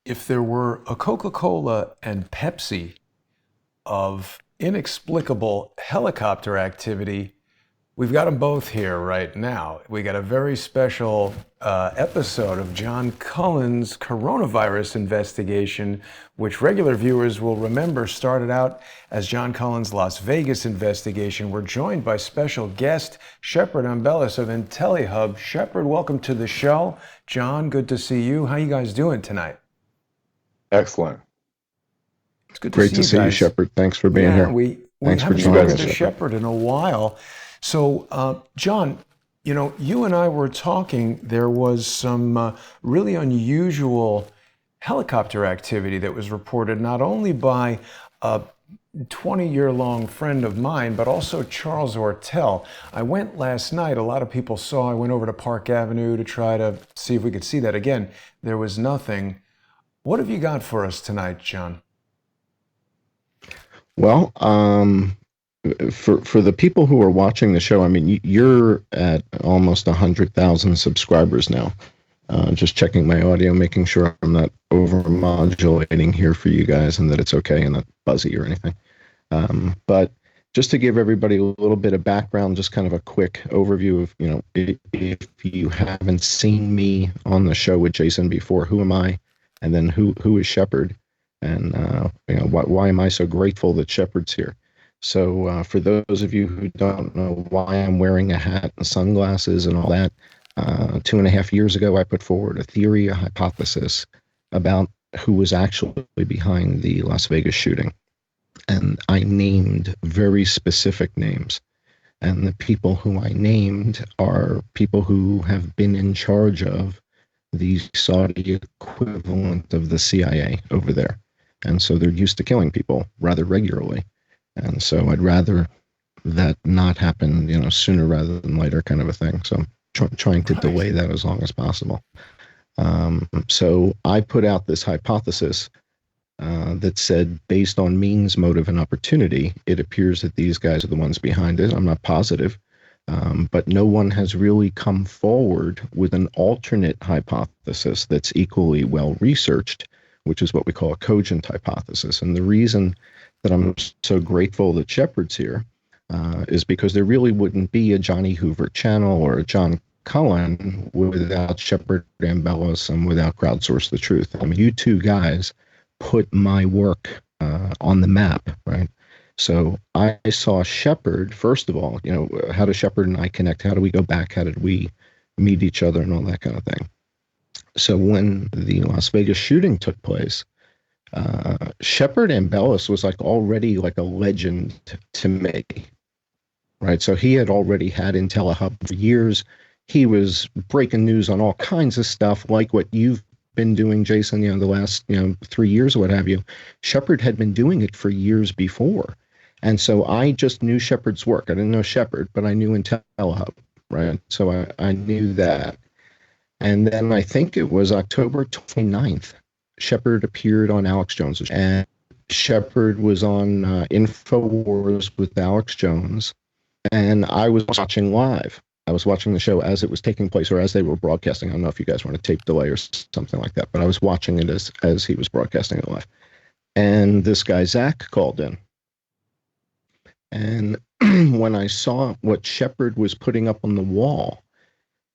If there were a Coca-Cola and Pepsi of inexplicable helicopter activity, we've got them both here right now. We got a very special episode of John Cullen's coronavirus investigation, which regular viewers will remember started out as John Cullen's Las Vegas investigation. We're joined by special guest Shepard Ambellas of Intellihub. Shepard, welcome to the show. John, good to see you. How you guys doing tonight? Excellent. It's good to Great see to you see you, guys. Shepard. Thanks for being Yeah, here. we Thanks for haven't joining spoken us, to Shepard. Shepard in a while. So, John, you and I were talking. There was some really unusual helicopter activity that was reported not only by a 20-year-long friend of mine, but also Charles Ortel. I went last night. A lot of people saw. I went over to Park Avenue to try to see if we could see that again. There was nothing. What have you got for us tonight, John? Well, for the people who are watching the show, I mean, you're at almost 100,000 subscribers now. Just checking my audio, making sure I'm not over modulating here for you guys and that it's okay and not buzzy or anything. But just to give everybody a little bit of background, just kind of a quick overview of, if you haven't seen me on the show with Jason before, who am I? And then who is Shepard? And why am I so grateful that Shepard's here? So for those of you who don't know why I'm wearing a hat and sunglasses and all that, 2.5 years ago I put forward a theory, a hypothesis about who was actually behind the Las Vegas shooting. And I named very specific names. And the people who I named are people who have been in charge of the Saudi equivalent of the CIA over there. And so they're used to killing people rather regularly. And so I'd rather that not happen, sooner rather than later, kind of a thing. So I'm trying to delay that as long as possible. So I put out this hypothesis that said, based on means, motive, and opportunity, it appears that these guys are the ones behind it. I'm not positive. But no one has really come forward with an alternate hypothesis that's equally well researched, which is what we call a cogent hypothesis. And the reason that I'm so grateful that Shepard's here is because there really wouldn't be a Johnny Hoover channel or a John Cullen without Shepard Ambellas and without Crowdsource the Truth. I mean, you two guys put my work on the map, right? So I saw Shepard, first of all, how does Shepard and I connect? How do we go back? How did we meet each other and all that kind of thing? So when the Las Vegas shooting took place, Shepard Ambellas was already like a legend to me, right? So he had already had Intellihub for years. He was breaking news on all kinds of stuff like what you've been doing, Jason, the last 3 years or what have you. Shepard had been doing it for years before. And so I just knew Shepard's work. I didn't know Shepard, but I knew Intellihub, right? So I knew that. And then I think it was October 29th, Shepard appeared on Alex Jones's, and Shepard was on InfoWars with Alex Jones, and I was watching live. I was watching the show as it was taking place or as they were broadcasting. I don't know if you guys want a tape delay or something like that, but I was watching it as he was broadcasting it live. And this guy, Zach, called in. And when I saw what Shepard was putting up on the wall,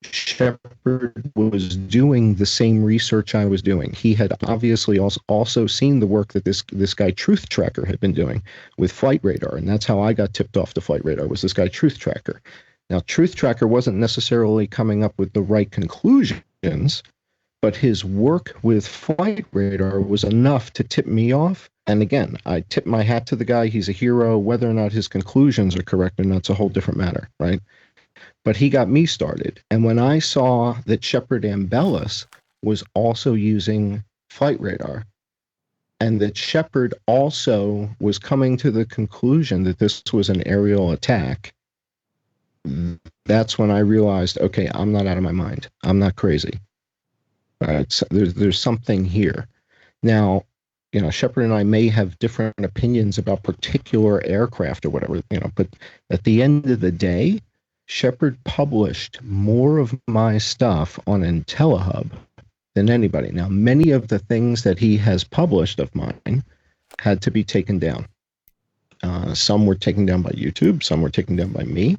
Shepard was doing the same research I was doing. He had obviously also seen the work that this guy Truth Tracker had been doing with Flight Radar, and that's how I got tipped off to Flight Radar, was this guy Truth Tracker. Now, Truth Tracker wasn't necessarily coming up with the right conclusions, but his work with Flight Radar was enough to tip me off. And again, I tip my hat to the guy. He's a hero. Whether or not his conclusions are correct or not, it's a whole different matter, right? But he got me started. And when I saw that Shepard Ambellas was also using Flight Radar, and that Shepard also was coming to the conclusion that this was an aerial attack, that's when I realized, okay, I'm not out of my mind. I'm not crazy. All right, so there's something here. Now, Shepard and I may have different opinions about particular aircraft or whatever, but at the end of the day, Shepard published more of my stuff on Intellihub than anybody. Now, many of the things that he has published of mine had to be taken down. Some were taken down by YouTube, some were taken down by me.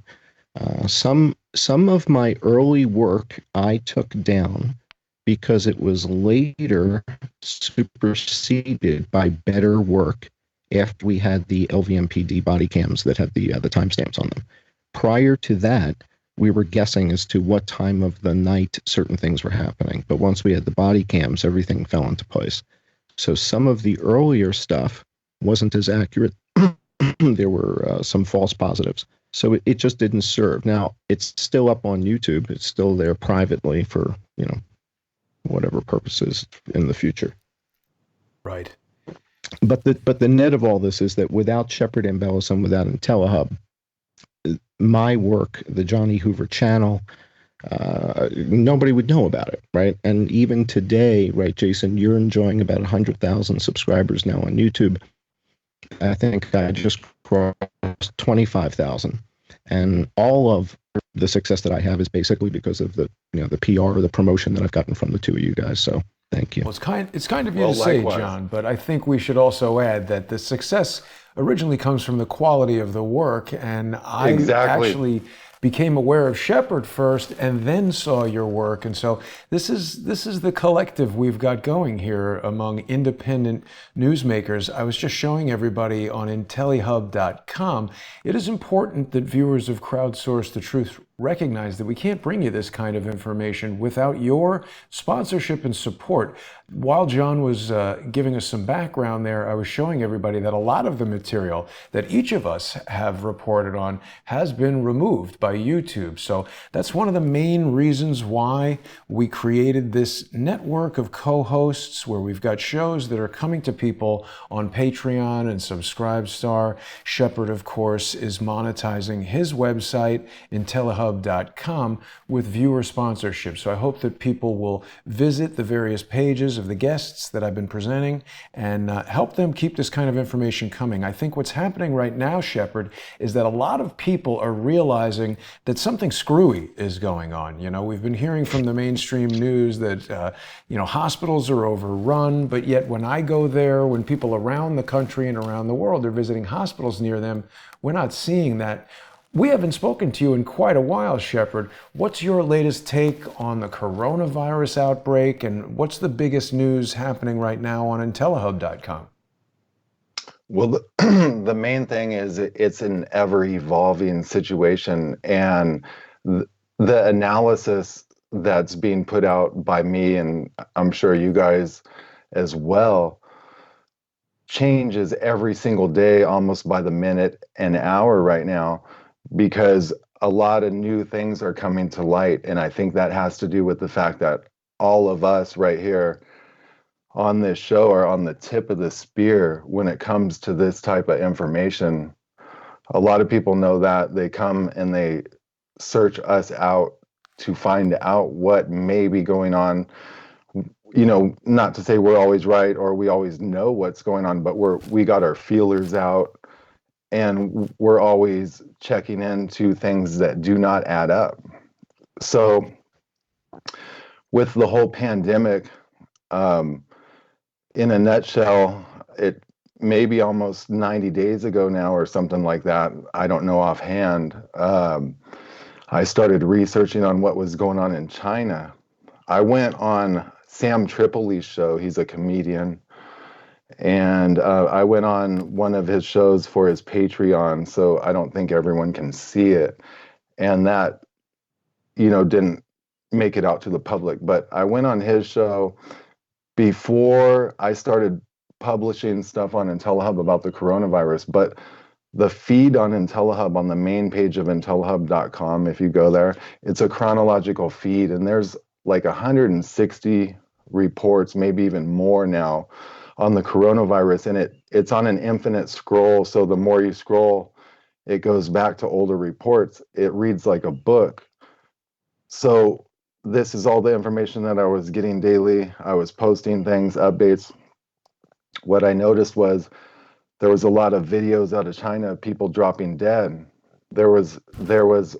Some of my early work I took down because it was later superseded by better work after we had the LVMPD body cams that had the timestamps on them. Prior to that, we were guessing as to what time of the night certain things were happening. But once we had the body cams, everything fell into place. So some of the earlier stuff wasn't as accurate. There were some false positives. So it just didn't serve. Now, it's still up on YouTube. It's still there privately for, whatever purposes in the future. Right. But the net of all this is that without Shepard Ambellas and without Intellihub, my work, the Johnny Hoover channel, nobody would know about it, right? And even today, right, Jason, you're enjoying about 100,000 subscribers now on YouTube. I think I just crossed 25,000, and all of the success that I have is basically because of the the PR or the promotion that I've gotten from the two of you guys. So thank you. Well, it's kind of you to say, John, but I think we should also add that the success originally comes from the quality of the work, and I actually became aware of Shepard first and then saw your work. And so this is the collective we've got going here among independent newsmakers. I was just showing everybody on Intellihub.com. It is important that viewers of Crowdsource the Truth recognize that we can't bring you this kind of information without your sponsorship and support. While John was giving us some background there, I was showing everybody that a lot of the material that each of us have reported on has been removed by YouTube. So that's one of the main reasons why we created this network of co-hosts where we've got shows that are coming to people on Patreon and Subscribestar. Shepard, of course, is monetizing his website, Intellihub.com, with viewer sponsorship. So I hope that people will visit the various pages of the guests that I've been presenting and help them keep this kind of information coming. I think what's happening right now, Shepard, is that a lot of people are realizing that something screwy is going on. We've been hearing from the mainstream news that, hospitals are overrun, but yet when I go there, when people around the country and around the world are visiting hospitals near them, we're not seeing that. We haven't spoken to you in quite a while, Shepard. What's your latest take on the coronavirus outbreak, and what's the biggest news happening right now on Intellihub.com? Well, the main thing is it's an ever-evolving situation, and the analysis that's being put out by me, and I'm sure you guys as well, changes every single day, almost by the minute and hour right now, because a lot of new things are coming to light. And I think that has to do with the fact that all of us right here on this show are on the tip of the spear when it comes to this type of information. A lot of people know that. They come and they search us out to find out what may be going on. Not to say we're always right or we always know what's going on, but we got our feelers out, and we're always checking into things that do not add up. So with the whole pandemic, in a nutshell, it may be almost 90 days ago now or something like that. I don't know offhand. I started researching on what was going on in China. I went on Sam Tripoli's show. He's a comedian. And I went on one of his shows for his Patreon, so I don't think everyone can see it. And that, didn't make it out to the public. But I went on his show before I started publishing stuff on Intellihub about the coronavirus. But the feed on Intellihub, on the main page of Intellihub.com, if you go there, it's a chronological feed. And there's like 160 reports, maybe even more now, on the coronavirus, and it's on an infinite scroll. So the more you scroll, it goes back to older reports. It reads like a book. So this is all the information that I was getting daily. I was posting things, updates. What I noticed was there was a lot of videos out of China of people dropping dead. There was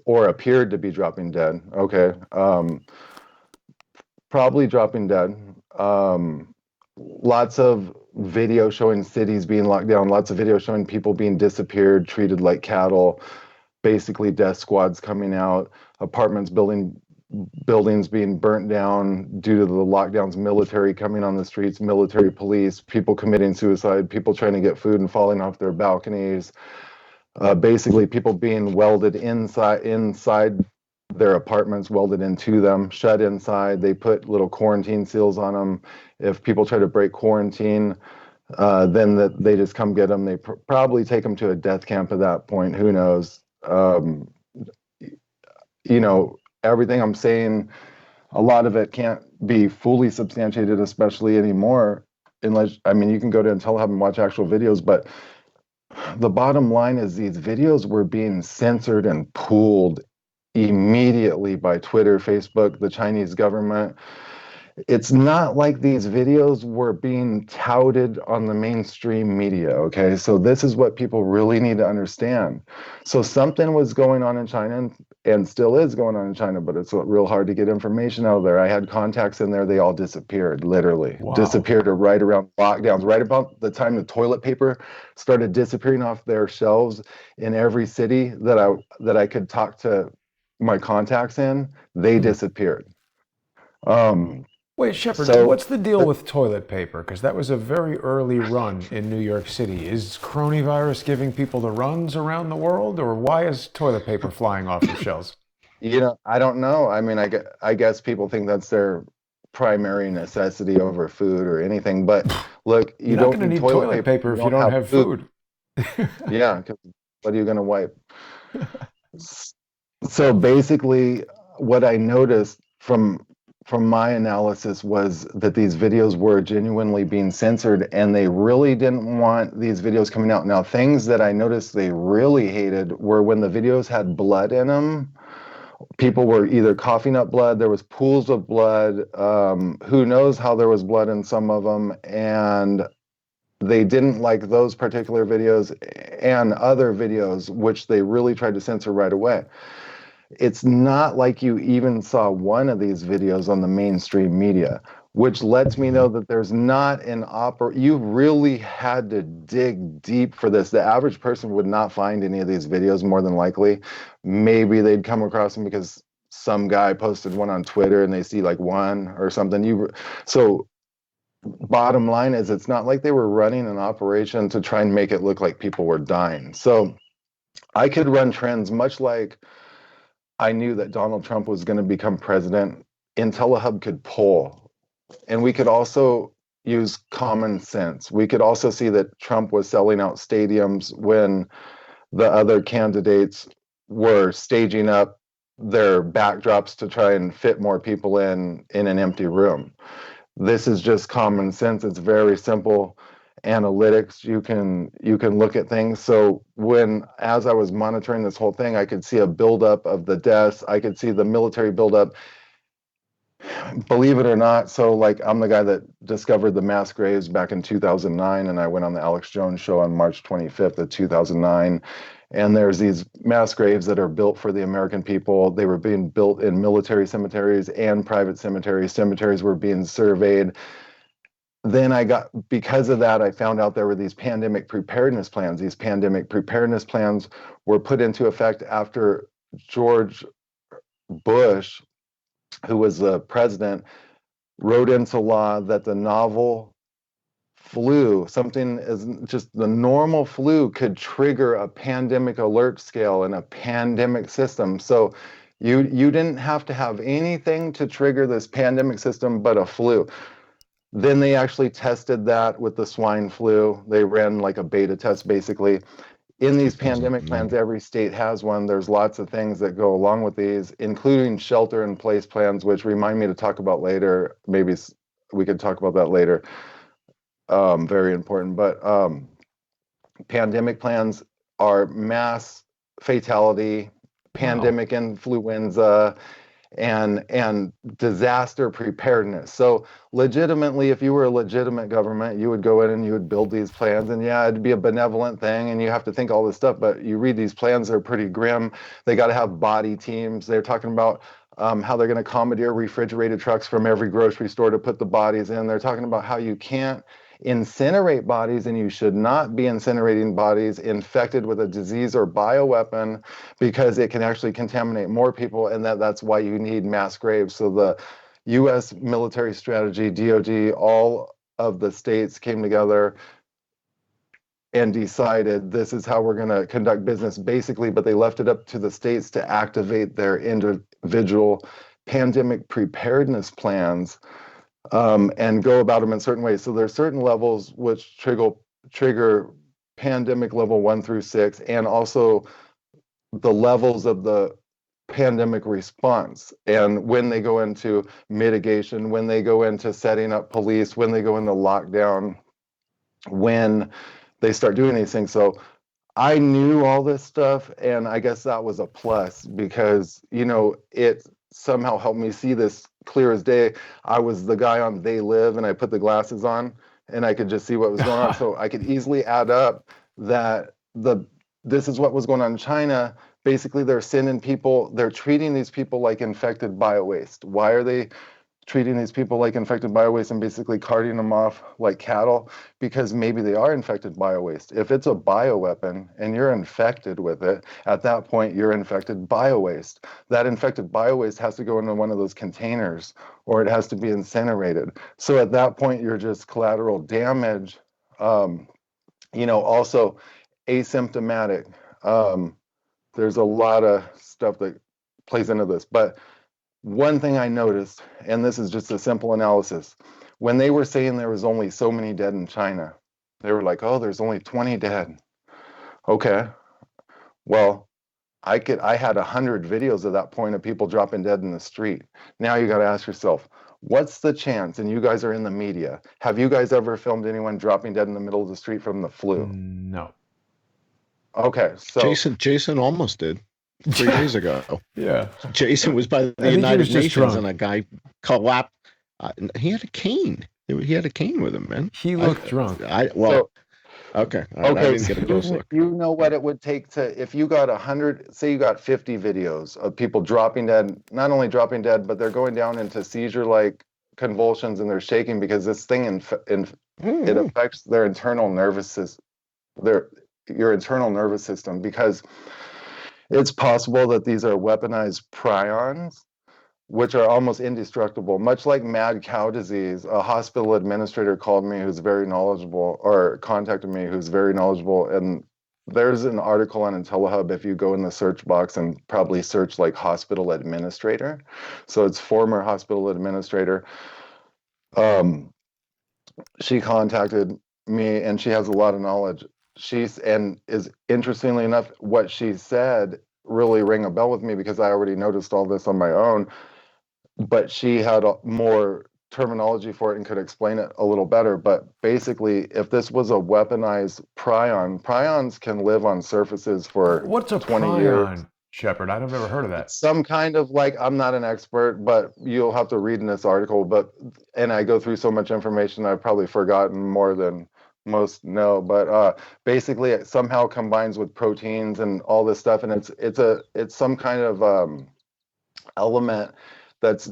or appeared to be dropping dead. Okay. Probably dropping dead. Lots of video showing cities being locked down, lots of video showing people being disappeared, treated like cattle, basically death squads coming out, buildings being burnt down due to the lockdowns, military coming on the streets, military police, people committing suicide, people trying to get food and falling off their balconies, basically people being welded inside their apartments, welded into them, shut inside. They put little quarantine seals on them. If people try to break quarantine, then they just come get them. They probably take them to a death camp at that point. Who knows? You know, everything I'm saying, a lot of it can't be fully substantiated, especially anymore, unless, I mean, you can go to Intellihub and watch actual videos, but the bottom line is these videos were being censored and pulled immediately by Twitter, Facebook, the Chinese government. It's not like these videos were being touted on the mainstream media, okay? So this is what people really need to understand. So something was going on in China and still is going on in China, but it's real hard to get information out of there. I had contacts in there, they all disappeared, literally. Wow. Disappeared right around lockdowns, right about the time the toilet paper started disappearing off their shelves in every city that I could talk to my contacts in, they disappeared. Wait, Shepard, So what's the deal with toilet paper? Because that was a very early run in New York City. Is coronavirus giving people the runs around the world, or why is toilet paper flying off the shelves? you know, I don't know. I mean, I guess people think that's their primary necessity over food or anything. But look, you You're not don't going to need need toilet paper if you don't have food. Yeah, because what are you going to wipe? So basically, what I noticed from my analysis was that these videos were genuinely being censored, and they really didn't want these videos coming out. Now, things that I noticed they really hated were when the videos had blood in them. People were either coughing up blood, there was pools of blood, who knows how there was blood in some of them, and they didn't like those particular videos and other videos, which they really tried to censor right away. It's not like you even saw one of these videos on the mainstream media, which lets me know that there's not an you really had to dig deep for this. The average person would not find any of these videos, more than likely. Maybe they'd come across them because some guy posted one on Twitter and they see like one or something. So bottom line is, it's not like they were running an operation to try and make it look like people were dying. So I could run trends much like I knew that Donald Trump was going to become president. Intellihub could poll, and we could also use common sense. We could also see that Trump was selling out stadiums when the other candidates were staging up their backdrops to try and fit more people in an empty room. This is just common sense. It's very simple analytics. You can look at things. So as I was monitoring this whole thing, I could see a buildup of the deaths. I could see the military buildup. Believe it or not, so like, I'm the guy that discovered the mass graves back in 2009, and I went on the Alex Jones show on March 25th of 2009. And there's these mass graves that are built for the American people. They were being built in military cemeteries and private cemeteries. Cemeteries were being surveyed. Then because of that, I found out there were these pandemic preparedness plans. These pandemic preparedness plans were put into effect after George Bush, who was the president, wrote into law that the novel flu, something as just the normal flu, could trigger a pandemic alert scale and a pandemic system. So you didn't have to have anything to trigger this pandemic system but a flu. Then they actually tested that with the swine flu. They ran like a beta test, basically. In these pandemic plans, every state has one. There's lots of things that go along with these, including shelter-in-place plans, which remind me to talk about later. Maybe we could talk about that later. Very important. But pandemic plans are mass fatality, pandemic influenza, and disaster preparedness. So legitimately, if you were a legitimate government, you would go in and you would build these plans, and yeah, it'd be a benevolent thing, and you have to think all this stuff, but you read these plans, they're pretty grim. They got to have body teams. They're talking about how they're going to commandeer refrigerated trucks from every grocery store to put the bodies in. They're talking about how you can't incinerate bodies, and you should not be incinerating bodies infected with a disease or bioweapon, because it can actually contaminate more people, and that's why you need mass graves. So the U.S. military strategy, DoD, all of the states came together and decided this is how we're going to conduct business, basically, but they left it up to the states to activate their individual pandemic preparedness plans, and go about them in certain ways. So there's certain levels which trigger pandemic level 1 through 6, and also the levels of the pandemic response. And when they go into mitigation, when they go into setting up police, when they go into lockdown, when they start doing these things. So I knew all this stuff, and I guess that was a plus, because, it somehow helped me see this clear as day. I was the guy on They Live, and I put the glasses on, and I could just see what was going on. So I could easily add up that this is what was going on in China. Basically, they're treating these people like infected biowaste. Why are they treating these people like infected biowaste and basically carting them off like cattle? Because maybe they are infected biowaste. If it's a bioweapon and you're infected with it, at that point you're infected biowaste. That infected biowaste has to go into one of those containers, or it has to be incinerated. So at that point you're just collateral damage. Also asymptomatic. There's a lot of stuff that plays into this, but one thing I noticed, and this is just a simple analysis, when they were saying there was only so many dead in China, they were like, oh, there's only 20 dead. Okay, well, I had 100 videos at that point of people dropping dead in the street. Now you got to ask yourself, what's the chance? And you guys are in the media. Have you guys ever filmed anyone dropping dead in the middle of the street from the flu? No. Okay, so Jason almost did 3 days ago. Yeah. Jason was by the United Nations, and a guy collapsed. He had a cane. He had a cane with him, man. He looked drunk. Okay. All right, okay, I didn't get a close look. You know what it would take if you got 100, say you got 50 videos of people dropping dead, not only dropping dead, but they're going down into seizure-like convulsions, and they're shaking because this thing it affects their internal nervous system, your internal nervous system, because it's possible that these are weaponized prions, which are almost indestructible. Much like mad cow disease, a hospital administrator called me who's very knowledgeable, or contacted me who's very knowledgeable, and there's an article on Intellihub if you go in the search box and probably search like hospital administrator. So it's former hospital administrator. She contacted me, and she has a lot of knowledge. Interestingly enough, what she said really rang a bell with me, because I already noticed all this on my own, but she had more terminology for it and could explain it a little better. But basically, if this was a weaponized prions can live on surfaces for What's a 20 prion, years. Shepard? I've never heard of that. Some kind of, like, I'm not an expert, but you'll have to read in this article. And I go through so much information, I've probably forgotten more than most know. But basically, it somehow combines with proteins and all this stuff, and it's some kind of element that's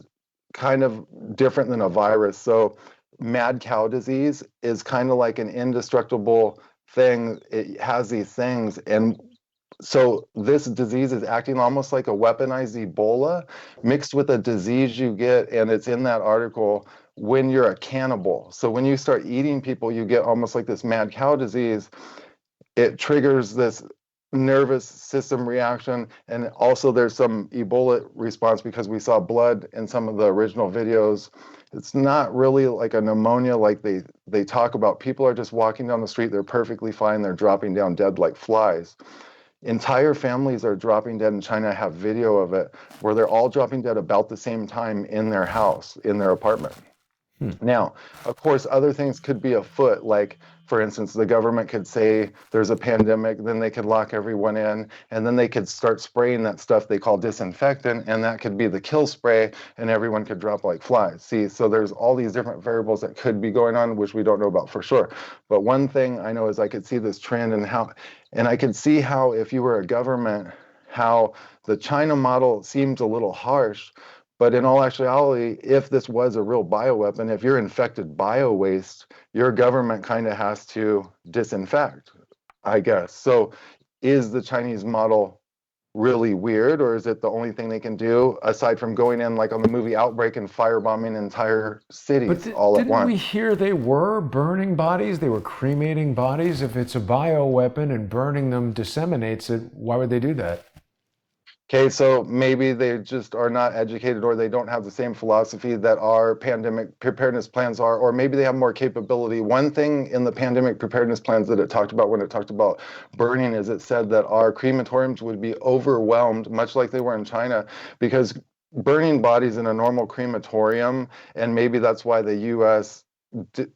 kind of different than a virus. So mad cow disease is kind of like an indestructible thing. It has these things, and so this disease is acting almost like a weaponized Ebola mixed with a disease you get, and it's in that article, when you're a cannibal. So when you start eating people, you get almost like this mad cow disease. It triggers this nervous system reaction, and also there's some Ebola response, because we saw blood in some of the original videos. It's not really like a pneumonia like they talk about. People are just walking down the street, they're perfectly fine, they're dropping down dead like flies. Entire families are dropping dead in China. I have video of it, where they're all dropping dead about the same time in their house, in their apartment. Now, of course, other things could be afoot, like, for instance, the government could say there's a pandemic, then they could lock everyone in, and then they could start spraying that stuff they call disinfectant, and that could be the kill spray, and everyone could drop like flies. See, so there's all these different variables that could be going on, which we don't know about for sure. But one thing I know is I could see this trend and I could see how if you were a government, how the China model seems a little harsh. But in all actuality, if this was a real bioweapon, if you're infected bio-waste, your government kind of has to disinfect, I guess. So is the Chinese model really weird, or is it the only thing they can do aside from going in like on the movie Outbreak and firebombing entire But cities all at didn't we once? hear they were burning bodies? They were cremating bodies. If it's a bioweapon and burning them disseminates it, why would they do that? Okay, so maybe they just are not educated, or they don't have the same philosophy that our pandemic preparedness plans are, or maybe they have more capability. One thing in the pandemic preparedness plans that it talked about when it talked about burning is it said that our crematoriums would be overwhelmed, much like they were in China, because burning bodies in a normal crematorium, and maybe that's why the US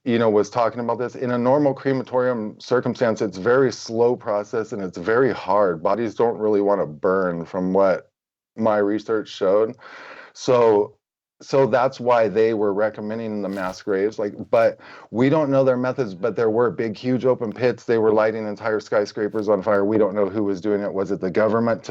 was talking about this. In a normal crematorium circumstance, it's very slow process and it's very hard. Bodies don't really want to burn, from what my research showed. So so that's why they were recommending the mass graves. Like, but we don't know their methods, but there were big, huge open pits. They were lighting entire skyscrapers on fire. We don't know who was doing it. Was it the government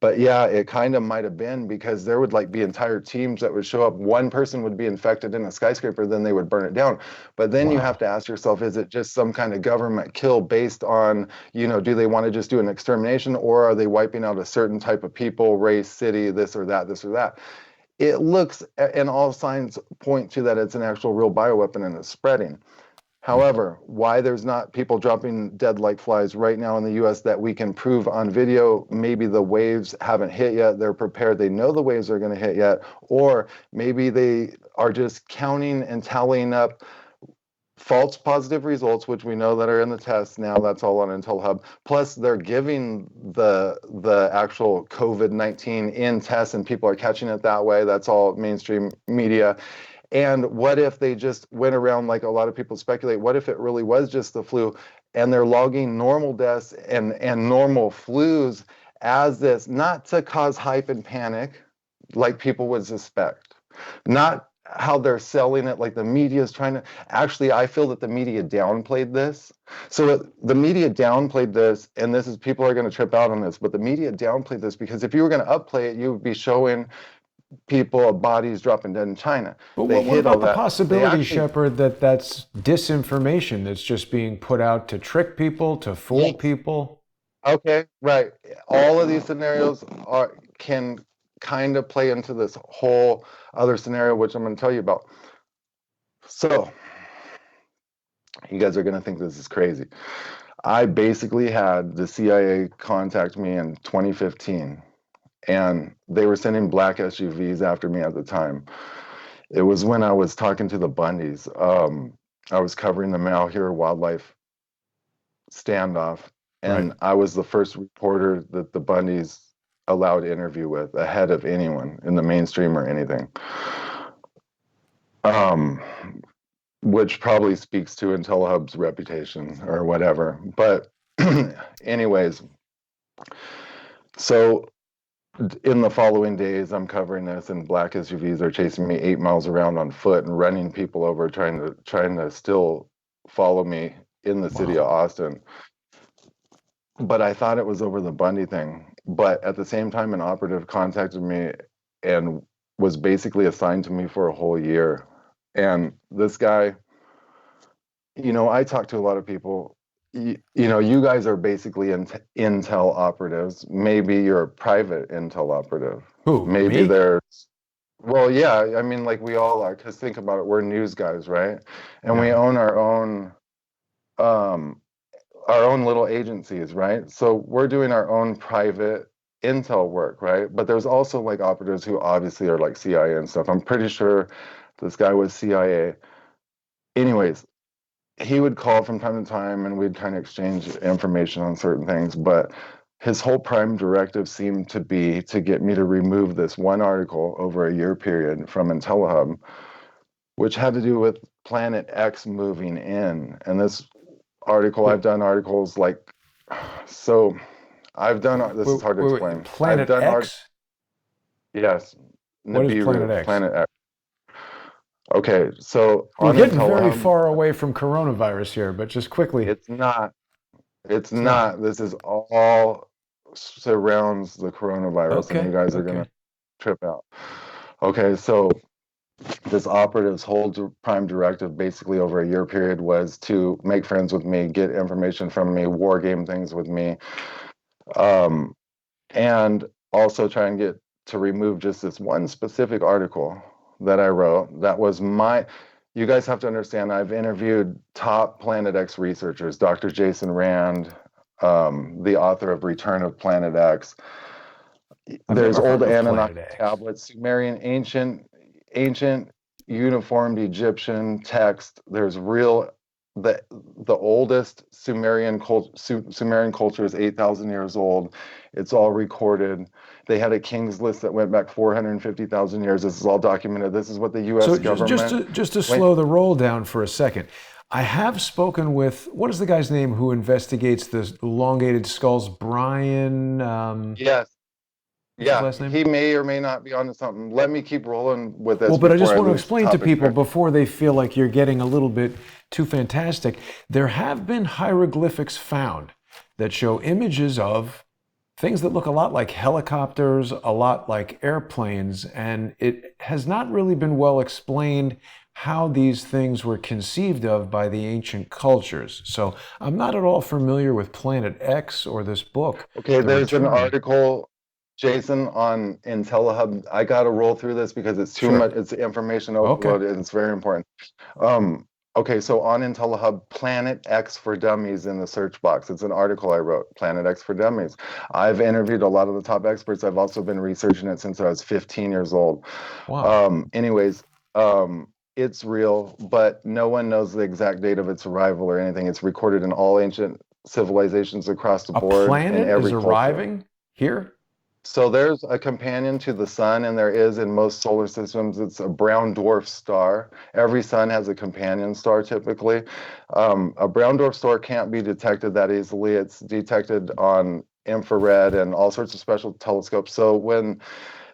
but yeah, it kind of might have been, because there would like be entire teams that would show up. One person would be infected in a skyscraper, then they would burn it down. But then you have Wow. to ask yourself, is it just some kind of government kill based on, do they want to just do an extermination, or are they wiping out a certain type of people, race, city, this or that, this or that? It looks, and all signs point to that it's an actual real bioweapon and it's spreading. However, why there's not people dropping dead like flies right now in the US that we can prove on video, maybe the waves haven't hit yet, they're prepared, they know the waves are going to hit yet, or maybe they are just counting and tallying up false positive results, which we know that are in the tests now. That's all on Intellihub. Plus, they're giving the actual COVID-19 in tests, and people are catching it that way. That's all mainstream media. And what if they just went around, like a lot of people speculate, what if it really was just the flu, and they're logging normal deaths and normal flus as this, not to cause hype and panic like people would suspect, not how they're selling it, like the media is trying to. Actually, I feel that the media downplayed this. So the media downplayed this, and this is, people are going to trip out on this, but the media downplayed this because if you were going to upplay it, you would be showing people bodies dropping dead in China. But They what hid all about the that. They possibility, actually, Shepard, that that's disinformation that's just being put out to trick people, to fool yes. people? Okay, right. All of these scenarios can kind of play into this whole other scenario, which I'm going to tell you about. So, you guys are going to think this is crazy. I basically had the CIA contact me in 2015, and they were sending black SUVs after me at the time. It was when I was talking to the Bundys. I was covering the Malheur wildlife standoff, Right. and I was the first reporter that the Bundys allowed to interview with, ahead of anyone in the mainstream or anything. Um, which probably speaks to Intellihub's reputation or whatever. But anyways, so in the following days, I'm covering this, and black SUVs are chasing me 8 miles around on foot and running people over, trying to still follow me in the city of Wow. Austin. But I thought it was over the Bundy thing. But at the same time, an operative contacted me and was basically assigned to me for a whole year. And this guy, I talk to a lot of people. You guys are basically intel operatives. Maybe you're a private intel operative. Who? Maybe Me? there's, well, yeah, I mean, like we all are, because think about it, we're news guys, right? And we Yeah. own um, our own little agencies, right? So we're doing our own private intel work, right? But there's also like operatives who obviously are like CIA and stuff. I'm pretty sure this guy was CIA. Anyways, he would call from time to time and we'd kind of exchange information on certain things, but his whole prime directive seemed to be to get me to remove this one article over a year period from Intellihub, which had to do with Planet X moving in. And this article, I've done articles like, so I've done, this is hard to explain. Planet I've done X? Yes. What is Planet Nibiru, X? Planet X. Okay, so We're on getting very Intellihub, far away from coronavirus here, but just quickly. it's not. It's not. not. This is all surrounds the coronavirus, and you guys are gonna trip out. Okay, so this operative's whole prime directive, basically over a year period, was to make friends with me, get information from me, war game things with me, and also try and get to remove just this one specific article that I wrote. That was my. You guys have to understand, I've interviewed top Planet X researchers, Dr. Jason Rand, the author of Return of Planet X. There's old Anunnaki tablets, Sumerian, ancient uniformed Egyptian text. There's real, the oldest Sumerian culture is 8,000 years old. It's all recorded. They had a king's list that went back 450,000 years. This is all documented. This is what the U.S. government. Just to slow the roll down for a second, I have spoken with, what is the guy's name who investigates the elongated skulls? Brian. Yes. Yeah, last name? he may or may not be onto something. Let me keep rolling with this. Well, but I just want to explain to people before they feel like you're getting a little bit too fantastic. There have been hieroglyphics found that show images of things that look a lot like helicopters, a lot like airplanes, and it has not really been well explained how these things were conceived of by the ancient cultures. So I'm not at all familiar with Planet X or this book. Okay, there's an article, Jason, on Intellihub. I got to roll through this because it's too much. It's information overload, and it's very important. Okay, so on Intellihub, Planet X for Dummies in the search box. It's an article I wrote, Planet X for Dummies. I've interviewed a lot of the top experts. I've also been researching it since I was 15 years old. Wow. It's real, but no one knows the exact date of its arrival or anything. It's recorded in all ancient civilizations across the board. A planet in every is arriving here? So there's a companion to the sun, and there is in most solar systems. It's a brown dwarf star. Every sun has a companion star typically. A brown dwarf star can't be detected that easily. It's detected on infrared and all sorts of special telescopes. So when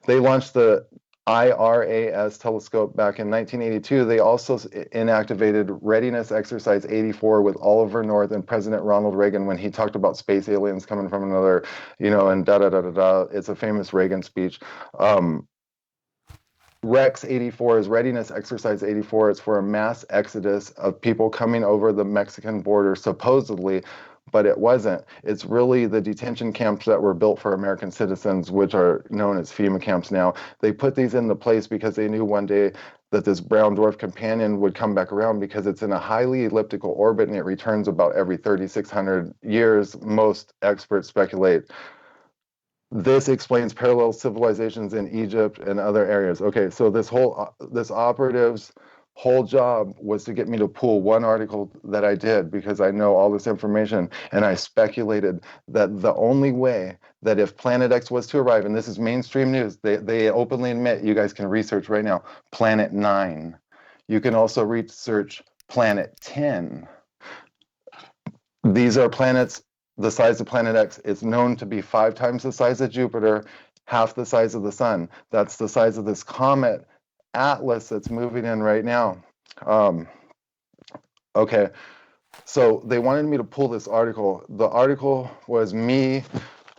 they launched the IRAS telescope back in 1982, they also inactivated Readiness Exercise 84 with Oliver North and President Ronald Reagan when he talked about space aliens coming from another, and da-da-da-da-da. It's a famous Reagan speech. Rex 84 is Readiness Exercise 84. It's for a mass exodus of people coming over the Mexican border, supposedly, but it wasn't. It's really the detention camps that were built for American citizens, which are known as FEMA camps now. They put these into place because they knew one day that this brown dwarf companion would come back around because it's in a highly elliptical orbit and it returns about every 3,600 years. Most experts speculate. This explains parallel civilizations in Egypt and other areas. Okay, so this operative's whole job was to get me to pull one article that I did because I know all this information, and I speculated that the only way that if Planet X was to arrive, and this is mainstream news, they openly admit, you guys can research right now, Planet 9. You can also research Planet 10. These are planets the size of Planet X. It's known to be 5 times the size of Jupiter, half the size of the sun. That's the size of this comet Atlas that's moving in right now. Okay, so they wanted me to pull this article. The article was me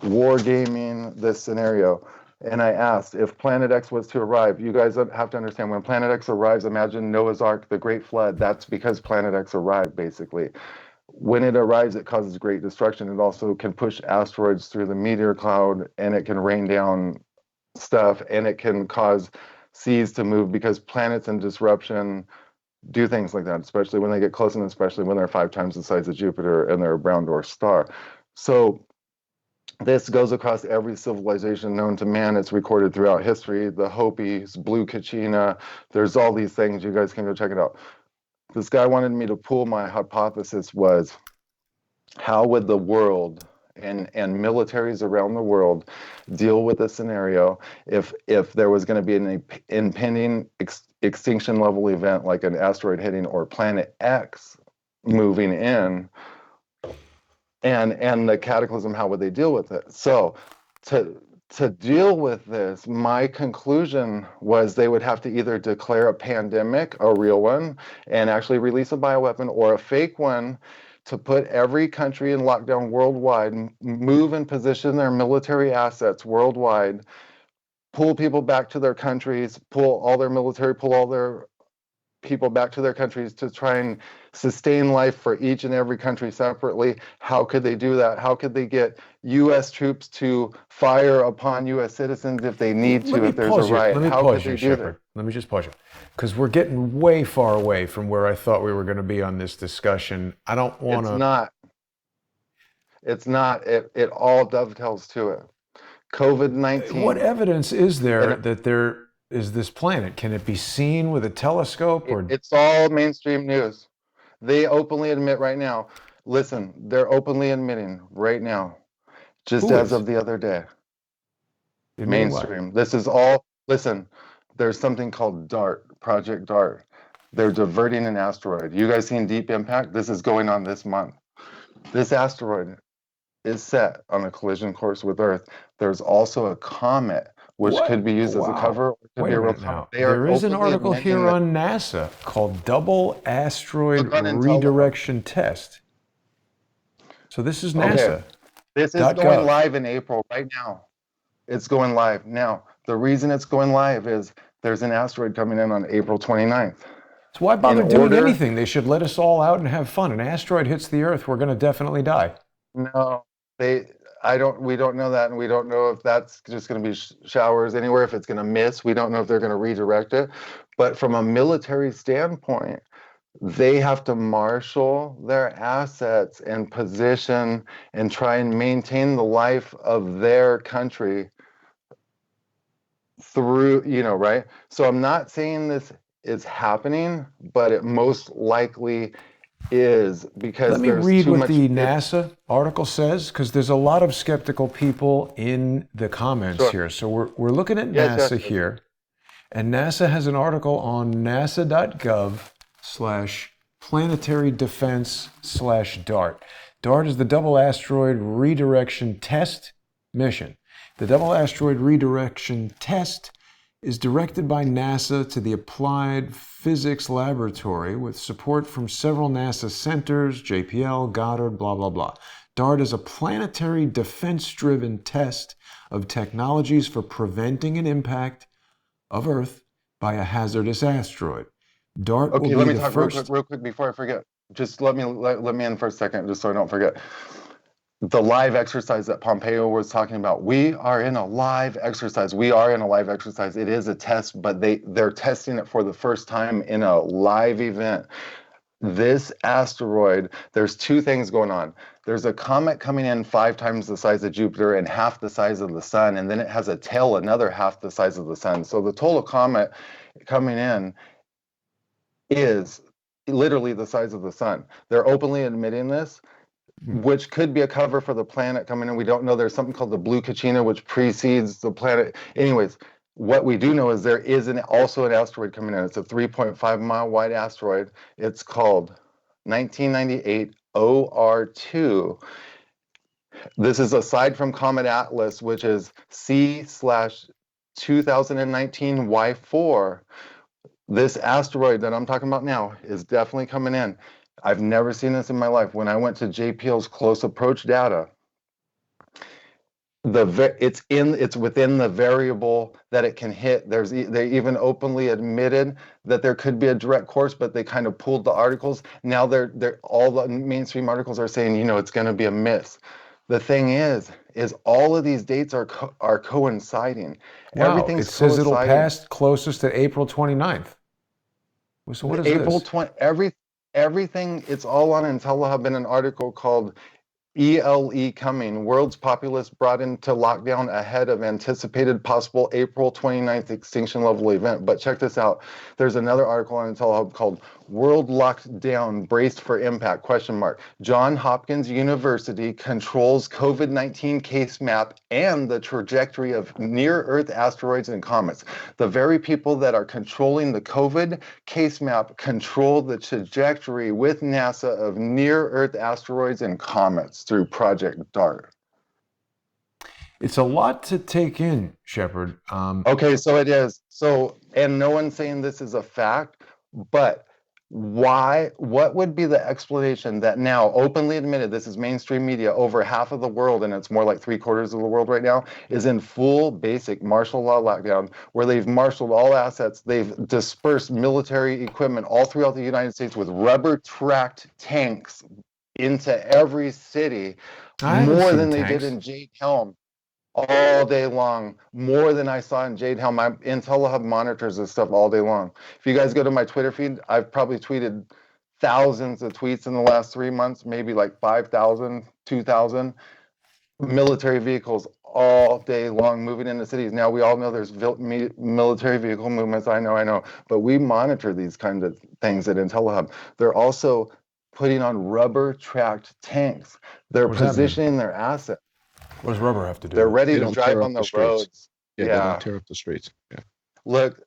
wargaming this scenario. And I asked, if Planet X was to arrive, you guys have to understand, when Planet X arrives, imagine Noah's Ark, the Great Flood. That's because Planet X arrived, basically. When it arrives, it causes great destruction. It also can push asteroids through the meteor cloud, and it can rain down stuff, and it can cause seas to move because planets in disruption do things like that, especially when they get close and especially when they're 5 times the size of Jupiter and they're a brown dwarf star. So this goes across every civilization known to man. It's recorded throughout history. The Hopis, Blue Kachina, there's all these things. You guys can go check it out. This guy wanted me to pull. My hypothesis was, how would the world and militaries around the world deal with this scenario if there was going to be an impending extinction level event like an asteroid hitting or planet X moving in, and the cataclysm, how would they deal with it? So to deal with this, my conclusion was they would have to either declare a pandemic, a real one, and actually release a bioweapon, or a fake one to put every country in lockdown worldwide, move and position their military assets worldwide, pull people back to their countries, pull all their military, pull all their people back to their countries to try and sustain life for each and every country separately. How could they do that? How could they get U.S. troops to fire upon U.S. citizens if they need to, if there's a riot? How could they do that? Let me just pause you, because we're getting way far away from where I thought we were going to be on this discussion. I don't want to. It's not. It's not. It all dovetails to it. COVID-19. What evidence is there that there is this planet? Can it be seen with a telescope? Or it's all mainstream news. They openly admit right now. Listen, they're openly admitting right now, just as of the other day. Mainstream. This is all. Listen, there's something called DART, Project DART. They're diverting an asteroid. You guys seen Deep Impact? This is going on this month. This asteroid is set on a collision course with Earth. There's also a comet, which could be used as a cover. Or could be a real comet. There is an article here on NASA called Double Asteroid Redirection Test. So this is NASA. Okay. This is going live in April right now. It's going live. Now, the reason it's going live is there's an asteroid coming in on April 29th. So why bother doing anything? They should let us all out and have fun. An asteroid hits the Earth, we're going to definitely die. No, we don't know that, and we don't know if that's just going to be showers anywhere, if it's going to miss. We don't know if they're going to redirect it. But from a military standpoint, they have to marshal their assets and position and try and maintain the life of their country through, right? So I'm not saying this is happening, but it most likely is, because let me read what the NASA article says, because there's a lot of skeptical people in the comments here. So we're looking at NASA here, and NASA has an article on nasa.gov/planetary defense/DART. DART is the Double Asteroid Redirection Test mission. The Double Asteroid Redirection Test is directed by NASA to the Applied Physics Laboratory with support from several NASA centers, JPL, Goddard, blah, blah, blah. DART is a planetary defense-driven test of technologies for preventing an impact of Earth by a hazardous asteroid. DART will be let me the talk first... real quick before I forget. Just let me in for a second, just so I don't forget. The live exercise that Pompeo was talking about. We are in a live exercise. We are in a live exercise. It is a test, but they're testing it for the first time in a live event. This asteroid, there's two things going on. There's a comet coming in 5 times the size of Jupiter and half the size of the sun, and then it has a tail another half the size of the sun. So the total comet coming in is literally the size of the sun. They're openly admitting this, which could be a cover for the planet coming in. We don't know. There's something called the Blue Kachina, which precedes the planet. Anyways, what we do know is there is also an asteroid coming in. It's a 3.5-mile wide asteroid. It's called 1998 OR2. This is aside from Comet Atlas, which is C/2019 Y4. This asteroid that I'm talking about now is definitely coming in. I've never seen this in my life. When I went to JPL's close approach data, it's within the variable that it can hit. They even openly admitted that there could be a direct course, but they kind of pulled the articles. Now they're all the mainstream articles are saying, it's going to be a miss. The thing is all of these dates are coinciding. Wow, Everything's it says coinciding. It'll pass closest to April 29th. So what is April this? 20, everything, it's all on Intellihub in an article called ELE coming, world's populace brought into lockdown ahead of anticipated possible April 29th extinction level event. But check this out. There's another article on Intellihub called World Locked Down, Braced for Impact, question mark. John Hopkins University controls COVID-19 case map and the trajectory of near-Earth asteroids and comets. The very people that are controlling the COVID case map control the trajectory with NASA of near-Earth asteroids and comets through Project DART. It's a lot to take in, Shepard. Okay, so it is. So, and no one's saying this is a fact, but why, what would be the explanation that now openly admitted, this is mainstream media, over half of the world, and it's more like 3/4 of the world right now, is in full basic martial law lockdown, where they've marshaled all assets, they've dispersed military equipment all throughout the United States with rubber-tracked tanks into every city, more than they did in Jade Helm. All day long, more than I saw in Jade Helm. My Intellihub monitors this stuff all day long. If you guys go to my Twitter feed, I've probably tweeted thousands of tweets in the last 3 months, maybe like 5,000, 2,000 military vehicles all day long moving into cities. Now we all know there's military vehicle movements. I know, but we monitor these kinds of things at Intellihub. They're also putting on rubber-tracked tanks. They're positioning their assets. What does rubber have to do? They're ready to drive on the roads. Yeah, they don't tear up the streets. Yeah. Look,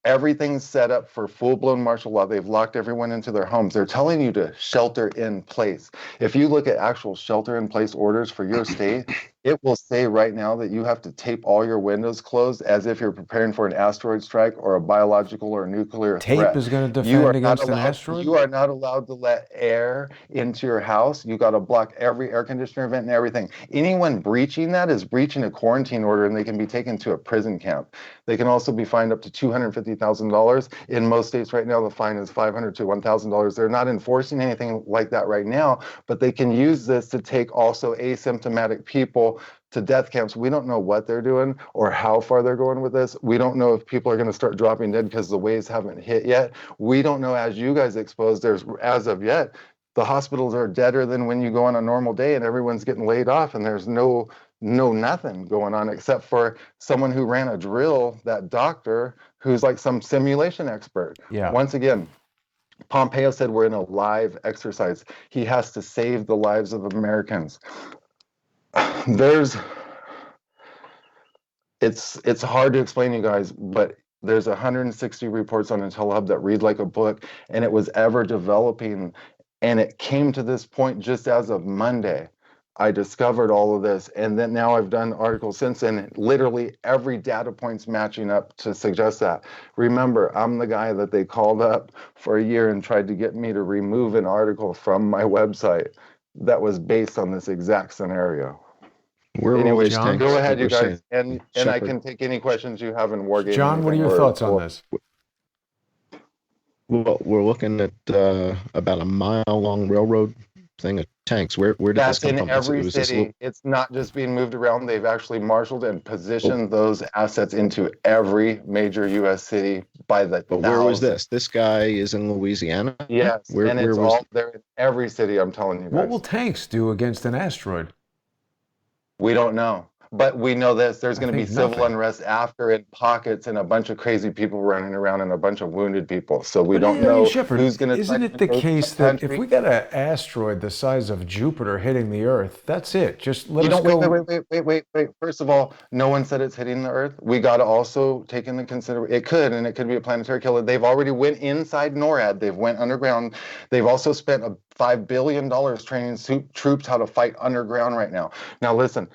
everything's set up for full-blown martial law. They've locked everyone into their homes. They're telling you to shelter in place. If you look at actual shelter-in-place orders for your state, it will say right now that you have to tape all your windows closed as if you're preparing for an asteroid strike or a biological or nuclear threat. Tape is going to defend against an asteroid? You are not allowed to let air into your house. You got to block every air conditioner vent and everything. Anyone breaching that is breaching a quarantine order, and they can be taken to a prison camp. They can also be fined up to $250,000. In most states right now, the fine is $500 to $1,000. They're not enforcing anything like that right now, but they can use this to take also asymptomatic people to death camps. We don't know what they're doing or how far they're going with this. We don't know if people are going to start dropping dead because the waves haven't hit yet. We don't know, as you guys exposed, as of yet, the hospitals are deader than when you go on a normal day and everyone's getting laid off and there's no nothing going on except for someone who ran a drill, that doctor who's like some simulation expert. Yeah. Once again, Pompeo said we're in a live exercise. He has to save the lives of Americans. It's hard to explain, you guys, but there's 160 reports on Intellihub that read like a book, and it was ever developing, and it came to this point just as of Monday. I discovered all of this, and then now I've done articles since then. Literally every data point's matching up to suggest that. Remember, I'm the guy that they called up for a year and tried to get me to remove an article from my website that was based on this exact scenario. Anyways, John, go ahead, you guys, and I can take any questions you have in Wargame. John, what are your thoughts on this? Well, we're looking at about a mile-long railroad thing of tanks. Where did That's this come in from? every city. It's not just being moved around. They've actually marshaled and positioned those assets into every major U.S. city by the But where was this? This guy is in Louisiana? Yes, and it's all there in every city, I'm telling you guys. What will tanks do against an asteroid? We don't know. But we know this, there's going to be civil nothing. unrest after in pockets and a bunch of crazy people running around and a bunch of wounded people. So we don't know Shepard, who's going to. Isn't it the case that if we got an asteroid the size of Jupiter hitting the Earth, that's it? Just let us go. Wait. First of all, no one said it's hitting the Earth. We got to also take into consideration it could be a planetary killer. They've already went inside NORAD. They've went underground. They've also spent $5 billion training troops how to fight underground right now. Now listen.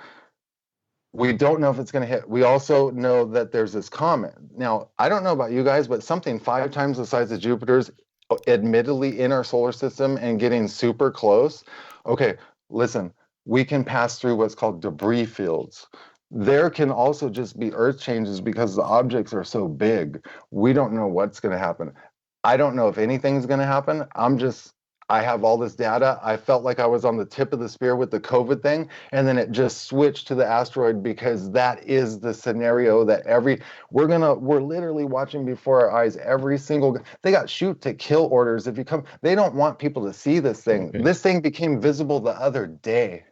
We don't know if it's going to hit. We also know that there's this comet. Now, I don't know about you guys, but something 5 times the size of Jupiter's admittedly in our solar system and getting super close. Okay, listen, we can pass through what's called debris fields. There can also just be earth changes because the objects are so big. We don't know what's going to happen. I don't know if anything's going to happen. I have all this data. I felt like I was on the tip of the spear with the COVID thing, and then it just switched to the asteroid because that is the scenario that we're literally watching before our eyes every single. They got shoot to kill orders if you come. They don't want people to see this thing. Okay. This thing became visible the other day.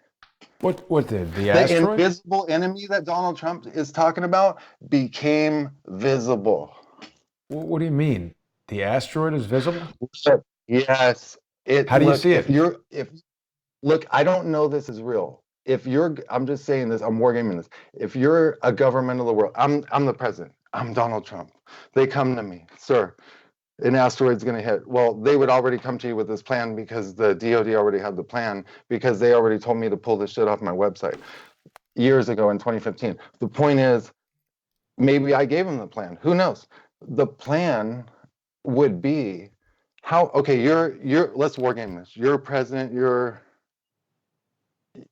What did the The asteroid? invisible enemy that Donald Trump is talking about became visible. What do you mean? The asteroid is visible? Yes. How do you see it? Look, I don't know this is real. I'm just saying this, I'm wargaming this. If you're a government of the world, I'm the president. I'm Donald Trump. They come to me, sir, an asteroid's going to hit. Well, they would already come to you with this plan because the DoD already had the plan because they already told me to pull this shit off my website years ago in 2015. The point is, maybe I gave them the plan. Who knows? The plan would be okay, let's wargame this. You're president, you're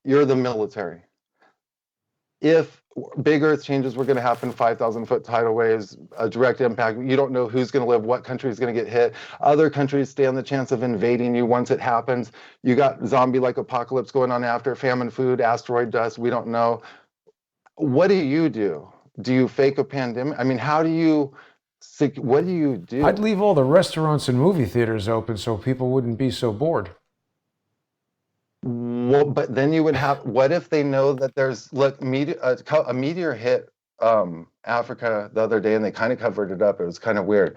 the military. If big earth changes were going to happen, 5,000-foot tidal waves, a direct impact, you don't know who's going to live, what country is going to get hit. Other countries stand the chance of invading you once it happens. You got zombie-like apocalypse going on after, famine, food, asteroid dust, we don't know. What do you do? Do you fake a pandemic? I mean, what do you do? I'd leave all the restaurants and movie theaters open so people wouldn't be so bored. Well, but then you would have, what if they know that there's, look, a meteor hit Africa the other day and they kind of covered it up. It was kind of weird.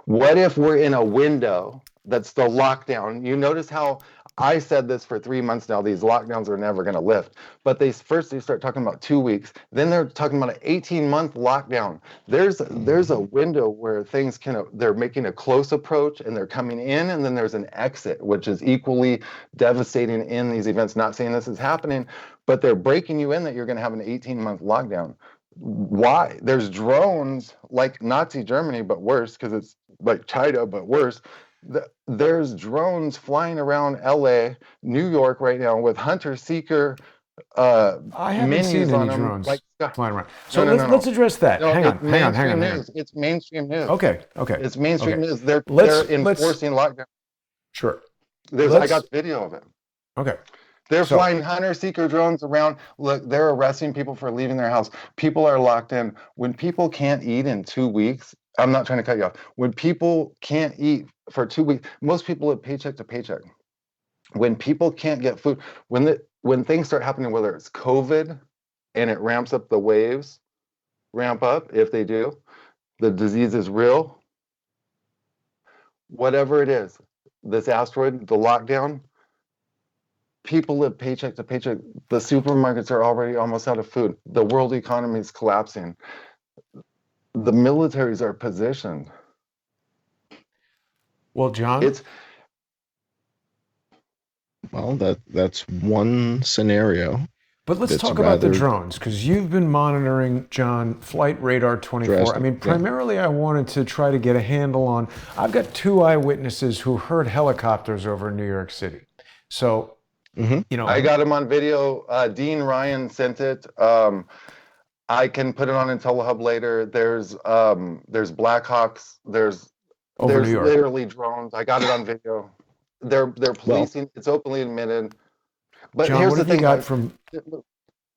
What if we're in a window that's the lockdown? You notice how I said this for 3 months now, these lockdowns are never going to lift. But they start talking about 2 weeks. Then they're talking about an 18-month lockdown. There's a window where things they're making a close approach and they're coming in, and then there's an exit, which is equally devastating in these events. Not saying this is happening, but they're breaking you in that you're going to have an 18-month lockdown. Why? There's drones like Nazi Germany, but worse, because it's like China, but worse. There's drones flying around LA, New York right now with hunter-seeker I haven't seen any drones flying around. So let's address that. No, hang on. It's mainstream news. Okay. It's mainstream news. They're enforcing lockdown. Sure. I got video of it. Okay. They're flying hunter-seeker drones around. Look, they're arresting people for leaving their house. People are locked in. When people can't eat in 2 weeks, I'm not trying to cut you off. When people can't eat for 2 weeks, most people live paycheck to paycheck. When people can't get food, when things start happening, whether it's COVID and it ramps up, the waves ramp up, if they do, the disease is real, whatever it is, this asteroid, the lockdown, people live paycheck to paycheck. The supermarkets are already almost out of food. The world economy is collapsing. The militaries are positioned. Well, John, that's one scenario. But let's talk about the drones, because you've been monitoring, John, Flight Radar 24. I mean, primarily I wanted to try to get a handle on, I've got 2 eyewitnesses who heard helicopters over New York City. So, I got him on video. Dean Ryan sent it. I can put it on Intellihub later. There's Blackhawks. There's literally drones. I got it on video. They're policing. It's openly admitted. But John, here's what the have you thing, got from?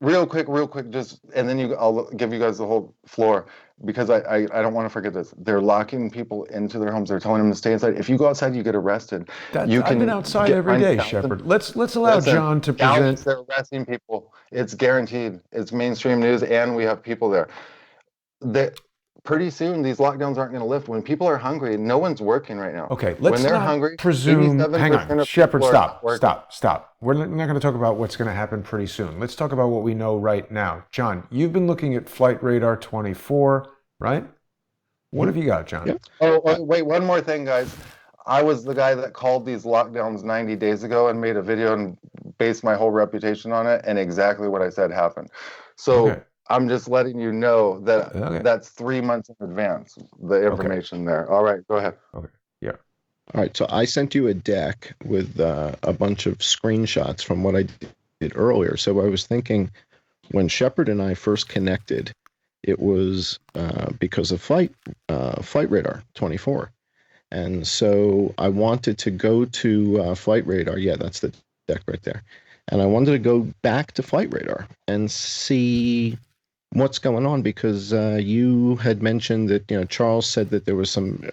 Real quick, and then I'll give you guys the whole floor, because I don't want to forget this. They're locking people into their homes. They're telling them to stay inside. If you go outside, you get arrested. I've been outside every day, Shepard. Let's allow John to present. They're arresting people. It's guaranteed. It's mainstream news, and we have people there. Pretty soon, these lockdowns aren't going to lift. When people are hungry, no one's working right now. Okay, let's not presume. Hang on, Shepard, stop. We're not going to talk about what's going to happen pretty soon. Let's talk about what we know right now. John, you've been looking at Flight Radar 24, right? What have you got, John? Yeah. Oh, wait, one more thing, guys. I was the guy that called these lockdowns 90 days ago and made a video and based my whole reputation on it, and exactly what I said happened. So I'm just letting you know that that's 3 months in advance, the information there. All right, go ahead. Okay, yeah. All right, so I sent you a deck with a bunch of screenshots from what I did earlier. So I was thinking, when Shepard and I first connected, it was because of Flight Radar 24. And so I wanted to go to Flight Radar. Yeah, that's the deck right there. And I wanted to go back to Flight Radar and see what's going on, because you had mentioned that, Charles said that there was some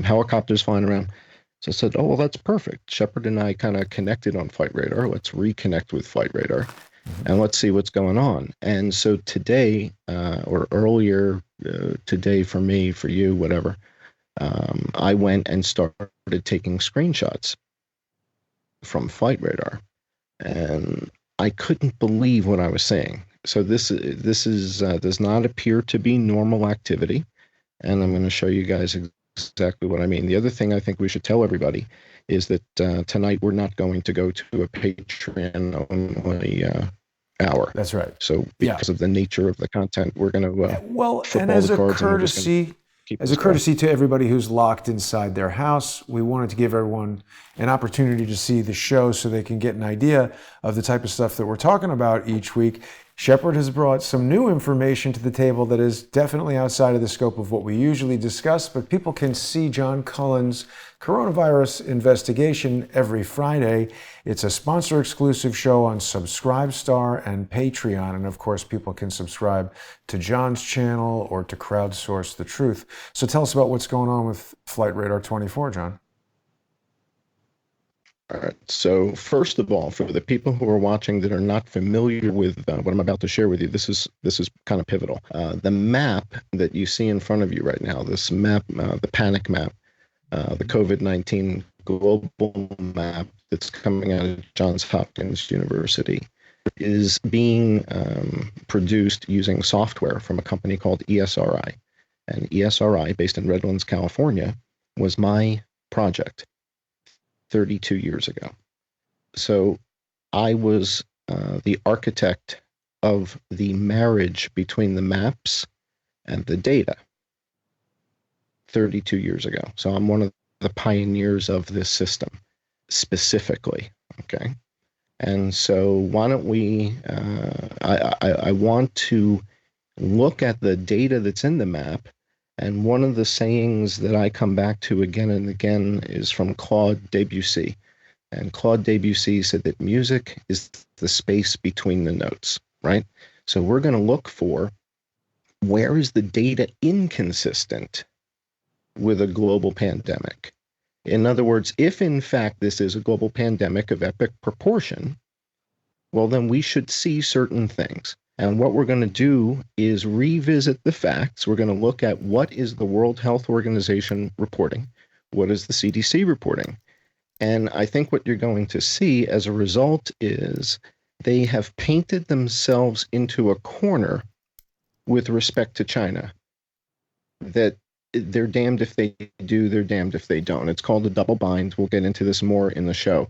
helicopters flying around. So I said, oh, well, that's perfect. Shepard and I kind of connected on Flight Radar. Let's reconnect with Flight Radar and let's see what's going on. And so today, or earlier today for me, for you, whatever, I went and started taking screenshots from Flight Radar. And I couldn't believe what I was seeing. So this is does not appear to be normal activity, and I'm going to show you guys exactly what I mean. The other thing I think we should tell everybody is that tonight we're not going to go to a Patreon only hour. That's right. So because of the nature of the content, we're going to well, flip and all as the a cards courtesy, to everybody who's locked inside their house, we wanted to give everyone an opportunity to see the show so they can get an idea of the type of stuff that we're talking about each week. Shepard has brought some new information to the table that is definitely outside of the scope of what we usually discuss, but people can see John Cullen's coronavirus investigation every Friday. It's a sponsor-exclusive show on Subscribestar and Patreon, and of course people can subscribe to John's channel or to Crowdsource the Truth. So tell us about what's going on with Flight Radar 24, John. All right. So first of all, for the people who are watching that are not familiar with what I'm about to share with you, this is kind of pivotal. The map that you see in front of you right now, this map, the panic map, the COVID-19 global map that's coming out of Johns Hopkins University, is being produced using software from a company called ESRI. And ESRI, based in Redlands, California, was my project 32 years ago. So I was the architect of the marriage between the maps and the data 32 years ago. So I'm one of the pioneers of this system specifically. Okay. And so why don't we, I want to look at the data that's in the map. And one of the sayings that I come back to again and again is from Claude Debussy. And Claude Debussy said that music is the space between the notes, right? So we're going to look for where is the data inconsistent with a global pandemic. In other words, if in fact this is a global pandemic of epic proportion, well, then we should see certain things. And what we're going to do is revisit the facts. We're going to look at what is the World Health Organization reporting, what is the CDC reporting. And I think what you're going to see as a result is they have painted themselves into a corner with respect to China, that they're damned if they do, they're damned if they don't. It's called a double bind. We'll get into this more in the show.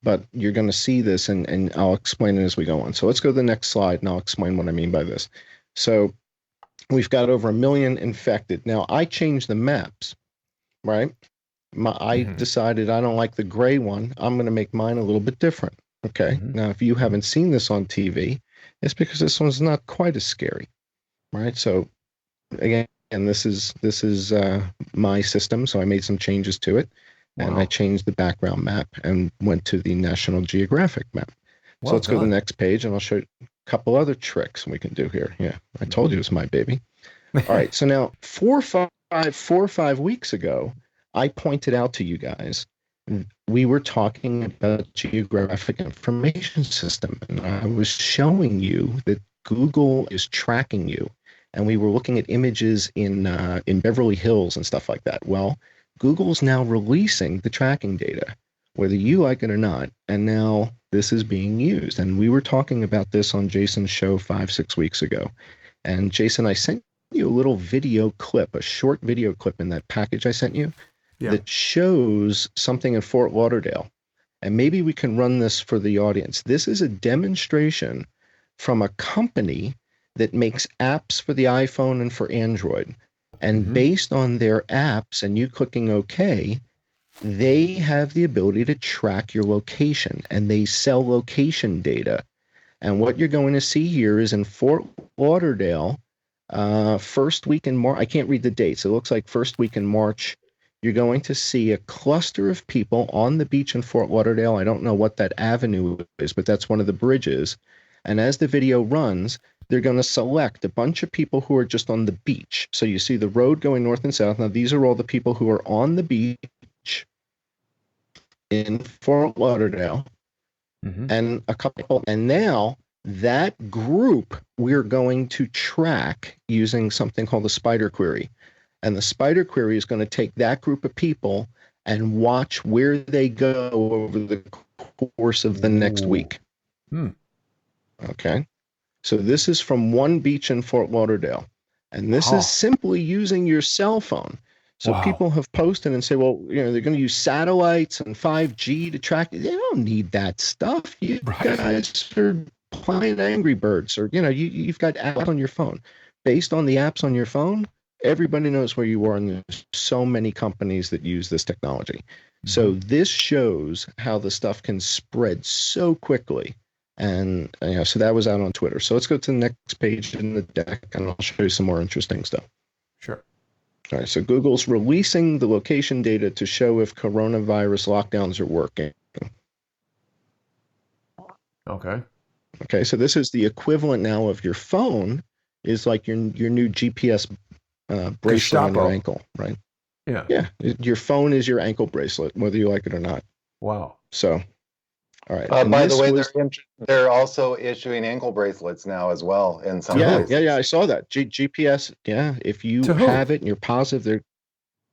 But you're going to see this, and I'll explain it as we go on. So let's go to the next slide, and I'll explain what I mean by this. So we've got over 1 million infected. Now, I changed the maps, right? I decided I don't like the gray one. I'm going to make mine a little bit different, okay? Now, if you haven't seen this on TV, it's because this one's not quite as scary, right? So, again, this is my system, so I made some changes to it. And I changed the background map and went to the National Geographic map. So let's go to the next page, and I'll show you a couple other tricks we can do here. Yeah, I told you it was my baby. All right, so now 4 or 5 weeks ago, I pointed out to you guys, we were talking about geographic information system, and I was showing you that Google is tracking you, and we were looking at images in Beverly Hills and stuff like that. Well, Google's now releasing the tracking data, whether you like it or not, and now this is being used. And we were talking about this on Jason's show 5-6 weeks ago. And Jason, I sent you a little video clip, a short video clip in that package I sent you that shows something in Fort Lauderdale. And maybe we can run this for the audience. This is a demonstration from a company that makes apps for the iPhone and for Android. And based on their apps and you clicking OK, they have the ability to track your location, and they sell location data. And what you're going to see here is in Fort Lauderdale, first week in March, I can't read the dates. It looks like first week in March, you're going to see a cluster of people on the beach in Fort Lauderdale. I don't know what that avenue is, but that's one of the bridges. And as the video runs, they're going to select a bunch of people who are just on the beach. So you see the road going north and south. Now, these are all the people who are on the beach, in Fort Lauderdale, and a couple. And now that group we're going to track using something called the spider query. And the spider query is going to take that group of people and watch where they go over the course of the next week. Okay. So this is from one beach in Fort Lauderdale. And this is simply using your cell phone. So people have posted and say, well, they're going to use satellites and 5G to track. They don't need that stuff. You guys are playing Angry Birds, or, you've got apps on your phone. Based on the apps on your phone, everybody knows where you are, and there's so many companies that use this technology. So this shows how the stuff can spread so quickly. And so that was out on Twitter. So let's go to the next page in the deck, and I'll show you some more interesting stuff. Sure. All right, so Google's releasing the location data to show if coronavirus lockdowns are working. Okay, so this is the equivalent now of your phone is like your new GPS bracelet on your ankle, right? Yeah, your phone is your ankle bracelet, whether you like it or not. Wow. So, all right. By the way, they're also issuing ankle bracelets now as well in some places. Yeah, I saw that. GPS, if you have it and you're positive,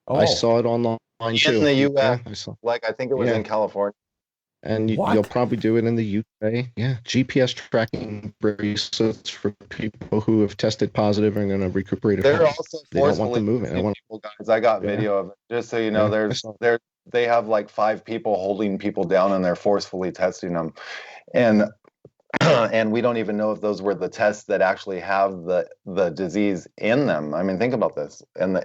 I saw it online too. In the U.S., I think it was in California. And you'll probably do it in the UK. Yeah, GPS tracking bracelets for people who have tested positive and are going to recuperate. They're also they don't want the movement. I got video of it. Just so you know, they have like 5 people holding people down, and they're forcefully testing them, and we don't even know if those were the tests that actually have the disease in them. I mean, think about this, and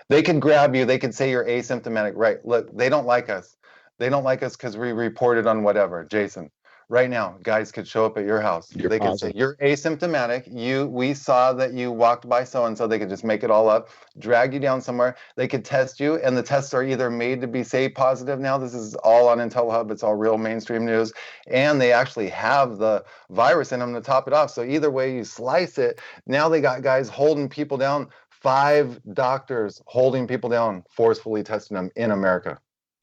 they could grab you. They could say you're asymptomatic. Right? Look, they don't like us. They don't like us because we reported on whatever. Jason, right now, guys could show up at your house. They could say, you're asymptomatic. We saw that you walked by so-and-so. They could just make it all up, drag you down somewhere. They could test you, and the tests are either made to be, say, positive now. This is all on Intellihub. It's all real mainstream news. And they actually have the virus in them to top it off. So either way you slice it, now they got guys holding people down, 5 doctors holding people down, forcefully testing them in America.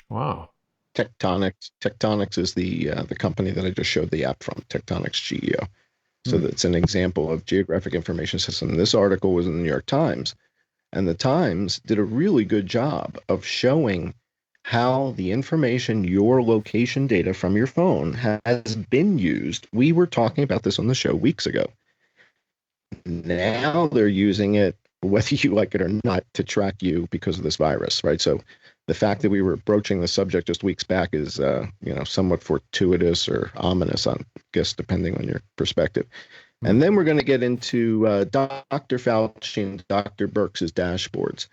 Wow. Tectonics is the company that I just showed the app from, Tectonics GEO. So that's an example of geographic information system. This article was in the New York Times, and the Times did a really good job of showing how the information, your location data from your phone, has been used. We were talking about this on the show weeks ago. Now they're using it, whether you like it or not, to track you because of this virus, right? So the fact that we were broaching the subject just weeks back is, somewhat fortuitous or ominous, I guess, depending on your perspective. And then we're going to get into Dr. Fauci and Dr. Birx's dashboards.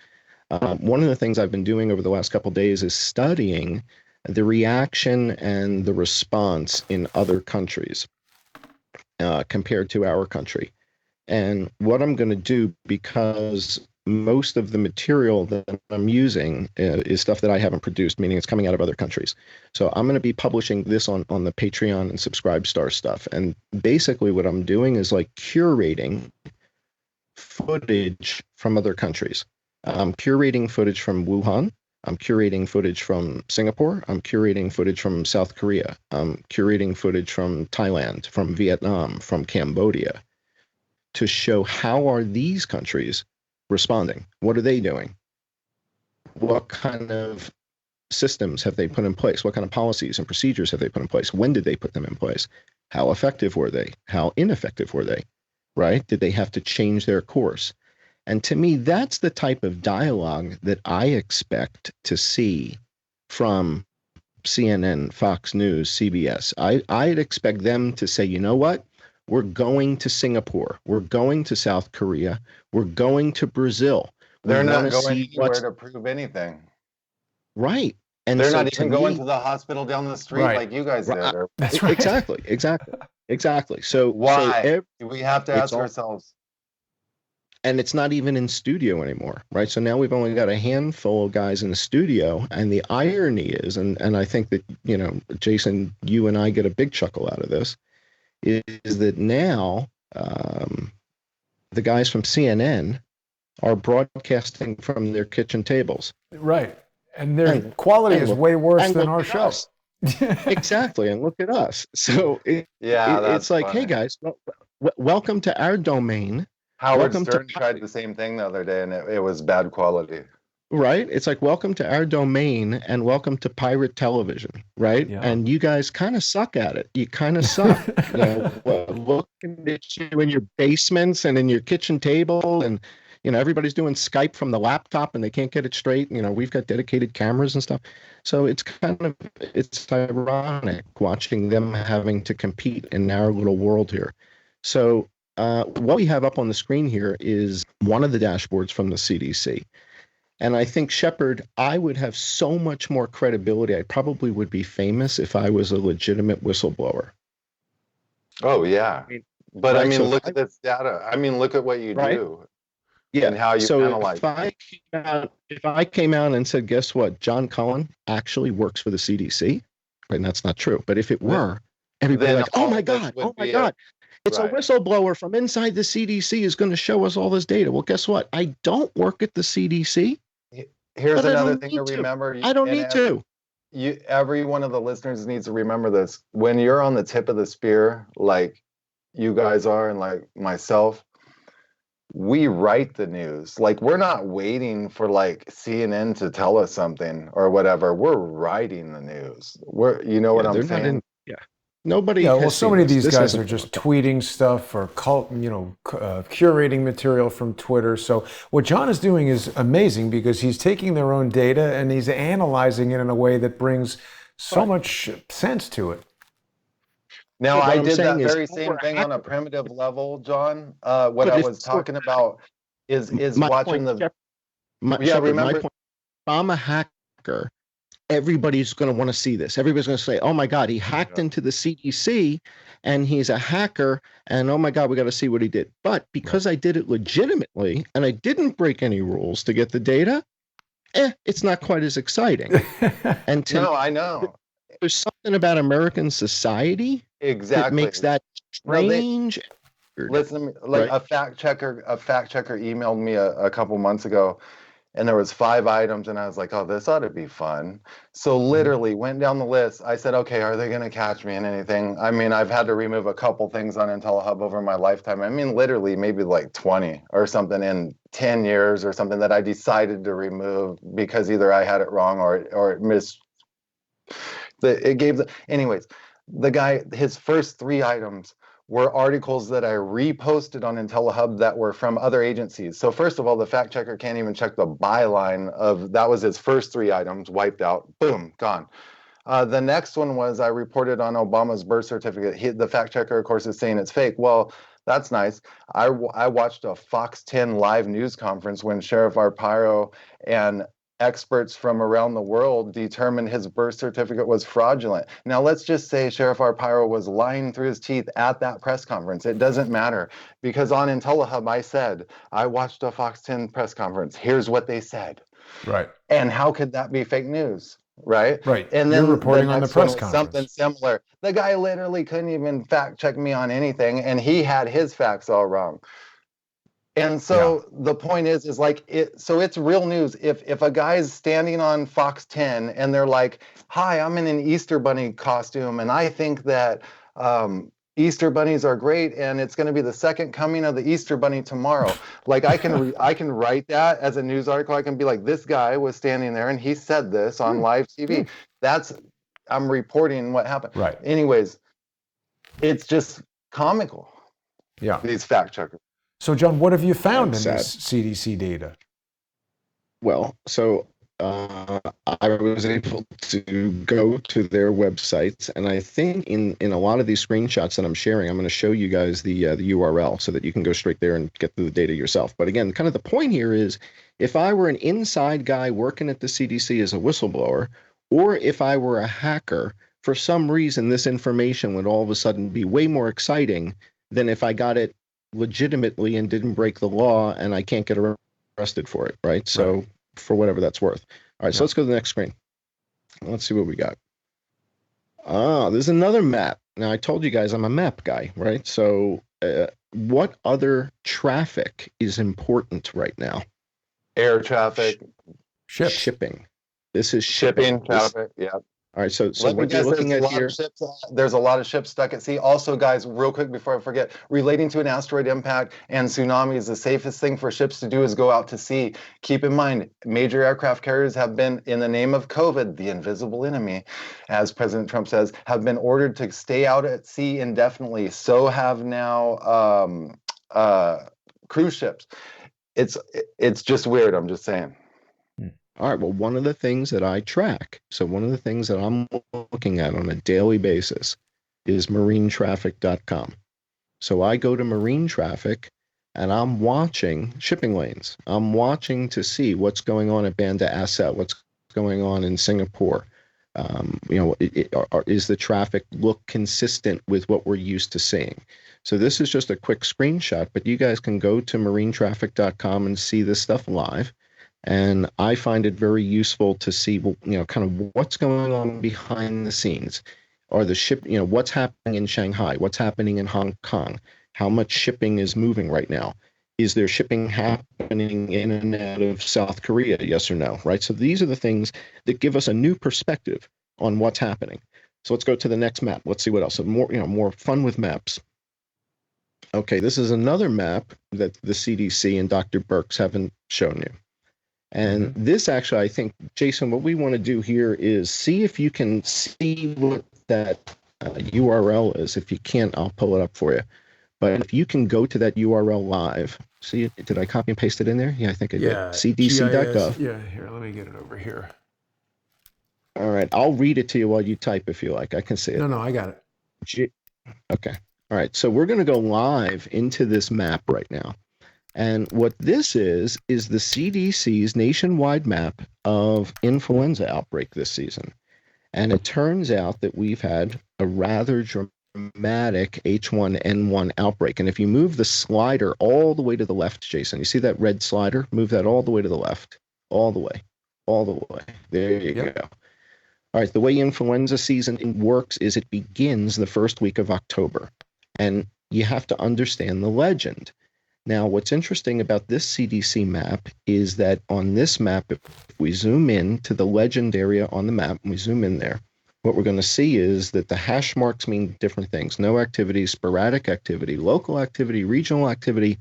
One of the things I've been doing over the last couple of days is studying the reaction and the response in other countries compared to our country. And what I'm going to do, because most of the material that I'm using is stuff that I haven't produced, meaning it's coming out of other countries. So I'm going to be publishing this on the Patreon and Subscribestar stuff. And basically what I'm doing is like curating footage from other countries. I'm curating footage from Wuhan. I'm curating footage from Singapore. I'm curating footage from South Korea. I'm curating footage from Thailand, from Vietnam, from Cambodia, to show how are these countries responding. What are they doing? What kind of systems have they put in place? What kind of policies and procedures have they put in place? When did they put them in place? How effective were they? How ineffective were they? Right? Did they have to change their course? And to me, that's the type of dialogue that I expect to see from CNN, Fox News, CBS. I'd expect them to say, you know what? We're going to Singapore. We're going to South Korea. We're going to Brazil. They're not going anywhere to prove anything. Right. And they're not even going to the hospital down the street like you guys did. That's right. Exactly. So why? We have to ask ourselves. And it's not even in studio anymore, right? So now we've only got a handful of guys in the studio. And the irony is, and I think that, Jason, you and I get a big chuckle out of this, is that now the guys from CNN are broadcasting from their kitchen tables. Right. And their quality is way worse than our show. Exactly. And look at us. So That's it's like, funny. hey guys, welcome to our domain. Howard Welcome Stern to tried the same thing the other day, and it was bad quality. Right? It's like, welcome to our domain and welcome to pirate television, right? Yeah. And you guys kind of suck at it. You kind of suck. You know, looking at you in your basements and in your kitchen table, and you know, everybody's doing Skype from the laptop and they can't get it straight. You know, we've got dedicated cameras and stuff. So it's ironic watching them having to compete in our little world here. So what we have up on the screen here is one of the dashboards from the CDC. And I think, Shepard, I would have so much more credibility. I probably would be famous if I was a legitimate whistleblower. Oh, yeah. But right? I mean, So look at this data. I mean, look at what you do. Yeah. And how you analyze. If I came out and said, guess what? John Cullen actually works for the CDC. And that's not true. But if it were, everybody like, oh my God. It's a whistleblower from inside the CDC is going to show us all this data. Well, guess what? I don't work at the CDC. Here's another thing to remember. I don't need to. Every one of the listeners needs to remember this. When you're on the tip of the spear, like you guys are, and like myself, we write the news. Like, we're not waiting for like CNN to tell us something or whatever. We're writing the news. You know what I'm saying? Nobody. Yeah, well, so many of these guys are just tweeting stuff or curating material from Twitter. So what John is doing is amazing because he's taking their own data and he's analyzing it in a way that brings so much sense to it. Now, I did that very same thing on a primitive level, John. What I was talking about is watching the. Remember, if I'm a hacker, everybody's going to want to see this. Everybody's going to say, oh my God, he hacked into the CDC and he's a hacker. And oh my God, we got to see what he did. But because I did it legitimately and I didn't break any rules to get the data, it's not quite as exciting. And I know. There's something about American society that makes that strange. Listen, like a fact checker emailed me a couple months ago. And there was 5 items, and I was like, oh, this ought to be fun. So literally went down the list. I said, okay, are they going to catch me in anything? I mean, I've had to remove a couple things on Intellihub over my lifetime. I mean, literally maybe like 20 or something in 10 years or something that I decided to remove because either I had it wrong or it missed. Anyways, the guy, his first 3 items were articles that I reposted on Intellihub that were from other agencies. So first of all, the fact checker can't even check the byline of, that was his first 3 items, wiped out, boom, gone. The next one was I reported on Obama's birth certificate. The fact checker, of course, is saying it's fake. Well, that's nice. I watched a Fox 10 live news conference when Sheriff Arpaio and experts from around the world determined his birth certificate was fraudulent. Now, let's just say Sheriff Arpaio was lying through his teeth at that press conference. It doesn't matter because on Intellihub, I said, I watched a Fox 10 press conference. Here's what they said. Right. And how could that be fake news? Right. And then you're reporting on the press conference. Something similar. The guy literally couldn't even fact check me on anything, and he had his facts all wrong. And so the point is like so it's real news. If a guy's standing on Fox 10 and they're like, "Hi, I'm in an Easter bunny costume, and I think that Easter bunnies are great, and it's going to be the second coming of the Easter bunny tomorrow." Like I can write that as a news article. I can be like, "This guy was standing there and he said this on live TV." I'm reporting what happened. Right. Anyways, it's just comical. Yeah. These fact checkers. So, John, what have you found in this CDC data? Well, so I was able to go to their websites, and I think in a lot of these screenshots that I'm sharing, I'm going to show you guys the URL so that you can go straight there and get the data yourself. But again, kind of the point here is, if I were an inside guy working at the CDC as a whistleblower, or if I were a hacker, for some reason, this information would all of a sudden be way more exciting than if I got it legitimately and didn't break the law and I can't get arrested for it, right? So for whatever that's worth. All right, so let's go to the next screen. Let's see what we got. There's another map. Now, I told you guys I'm a map guy, right? So what other traffic is important right now? Air traffic. Shipping. This is shipping. traffic. Yeah. All right, so Let me what you're guess, looking at here, there's a lot of ships stuck at sea. Also, guys, real quick before I forget, relating to an asteroid impact and tsunamis, the safest thing for ships to do is go out to sea. Keep in mind, major aircraft carriers have been, in the name of COVID, the invisible enemy, as President Trump says, have been ordered to stay out at sea indefinitely. So have now cruise ships. It's just weird. I'm just saying. all right, well, one of the things that I track, so one of the things that I'm looking at on a daily basis is marinetraffic.com. So I go to marine traffic and I'm watching shipping lanes. I'm watching to see what's going on at Banda Aceh, what's going on in Singapore. Is the traffic look consistent with what we're used to seeing? So this is just a quick screenshot, but you guys can go to marinetraffic.com and see this stuff live. And I find it very useful to see, kind of what's going on behind the scenes. Are the what's happening in Shanghai? What's happening in Hong Kong? How much shipping is moving right now? Is there shipping happening in and out of South Korea? Yes or no, right? So these are the things that give us a new perspective on what's happening. So let's go to the next map. Let's see what else. So more fun with maps. Okay, this is another map that the CDC and Dr. Birx haven't shown you. And this actually, I think, Jason, what we want to do here is see if you can see what that URL is. If you can't, I'll pull it up for you. But if you can go to that URL live, see, did I copy and paste it in there? Yeah, I think I did. CDC.gov. Yeah, here, let me get it over here. All right, I'll read it to you while you type if you like. I can see it. No, I got it. Okay. All right, so we're going to go live into this map right now. And what this is the CDC's nationwide map of influenza outbreak this season. And it turns out that we've had a rather dramatic H1N1 outbreak. And if you move the slider all the way to the left, Jason, you see that red slider? Move that all the way to the left, all the way. There you go. All right, the way influenza season works is it begins the first week of October. And you have to understand the legend. Now, what's interesting about this CDC map is that on this map, if we zoom in to the legend area on the map, and we zoom in there, what we're going to see is that the hash marks mean different things. No activity, sporadic activity, local activity, regional activity,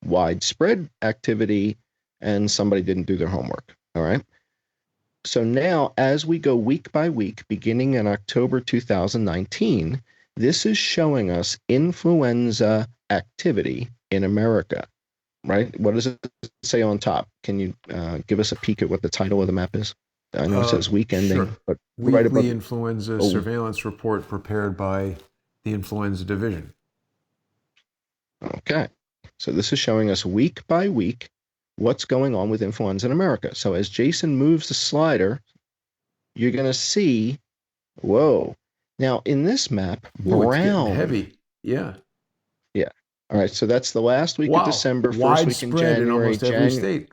widespread activity, and somebody didn't do their homework. All right. So now, as we go week by week, beginning in October 2019, this is showing us influenza activity in America, right? What does it say on top? Can you give us a peek at what the title of the map is? I know it says week ending, sure. but Weekly right above influenza surveillance report prepared by the Influenza Division. Okay. So this is showing us week by week what's going on with influenza in America. So as Jason moves the slider, you're going to see, whoa. Now in this map, Ooh, it's brown. getting heavy. Yeah. Yeah. All right. So that's the last week of December, first week in January. In almost every state.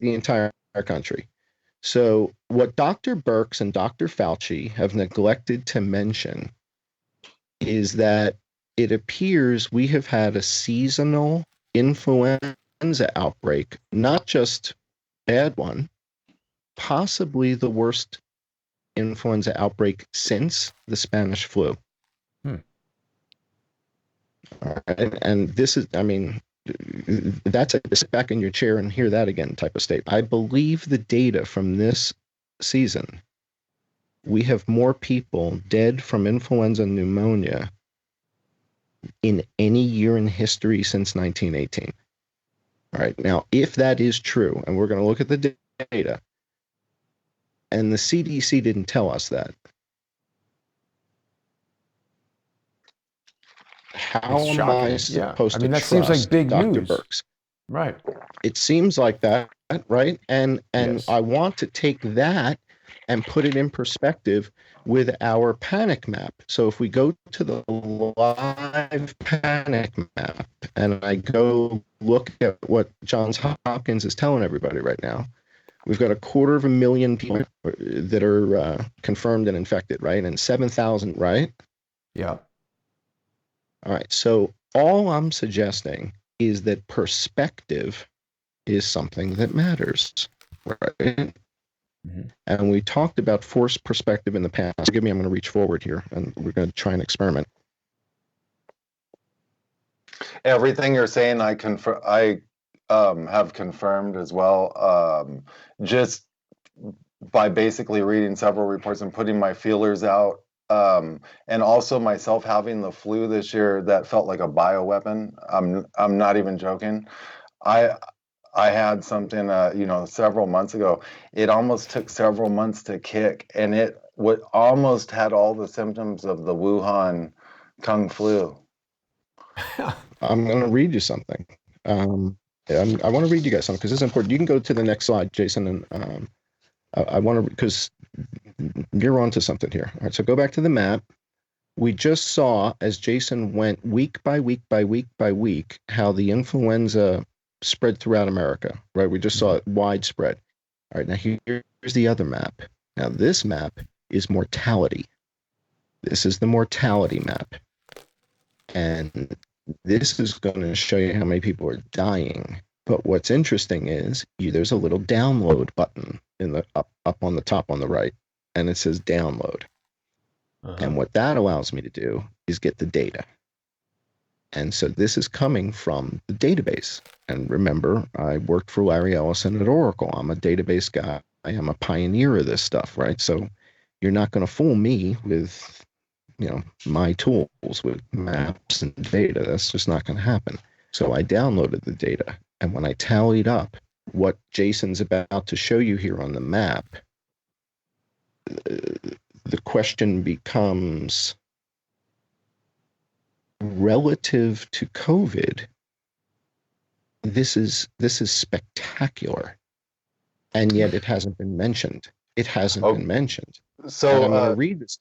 The entire country. So what Dr. Birx and Dr. Fauci have neglected to mention is that it appears we have had a seasonal influenza outbreak, not just bad one, possibly the worst influenza outbreak since the Spanish flu. All right. And this is, I mean, that's a sit back in your chair and hear that again type of state. I believe the data from this season, we have more people dead from influenza and pneumonia in any year in history since 1918. All right. Now, if that is true, and we're going to look at the data, and the CDC didn't tell us that, how am I supposed to trust seems like big Dr. news. Birx? Right. It seems like that, right? And yes. I want to take that and put it in perspective with our panic map. So if we go to the live panic map and I go look at what Johns Hopkins is telling everybody right now, we've got 250,000 people that are confirmed and infected, right? And 7,000, right? Yeah. All right. So all I'm suggesting is that perspective is something that matters, right? And we talked about forced perspective in the past. Forgive me, I'm going to reach forward here, and we're going to try an experiment. Everything you're saying, I have confirmed as well. Just by basically reading several reports and putting my feelers out, and also myself having the flu this year that felt like a bioweapon. I'm not even joking. I I had something, several months ago. It almost took several months to kick, and it would almost had all the symptoms of the Wuhan Kung flu. I'm going to read you something. I want to read you guys something because it's important. You can go to the next slide, Jason, and I want to, because you're onto something here. All right, so go back to the map. We just saw, as Jason went week by week by week by week, how the influenza spread throughout America, right? We just saw it widespread. All right, now here's the other map. Now this map is mortality. This is the mortality map. And this is going to show you how many people are dying. But what's interesting is there's a little download button in the up on the top on the right, and it says download. And what that allows me to do is get the data. And so this is coming from the database. And remember, I worked for Larry Ellison at Oracle. I'm a database guy. I am a pioneer of this stuff, right? So you're not going to fool me with, my tools with maps and data. That's just not going to happen. So I downloaded the data. And when I tallied up what Jason's about to show you here on the map, the question becomes, relative to COVID, this is spectacular, and yet it hasn't been mentioned. It hasn't been mentioned. So I'm going to read this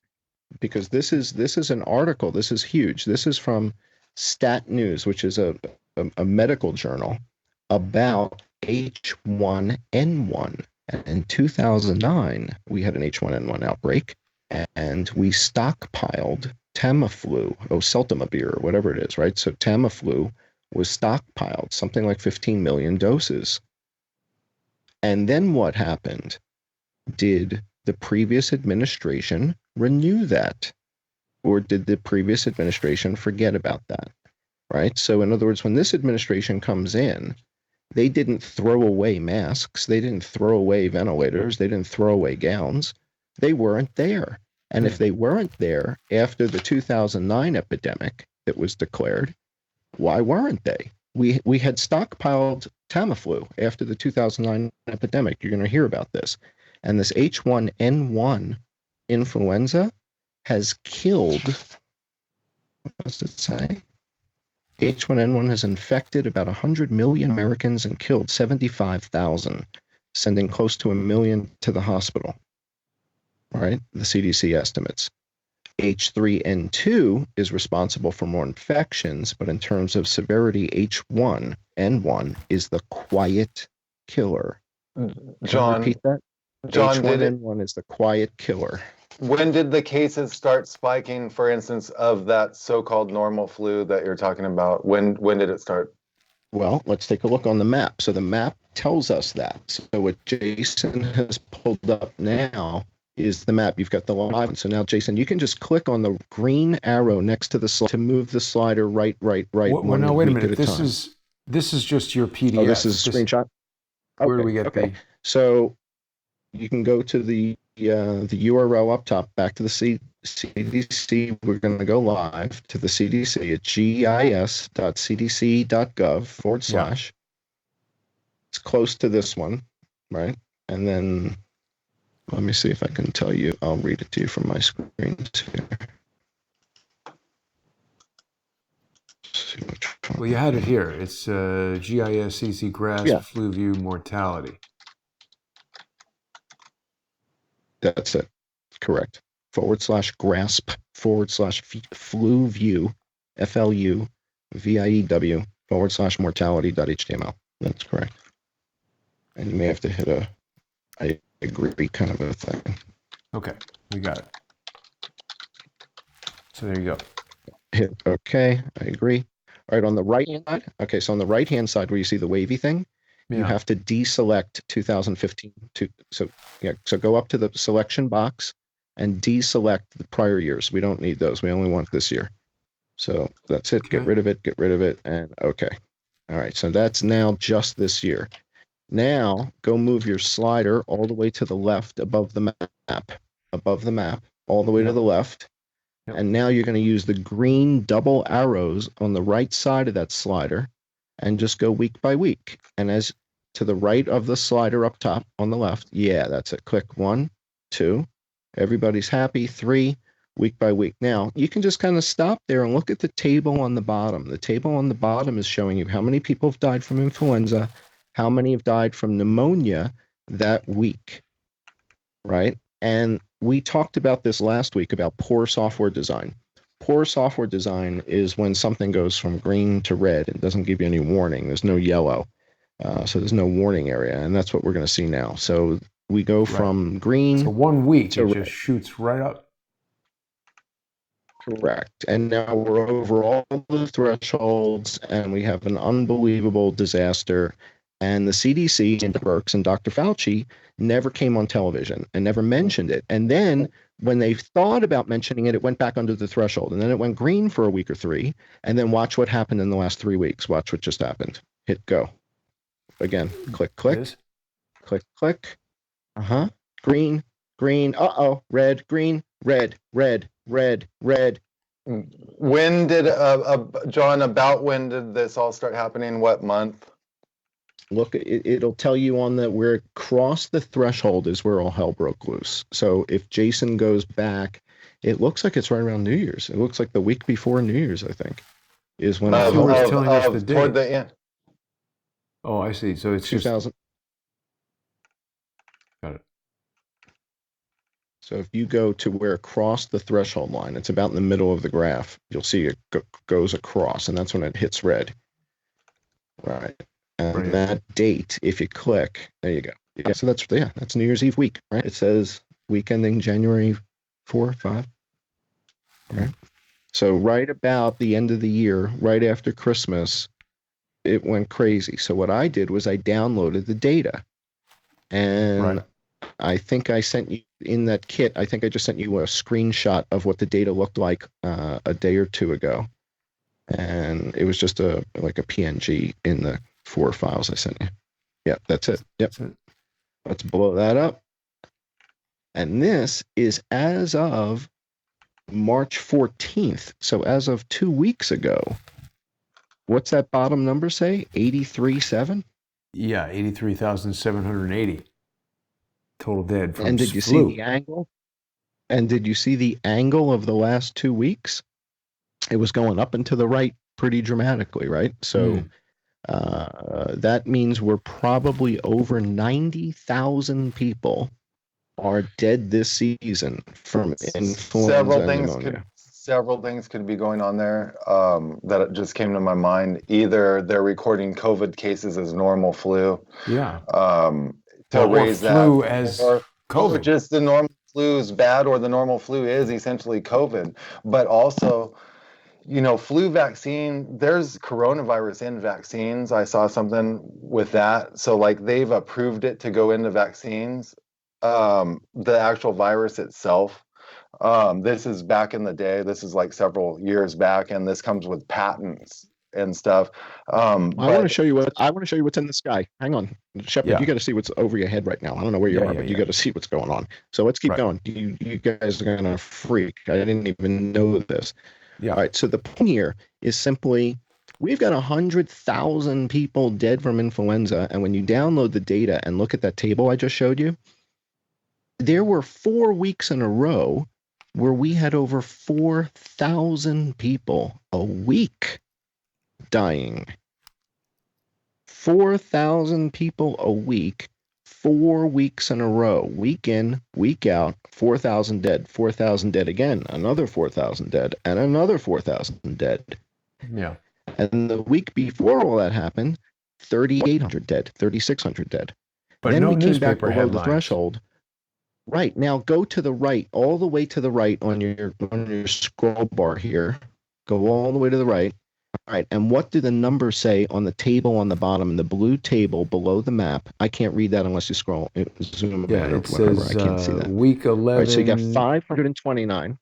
because this is an article. This is huge. This is from Stat News, which is a medical journal about H1N1. And in 2009, we had an H1N1 outbreak, and we stockpiled Tamiflu, oseltamivir, or whatever it is, right? So Tamiflu was stockpiled, something like 15 million doses. And then what happened? Did the previous administration renew that? Or did the previous administration forget about that, right? So in other words, when this administration comes in, they didn't throw away masks. They didn't throw away ventilators. They didn't throw away gowns. They weren't there. And if they weren't there after the 2009 epidemic that was declared, why weren't they? We had stockpiled Tamiflu after the 2009 epidemic. You're going to hear about this. And this H1N1 influenza has killed, what does it say? H1N1 has infected about 100 million Americans and killed 75,000, sending close to 1 million to the hospital. All right, the CDC estimates. H3N2 is responsible for more infections, but in terms of severity, H1N1 is the quiet killer. John, repeat that? H1N1 is the quiet killer. When did the cases start spiking, for instance, of that so-called normal flu that you're talking about? When did it start? Well, let's take a look on the map. So the map tells us that. So what Jason has pulled up now is the map. You've got the live one. So now, Jason, you can just click on the green arrow next to the slide to move the slider right. Well, now wait a minute. This is just your PDF. Oh, this is a screenshot. Where do we get the? So you can go to the URL up top, back to the CDC. We're going to go live to the CDC at gis.cdc.gov/. Yeah. It's close to this one, right? And then let me see if I can tell you. I'll read it to you from my screen here. See which one. Well, you had it here. It's GISCC GRASP flu view mortality. That's it. Correct. /grasp /flu view FLUVIEW /mortality.html. That's correct. And you may have to hit a I agree kind of a thing. Okay, we got it. So there you go. Hit OK. I agree. All right, on the right hand side. Okay, so on the right hand side where you see the wavy thing, You Yeah. have to deselect 2015 so go up to the selection box and deselect the prior years. We don't need those. We only want this year. So that's it. Get Okay. rid of it, and okay. All right, so that's now just this year. Now go move your slider all the way to the left above the map, all the way to Yep. the left. Yep. And now you're going to use the green double arrows on the right side of that slider and just go week by week. And as to the right of the slider up top on the left, yeah, that's it. Click 1, 2, everybody's happy, 3, week by week. Now, you can just kind of stop there and look at the table on the bottom. The table on the bottom is showing you how many people have died from influenza, how many have died from pneumonia that week, right? And we talked about this last week about poor software design. Poor software design is when something goes from green to red. It doesn't give you any warning. There's no yellow. So there's no warning area. And that's what we're going to see now. So we go from green So 1 week, to it red. just shoots right up. Correct. And now we're over all the thresholds, and we have an unbelievable disaster. And the CDC and Birx and Dr. Fauci never came on television and never mentioned it. And then when they thought about mentioning it, it went back under the threshold. And then it went green for a week or 3. And then watch what happened in the last 3 weeks. Watch what just happened. Hit go. Again, click, click, Liz? click, click. Green, green. Red, green, red, red, red, red. When did John? About when did this all start happening? What month? Look, it'll tell you on the where it crossed the threshold is where all hell broke loose. So if Jason goes back, it looks like it's right around New Year's. It looks like the week before New Year's, I think, is when He was telling us the date. Toward the end. Oh, I see. So it's just 2000. got it. So if you go to where it crossed the threshold line, it's about in the middle of the graph. You'll see it goes across, and that's when it hits red. Right. And Brilliant. that date, if you click, there you go. Yeah, so that's New Year's Eve week, right? It says week ending January 4, 5. Right. So right about the end of the year, right after Christmas, it went crazy. So what I did was I downloaded the data, and Right. I think I sent you in that kit. I think I just sent you a screenshot of what the data looked like a day or 2 ago, and it was just like a PNG in the 4 files I sent you. Yep, that's it. Yep. That's it. Let's blow that up. And this is as of March 14th. So as of 2 weeks ago. What's that bottom number say? 83.7? Yeah, 83,780 total dead from And did you flu. see the angle? And did you see the angle of the last 2 weeks? It was going up and to the right pretty dramatically, right? So that means we're probably over 90,000 people are dead this season from influenza and pneumonia. Several things could be going on there that just came to my mind. Either they're recording COVID cases as normal flu. Yeah. To raise that, flu as or COVID. just the normal flu is bad, or the normal flu is essentially COVID. But also, flu vaccine, there's coronavirus in vaccines. I saw something with that. So like they've approved it to go into vaccines, the actual virus itself. This is back in the day. This is like several years back, and this comes with patents and stuff. I want to show you what's in the sky. Hang on, Shepard. Yeah. You got to see what's over your head right now. I don't know where you are, but you got to see what's going on. So let's keep going. You guys are gonna freak. I didn't even know this. Yeah. All right. So the point here is simply we've got 100,000 people dead from influenza, and when you download the data and look at that table I just showed you, there were 4 weeks in a row where we had over 4,000 people a week dying. 4,000 people a week, 4 weeks in a row, week in, week out, 4,000 dead again, another 4,000 dead, and another 4,000 dead. Yeah. And the week before all that happened, 3,800 dead, 3,600 dead. But then no we came back newspaper below headlines. the threshold. Right, now go to the right, all the way to the right on your scroll bar here. Go all the way to the right. All right, and what do the numbers say on the table on the bottom, the blue table below the map? I can't read that unless you scroll, zoom Yeah, in or it whatever. says I can't see that. week All right, so you got 11. 529.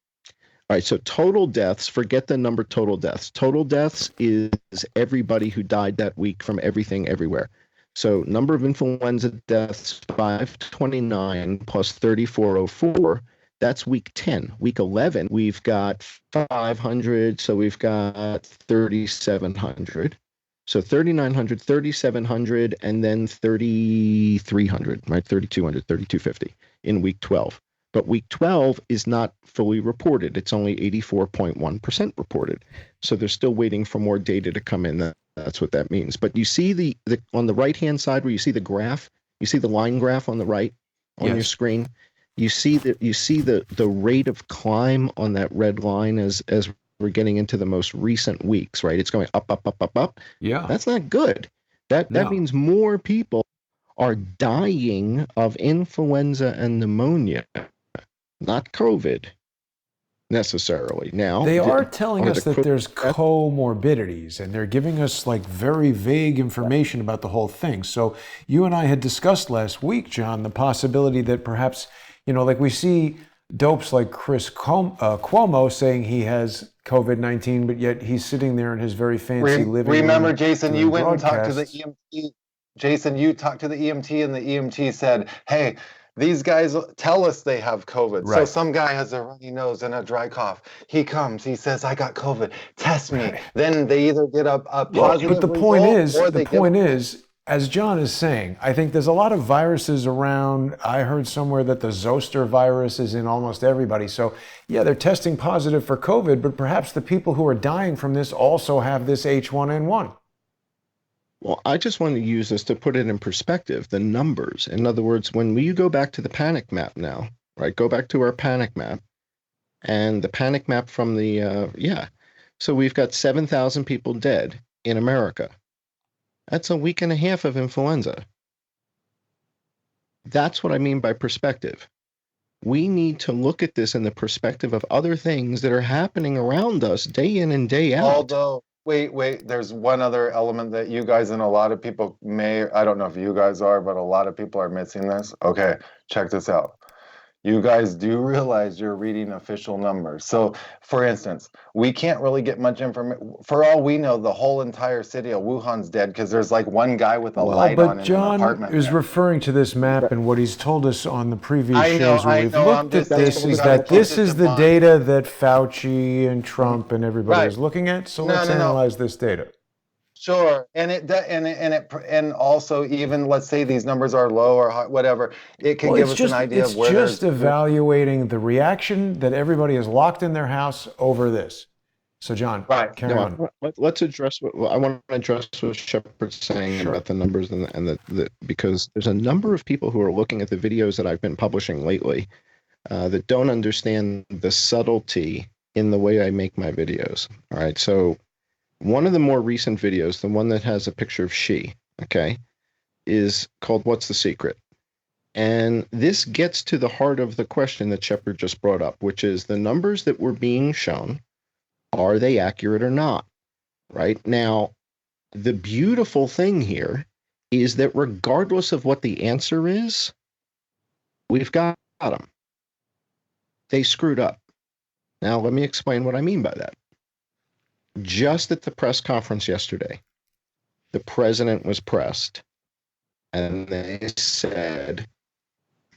All right, so total deaths, forget the number total deaths. Total deaths is everybody who died that week from everything everywhere. So number of influenza deaths, 529 plus 3404. That's week 10. Week 11, we've got 500, so we've got 3,700. So 3,900, 3,700, and then 3,300, right? 3,200, 3,250 in week 12. But week 12 is not fully reported. It's only 84.1% reported. So they're still waiting for more data to come in. That's what that means. But you see the on the right-hand side where you see the graph, you see the line graph on the right on your screen. You see the rate of climb on that red line as we're getting into the most recent weeks, right? It's going up, up, up, up, up. Yeah. That's not good. That means more people are dying of influenza and pneumonia, not COVID necessarily. Now they are telling us that there's comorbidities, and they're giving us like very vague information about the whole thing. So you and I had discussed last week, John, the possibility that perhaps, like we see dopes like Chris Cuomo saying he has COVID-19, but yet he's sitting there in his very fancy living room. Remember, Jason, you went and talked to the broadcasts. EMT. Jason, you talked to the EMT, and the EMT said, hey, these guys tell us they have COVID. So Right. some guy has a runny nose and a dry cough. He comes, he says, I got COVID. Test me. Right. Then they either get a positive but the result, point is, as John is saying, I think there's a lot of viruses around. I heard somewhere that the zoster virus is in almost everybody. So yeah, they're testing positive for COVID, but perhaps the people who are dying from this also have this H1N1. Well, I just want to use this to put it in perspective, the numbers. In other words, when you go back to the panic map now, right? Go back to our panic map, and the panic map from the, So we've got 7,000 people dead in America. That's a week and a half of influenza. That's what I mean by perspective. We need to look at this in the perspective of other things that are happening around us day in and day out. Although, wait, there's one other element that you guys and a lot of people I don't know if you guys are, but a lot of people are missing this. Okay, check this out. You guys do realize you're reading official numbers. So, for instance, we can't really get much information. For all we know, the whole entire city of Wuhan's dead because there's like one guy with a light on in John an apartment. is referring to this map, and what he's told us on the previous shows where we've looked at this is that this is the data that Fauci and Trump and everybody is looking at. So let's analyze this data. Sure, and also even let's say these numbers are low or high, whatever, it can give us an idea of where it's just evaluating the reaction that everybody is locked in their house over this. So John, carry on. Let's address I want to address what Shepard's saying about the numbers and the because there's a number of people who are looking at the videos that I've been publishing lately that don't understand the subtlety in the way I make my videos. All right, so one of the more recent videos, the one that has a picture of she, okay, is called What's the Secret? And this gets to the heart of the question that Shepard just brought up, which is the numbers that were being shown, are they accurate or not? Right? Now, the beautiful thing here is that regardless of what the answer is, we've got them. They screwed up. Now, let me explain what I mean by that. Just at the press conference yesterday, the president was pressed, and they said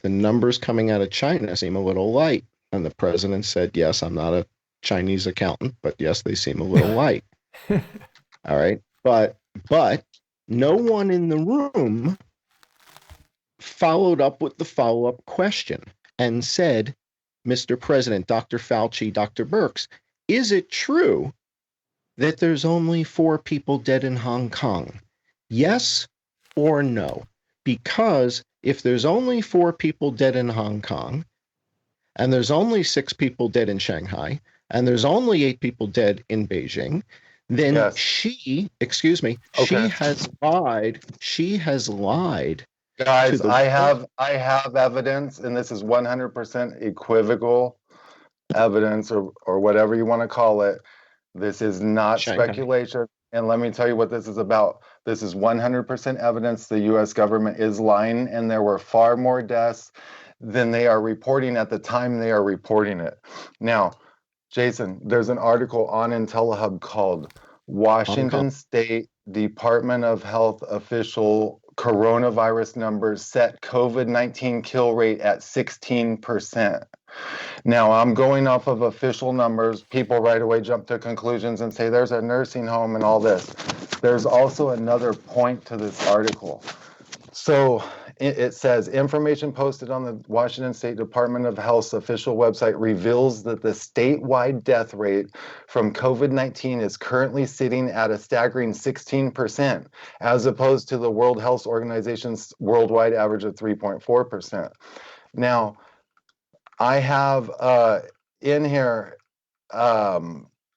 the numbers coming out of China seem a little light. And the president said, yes, I'm not a Chinese accountant, but yes, they seem a little light. All right. But no one in the room followed up with the follow-up question and said, Mr. President, Dr. Fauci, Dr. Birx, is it true that there's only 4 people dead in Hong Kong? Yes or no? Because if there's only 4 people dead in Hong Kong, and there's only 6 people dead in Shanghai, and there's only 8 people dead in Beijing, then she has lied. She has lied. Guys, I have evidence, and this is 100% equivocal evidence or whatever you want to call it. This is not Shanghai. speculation. And let me tell you what this is about. This is 100% evidence the US government is lying, and there were far more deaths than they are reporting at the time they are reporting it. Now, Jason, there's an article on Intellihub called Washington State Department of Health official coronavirus numbers set COVID-19 kill rate at 16%. Now, I'm going off of official numbers. People right away jump to conclusions and say there's a nursing home and all this. There's also another point to this article. So it says information posted on the Washington State Department of Health's official website reveals that the statewide death rate from COVID-19 is currently sitting at a staggering 16%, as opposed to the World Health Organization's worldwide average of 3.4%. Now, I have in here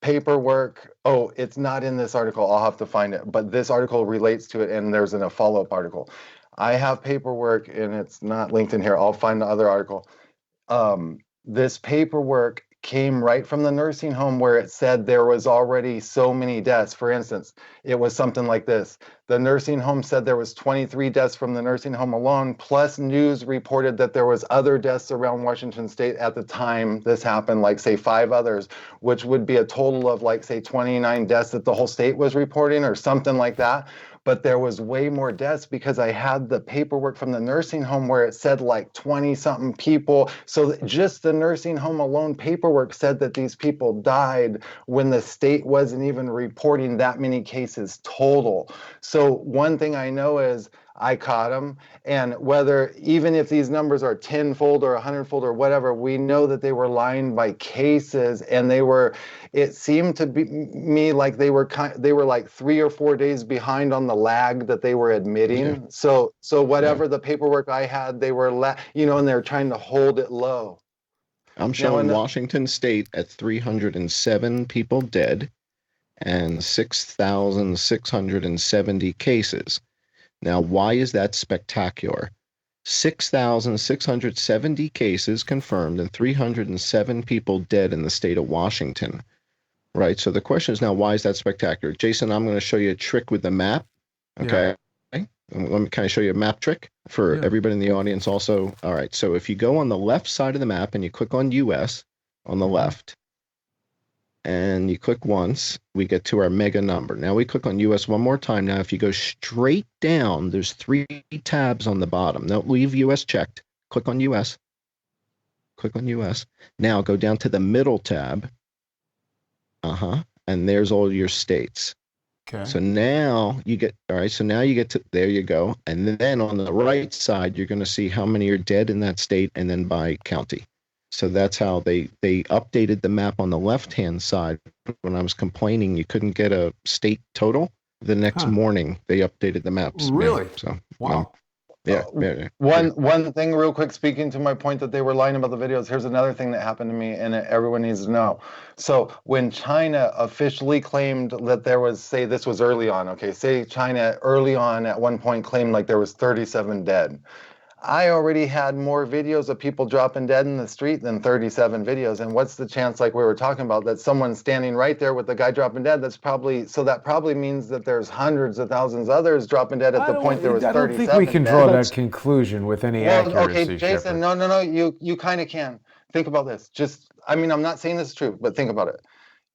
paperwork. Oh, it's not in this article. I'll have to find it. But this article relates to it, and there's a follow-up article. I have paperwork, and it's not linked in here. I'll find the other article. This paperwork came right from the nursing home where it said there was already so many deaths. For instance, it was something like this. The nursing home said there was 23 deaths from the nursing home alone, plus news reported that there was other deaths around Washington State at the time this happened, like say 5 others, which would be a total of like say 29 deaths that the whole state was reporting or something like that. But there was way more deaths because I had the paperwork from the nursing home where it said like 20 something people. So just the nursing home alone paperwork said that these people died when the state wasn't even reporting that many cases total. So one thing I know is I caught them, and whether even if these numbers are 10-fold or 100-fold or whatever, we know that they were lying by cases, and it seemed to be me like they were like 3 or 4 days behind on the lag that they were admitting. Yeah. So whatever the paperwork I had, they were and they're trying to hold it low. I'm showing Washington State at 307 people dead and 6,670 cases. Now, why is that spectacular? 6,670 cases confirmed and 307 people dead in the state of Washington, right? So the question is now, why is that spectacular? Jason, I'm going to show you a trick with the map, okay? Yeah. Let me kind of show you a map trick for everybody in the audience also. All right, so if you go on the left side of the map and you click on US on the left, and you click once, we get to our mega number. Now we click on US one more time. Now if you go straight down, there's 3 tabs on the bottom. Don't leave US checked. Click on US. Click on US. Now go down to the middle tab. And there's all your states. Okay. So now you get, all right, so now you get to, there you go. And then on the right side, you're going to see how many are dead in that state and then by county. So that's how they updated the map on the left-hand side. When I was complaining you couldn't get a state total, the next morning they updated the maps. Really? So wow. One thing real quick, speaking to my point that they were lying about the videos, here's another thing that happened to me and everyone needs to know. So when China officially claimed that there was, say this was early on, okay, say China early on at one point claimed like there was 37 dead. I already had more videos of people dropping dead in the street than 37 videos. And what's the chance, like we were talking about, that someone's standing right there with the guy dropping dead? That probably means that there's hundreds of thousands of others dropping dead at the point there was 37. I don't think we can draw that conclusion with any accuracy. Okay, Jason, Shepard. no, you kind of can. Think about this. I'm not saying this is true, but think about it.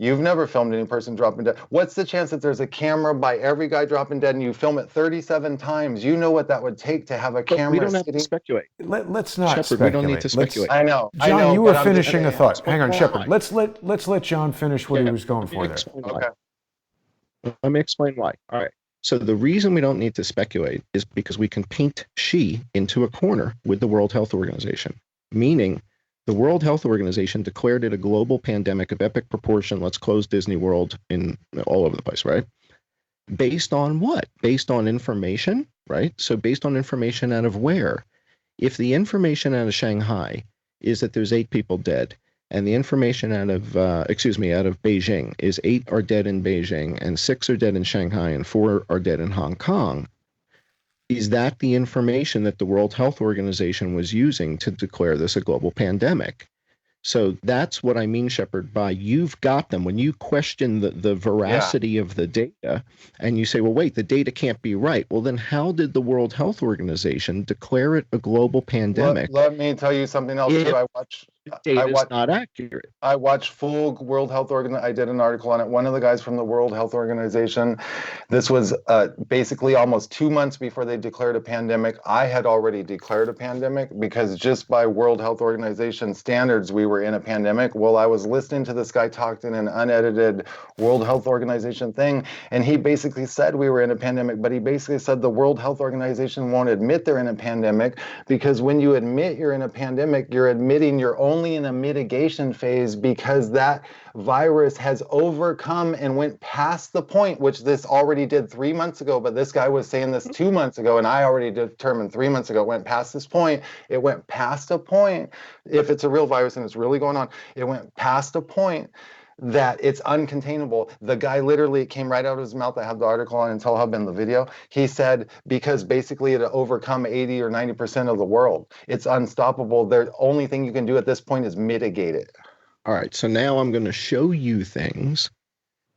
You've never filmed any person dropping dead. What's the chance that there's a camera by every guy dropping dead and you film it 37 times? You know what that would take to have a camera. We don't have to speculate. Let's not Shepard, speculate. We don't need to speculate. I know. John, you were finishing a thought. Hang on, Shepard. Let's let John finish what he was going for there. Okay. Let me explain why. All right. So the reason we don't need to speculate is because we can paint Xi into a corner with the World Health Organization, meaning the World Health Organization declared it a global pandemic of epic proportion. Let's close Disney World in all over the place, right? Based on what? Based on information, right? So based on information out of where? If the information out of Shanghai is that there's 8 people dead, and the information out of Beijing is 8 are dead in Beijing, and 6 are dead in Shanghai, and 4 are dead in Hong Kong, is that the information that the World Health Organization was using to declare this a global pandemic? So that's what I mean, Shepard, by you've got them. When you question the veracity of the data and you say, well, wait, the data can't be right. Well, then how did the World Health Organization declare it a global pandemic Let me tell you something else if too. the data is not accurate? I watched full World Health Organization. I did an article on it. One of the guys from the World Health Organization, this was basically almost 2 months before they declared a pandemic. I had already declared a pandemic because just by World Health Organization standards, we were in a pandemic. Well, I was listening to this guy talk in an unedited World Health Organization thing, and he basically said we were in a pandemic, but he basically said the World Health Organization won't admit they're in a pandemic because when you admit you're in a pandemic, you're admitting you're only in a mitigation phase because that virus has overcome and went past the point, which this already did 3 months ago, but this guy was saying this 2 months ago, and I already determined 3 months ago it went past this point. It went past a point, if it's a real virus and it's really going on, it went past a point that it's uncontainable. The guy literally, it came right out of his mouth. I have the article on Intellihub and the video. He said, because basically it overcome 80 or 90% of the world. It's unstoppable. The only thing you can do at this point is mitigate it. All right, so now I'm going to show you things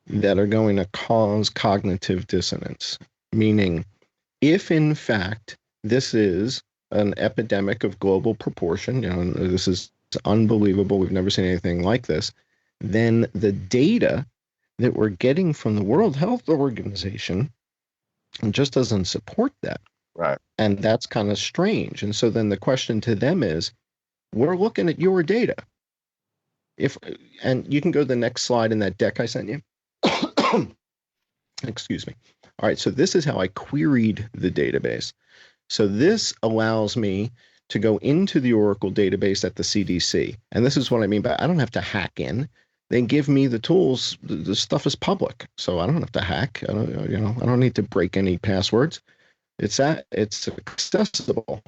that are going to cause cognitive dissonance, meaning if in fact this is an epidemic of global proportion, this is unbelievable, we've never seen anything like this, then the data that we're getting from the World Health Organization just doesn't support that. Right. And that's kind of strange. And so then the question to them is, we're looking at your data. And you can go to the next slide in that deck I sent you. Excuse me. All right, so this is how I queried the database. So this allows me to go into the Oracle database at the CDC. And this is what I mean by I don't have to hack in. They give me the tools. The stuff is public, so I don't have to hack. I don't need to break any passwords. It's accessible.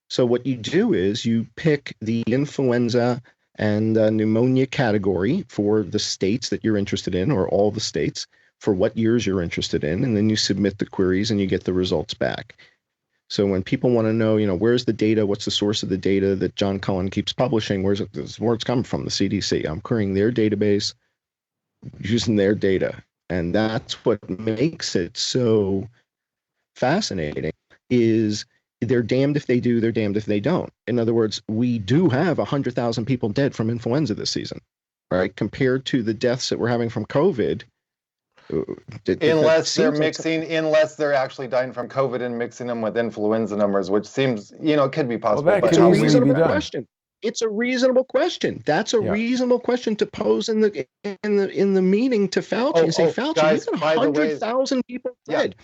So what you do is you pick the influenza and pneumonia category for the states that you're interested in, or all the states, for what years you're interested in, and then you submit the queries and you get the results back. So when people want to know, where's the data, what's the source of the data that John Cullen keeps publishing, where's it's coming from? The CDC. I'm querying their database using their data. And that's what makes it so fascinating is they're damned if they do, they're damned if they don't. In other words, we do have 100,000 people dead from influenza this season, right? Compared to the deaths that we're having from COVID. Unless they're actually dying from COVID and mixing them with influenza numbers, which seems, it could be possible. Well, it's a reasonable question. It's a reasonable question. That's a reasonable question to pose in the meeting to Fauci and say, Fauci, guys, you've got 100,000 people dead.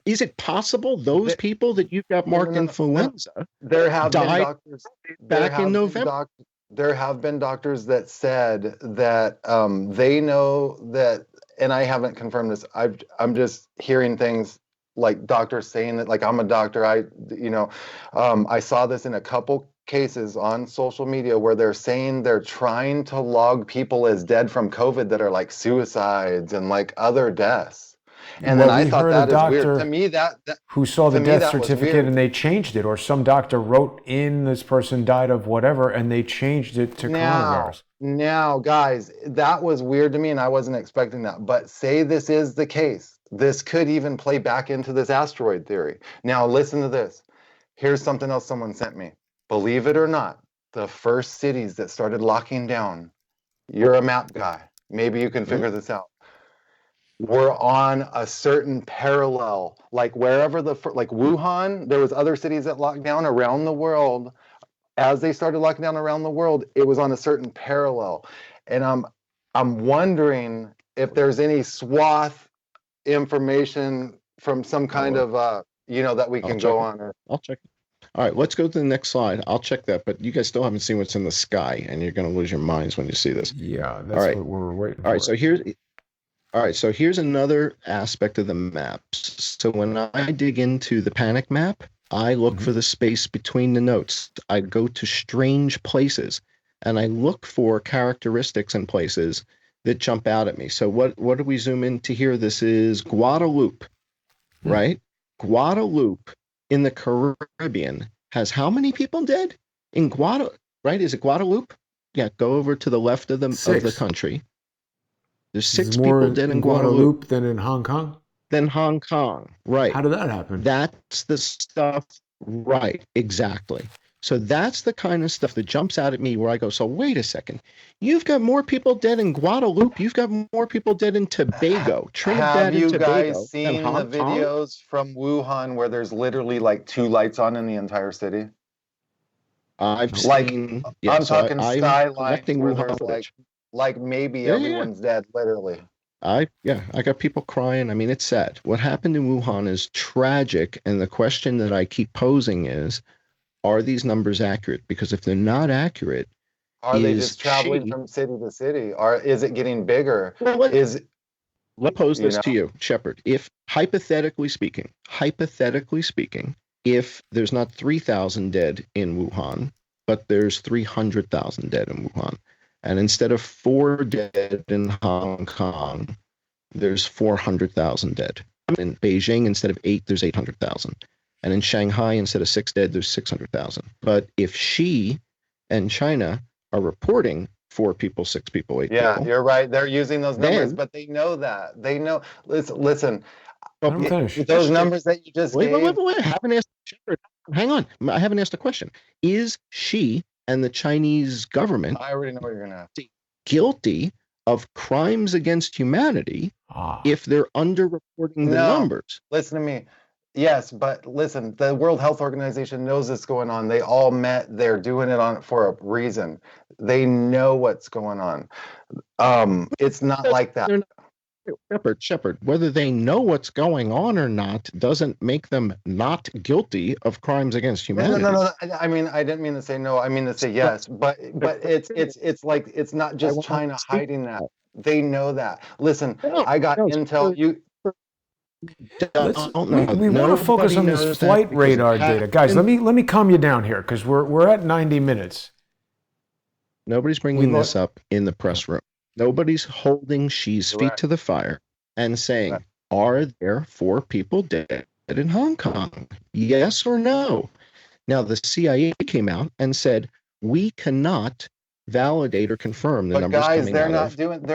Is it possible those people that you've got marked influenza there have died been doctors back in November? There have been doctors that said that they know that, and I haven't confirmed this. I'm just hearing things like doctors saying that, like I'm a doctor. I saw this in a couple cases on social media where they're saying they're trying to log people as dead from COVID that are like suicides and like other deaths. And then I thought that is weird. To me, that who saw the death certificate and they changed it, or some doctor wrote in this person died of whatever, and they changed it to coronavirus. Now, guys, that was weird to me, and I wasn't expecting that. But say this is the case, this could even play back into this asteroid theory. Now, listen to this. Here's something else someone sent me. Believe it or not, the first cities that started locking down. You're a map guy. Maybe you can figure this out. We're on a certain parallel, like wherever like Wuhan, there was other cities that locked down around the world. As they started locking down around the world, it was on a certain parallel. And I'm wondering if there's any swath information from some kind of, that we can go on. I'll check it. All right, let's go to the next slide. I'll check that, but you guys still haven't seen what's in the sky, and you're going to lose your minds when you see this. Yeah, that's what we're waiting for. All right, so here's another aspect of the maps. So when I dig into the panic map, I look for the space between the notes. I go to strange places, and I look for characteristics in places that jump out at me. So what do we zoom into here? This is Guadeloupe, right? Guadeloupe in the Caribbean has how many people dead? In Guadeloupe, right? Is it Guadeloupe? go over to the left of the Six. country. There's There's 6 more people dead in in Guadalupe than in Hong Kong. than Hong Kong. Right. How did that happen? That's the stuff. Right. Exactly. So that's the kind of stuff that jumps out at me where I go, so wait a second. You've got more people dead in Guadalupe. You've got more people dead in Tobago, Trinidad Have you and Tobago. guys seen the Hong Kong? videos from Wuhan where there's literally like 2 lights on in the entire city? I've Like, seen. I'm talking I'm skylines collecting where Wuhan there's footage. like maybe Yeah, yeah. everyone's dead, literally. I got people crying. I mean, it's sad. What happened in Wuhan is tragic, and the question that I keep posing is, are these numbers accurate? Because if they're not accurate, Are they is just traveling she- from city to city? Or is it getting bigger? Well, Is Let's pose You this to know? you, Shepard. If hypothetically speaking, if there's not 3,000 dead in Wuhan, but there's 300,000 dead in Wuhan, and instead of 4 dead in Hong Kong, there's 400,000 dead. In Beijing, instead of 8, there's 800,000. And in Shanghai, instead of 6 dead, there's 600,000. But if Xi and China are reporting 4 people, 6 people, 8 yeah, people. you're right. They're using those numbers, Then- but they know that. They know. Listen. Let him finish. Those numbers that you just Wait, gave. I haven't asked Shepard. Hang on. I haven't asked a question. Is Xi and the Chinese government I already know what you're gonna ask. guilty of crimes against humanity Ah. if they're underreporting the No. numbers? Listen to me. Yes, but listen, the World Health Organization knows this going on. They all met. They're doing it for a reason. They know what's going on. It's not like that. They're not- Shepard, whether they know what's going on or not doesn't make them not guilty of crimes against No, humanity. no. I mean, I didn't mean to say no. I mean to say yes. But it's like it's not just want China to speak hiding that. They know that. Listen, No, I got no, intel. You We want to focus on this flight radar data, guys. Let me calm you down here because we're at 90 minutes. Nobody's bringing this up in the press room. Nobody's holding Xi's feet Correct. to the fire and saying, Correct. are there 4 people dead in Hong Kong? Yes or no? Now, the CIA came out and said, we cannot validate or confirm the But numbers guys, coming they're out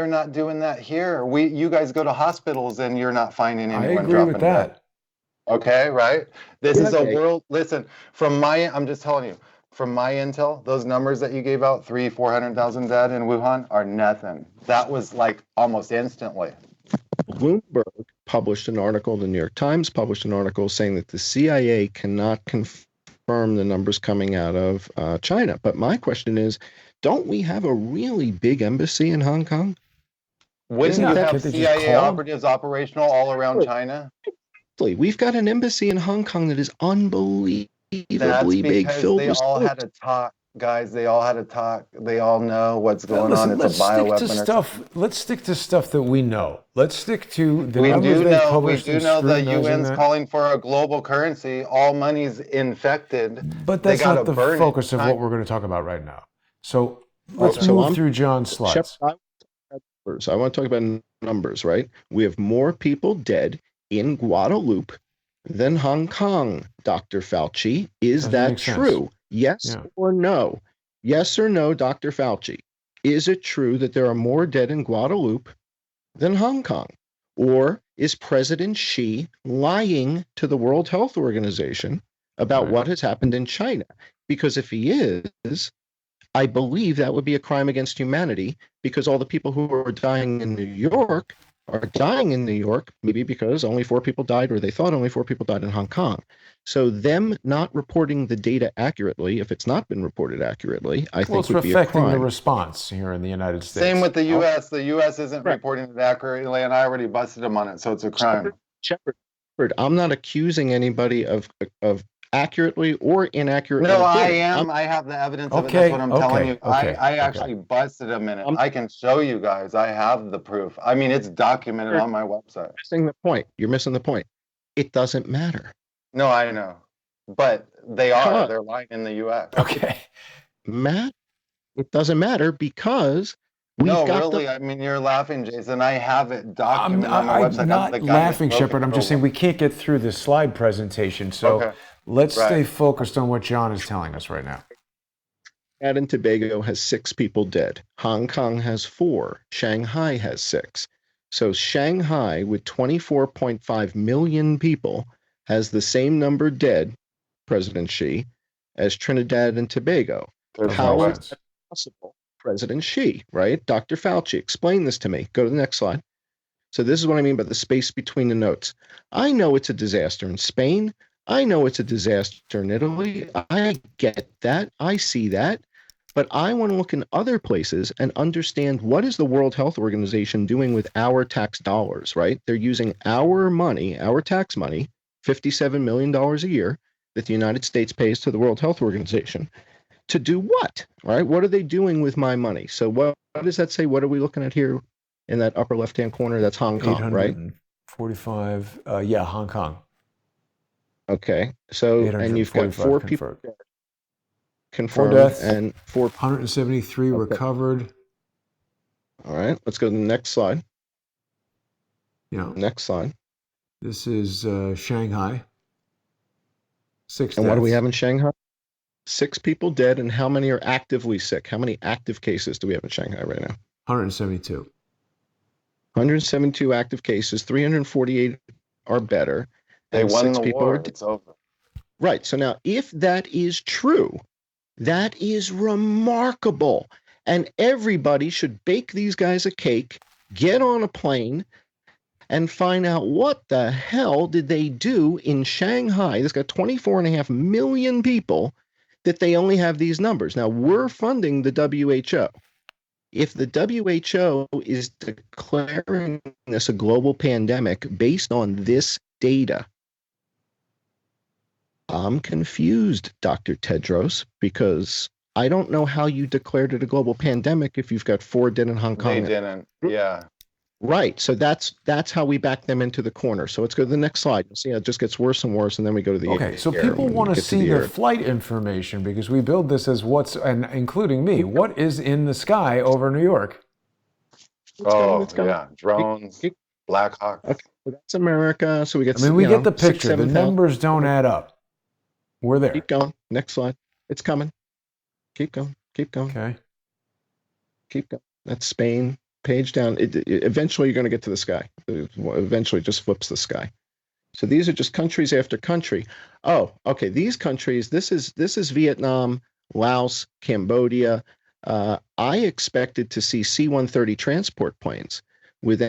not of. doing that here. You guys go to hospitals and you're not finding I anyone agree dropping with dead. that. Okay, right? This is a Okay. world. Listen, I'm just telling you, from my intel, those numbers that you gave out, 400,000 dead in Wuhan, are nothing. That was like almost instantly. Bloomberg published an article, the New York Times published an article saying that the CIA cannot confirm the numbers coming out of China. But my question is, don't we have a really big embassy in Hong Kong? Wouldn't Isn't you that- have Can't they just CIA call 'em? operatives operational all around China? We've got an embassy in Hong Kong that is unbelievably That's big, because filled they with all soldiers. had to talk, guys. They all had to talk. They all know what's going on. It's Let's a bioweapon. stick to or stuff. Let's stick to stuff that we know. Let's stick to the We numbers do they know. We published. do and know the scrutinizing UN's that. calling for a global currency. All money's infected. But They that's not gotta the burn it. focus of what we're going to talk about right now. So let's Okay. So move I'm- through John's slides. I want to talk about numbers, right? We have more people dead in Guadalupe than Hong Kong, Dr. Fauci. Is Doesn't that make sense. true? Yes Yeah. or no? Yes or no, Dr. Fauci? Is it true that there are more dead in Guadalupe than Hong Kong? Or is President Xi lying to the World Health Organization about Right. what has happened in China? Because if he is, I believe that would be a crime against humanity, because all the people who are dying in New York are dying in New York, maybe because only 4 people died, or they thought only 4 people died in Hong Kong. So them not reporting the data accurately, if it's not been reported accurately, I Well, think it's would be a affecting the crime. response here in the United States. Same with the U.S. The U.S. isn't Correct. reporting it accurately, and I already busted them on it, so it's a crime. Shepard, I'm not accusing anybody of accurately or inaccurately. No, I reporting. am. I have the evidence of it. Okay, That's what I'm telling you. okay, I okay. actually busted them in it. I'm- I can show you guys. I have the proof. I mean, it's documented on my website. Missing the point. You're missing the point. It doesn't matter. No, I know. But they are. Huh. They're lying in the U.S. Okay. Matt, it doesn't matter because we've No, got really. the. I mean, you're laughing, Jason. I have it documented on my I'm website. not the guy laughing, that broke Shepard. it I'm just saying over. we can't get through this slide presentation. So Okay. let's Right. stay focused on what John is telling us right now. Trinidad and Tobago has 6 people dead. Hong Kong has 4. Shanghai has 6. So Shanghai, with 24.5 million people, has the same number dead, President Xi, as Trinidad and Tobago. There's How no way. is that possible? President Xi, right? Dr. Fauci, explain this to me. Go to the next slide. So this is what I mean by the space between the notes. I know it's a disaster in Spain. I know it's a disaster in Italy. I get that. I see that. But I want to look in other places and understand what is the World Health Organization doing with our tax dollars, right? They're using our money, our tax money, $57 million a year that the United States pays to the World Health Organization to do what, right? What are they doing with my money? So what does that say? What are we looking at here in that upper left-hand corner? That's Hong Kong, right? 845, yeah, Hong Kong. Okay. So, and you've got 4 people confirmed. confirmed 4 deaths, and 173 recovered. All right. Let's go to the next slide. Yeah. Next slide. This is Shanghai. 6 And deaths. what do we have in Shanghai? 6 people dead, and how many are actively sick? How many active cases do we have in Shanghai right now? 172. 172 active cases. 348 are better. They and won 6 the people war. are dead. It's over. Right. So now, if that is true, that is remarkable. And everybody should bake these guys a cake, get on a plane, and find out what the hell did they do in Shanghai. That's got 24.5 million people that they only have these numbers. Now, we're funding the WHO. If the WHO is declaring this a global pandemic based on this data, I'm confused, Dr. Tedros, because I don't know how you declared it a global pandemic if you've got 4 dead in Hong Kong. They didn't. Yeah. Right. So that's how we back them into the corner. So let's go to the next slide. You'll see how it just gets worse and worse, and then we go to the Okay, so air people when want we to get see the the air. flight information because we build this as what's, and including me, what is in the sky over New York? Let's go. Yeah. Drones, Black Hawks. Okay, so that's America. So we get. I mean, we get the 6, picture. The 7,000. numbers don't add up. We're there. Keep going. Next slide. It's coming. Keep going. Keep going. Okay. Keep going. That's Spain. Page down. Eventually, you're going to get to the sky. Eventually, it just flips the sky. So these are just countries after country. Oh, okay. These countries. This is Vietnam, Laos, Cambodia. I expected to see C-130 transport planes with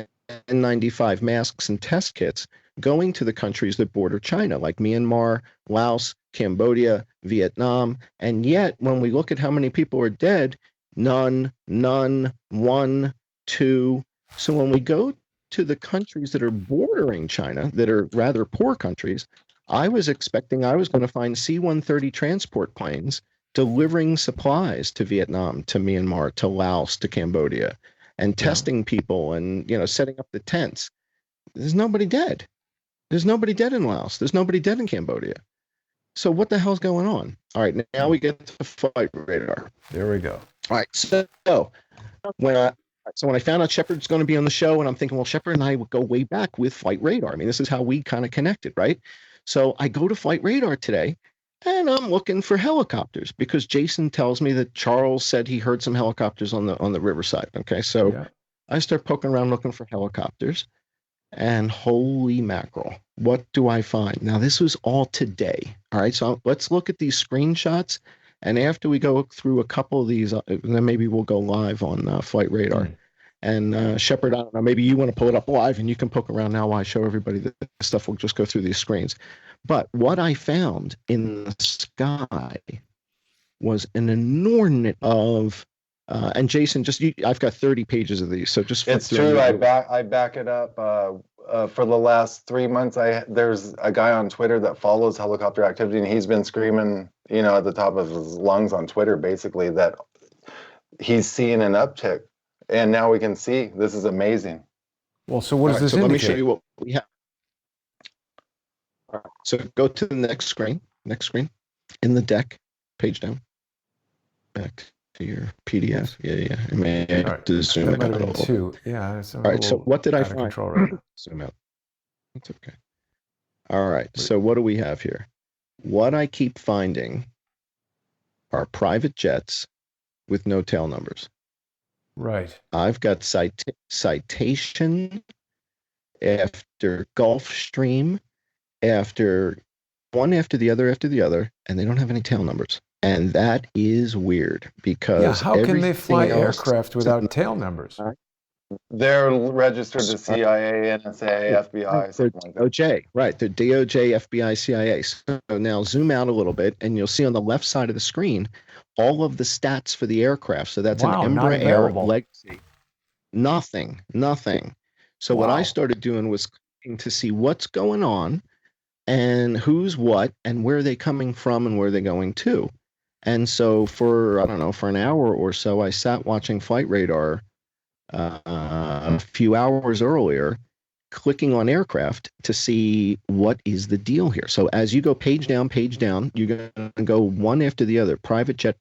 N95 masks and test kits going to the countries that border China, like Myanmar, Laos, Cambodia, Vietnam. And yet, when we look at how many people are dead, none, 1, 2. So when we go to the countries that are bordering China, that are rather poor countries, I was expecting I was going to find C-130 transport planes delivering supplies to Vietnam, to Myanmar, to Laos, to Cambodia, and testing people and, setting up the tents. There's nobody dead. There's nobody dead in Laos. There's nobody dead in Cambodia. So what the hell's going on? All right, now we get to flight radar. There we go. All right, so when I found out Shepard's going to be on the show, and I'm thinking, well, Shepard and I would go way back with flight radar. I mean, this is how we kind of connected, right? So I go to flight radar today, and I'm looking for helicopters because Jason tells me that Charles said he heard some helicopters on the riverside. Okay, so I start poking around looking for helicopters, and holy mackerel, what do I find? Now, this was all today. All right, so let's look at these screenshots. And after we go through a couple of these, then maybe we'll go live on Flight Radar. And Shepard, I don't know, maybe you want to pull it up live and you can poke around now while I show everybody the stuff. We'll just go through these screens. But what I found in the sky was an inordinate of, and Jason, I've got 30 pages of these, so just flip It's through. true. I back it up. For the last 3 months, there's a guy on Twitter that follows helicopter activity, and he's been screaming, at the top of his lungs on Twitter, basically, that he's seeing an uptick. And now we can see. This is amazing. Well, so what does this indicate? Let me show you what we have. All right, so go to the next screen. Next screen. In the deck, page down. Back to your PDF. Yeah. I may have to zoom out a little. Two. Yeah. It's all right, so what did I find? Right zoom out. That's okay. All right, so what do we have here? What I keep finding are private jets with no tail numbers. Right. I've got citation after Gulfstream, after one after the other, and they don't have any tail numbers. And that is weird because Yeah, how can they fly everything else aircraft without tail numbers? They're registered to CIA, NSA, FBI, something like that. DOJ, right? They're DOJ, FBI, CIA. So now zoom out a little bit, and you'll see on the left side of the screen all of the stats for the aircraft. So that's Wow, an not Embraer available. Legacy. Nothing. So what I Wow. started doing was clicking to see what's going on and who's what and where are they coming from and where are they going to. And so for, I don't know, for an hour or so, I sat watching Flight Radar a few hours earlier, clicking on aircraft to see what is the deal here. So as you go page down, you're going to go one after the other, private jet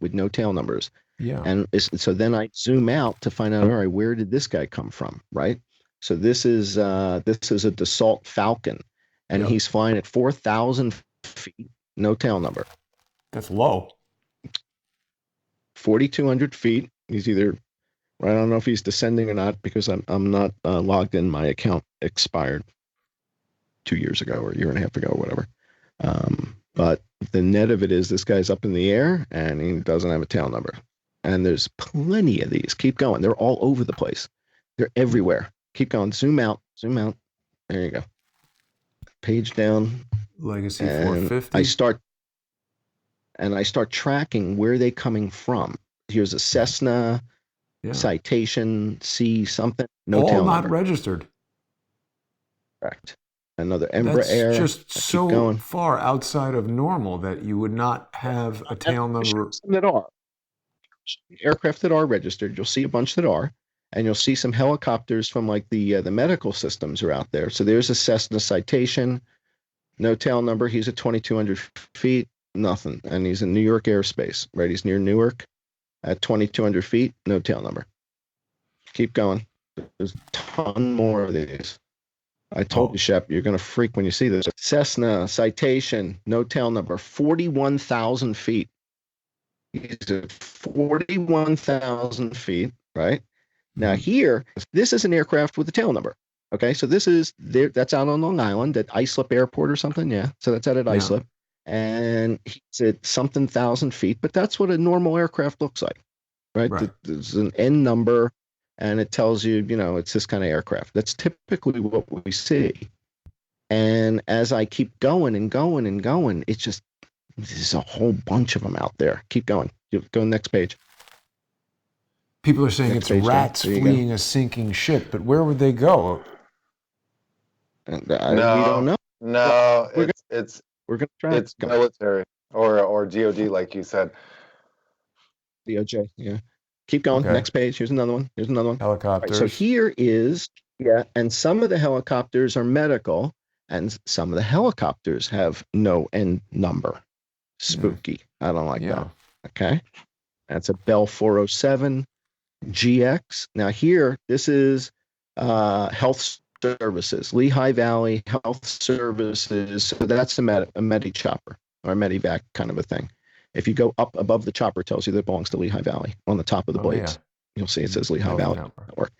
with no tail numbers. Yeah. And so then I zoom out to find out, all right, where did this guy come from, right? So this is a Dassault Falcon, and Yep. he's flying at 4,000 feet, no tail number. That's low. 4,200 feet. He's either, I don't know if he's descending or not because I'm not logged in. My account expired 2 years ago or a year and a half ago or whatever. But the net of it is this guy's up in the air and he doesn't have a tail number. And there's plenty of these. Keep going. They're all over the place. They're everywhere. Keep going. Zoom out. There you go. Page down. Legacy And 450. I start tracking where they coming from. Here's a Cessna, Yeah. citation, C something. No All tail not number. registered. Correct. Another That's Embraer. just Keep so going. far outside of normal that you would not have a tail number. That are aircraft that are registered. You'll see a bunch that are, and you'll see some helicopters from like the medical systems are out there. So there's a Cessna citation, no tail number. He's at 2,200 feet, nothing, and he's in New York airspace. Right, he's near Newark at 2,200 feet, no tail number. Keep going. There's a ton more of these. I told you, Shep, you're going to freak when you see this. Cessna citation, no tail number, 41,000 feet. He's at 41,000 feet, right? Now here, this is an aircraft with a tail number. Okay, so this is there. That's out on Long Island at Islip Airport or something. Yeah, so that's out at Islip, and he's at something thousand feet. But that's what a normal aircraft looks like, right? There's an N number, and it tells you, it's this kind of aircraft. That's typically what we see. And as I keep going and going and going, it's just there's a whole bunch of them out there. Keep going. You go next page. People are saying Next it's page, rats there you fleeing a sinking ship, but where would they go? We don't know. No, We're it's going to try. it's military or DOD, like you said. DOJ, yeah. Keep going. Okay. Next page. Here's another one. Helicopters. Right, so here is, and some of the helicopters are medical, and some of the helicopters have no N number. Spooky. I don't like that. Okay. That's a Bell 407 GX. Now here, this is health services, Lehigh Valley Health Services. So that's a Medi chopper or a Medivac kind of a thing. If you go up above the chopper, it tells you that it belongs to Lehigh Valley on the top of the blades. Yeah. You'll see it says Lehigh Valley Network.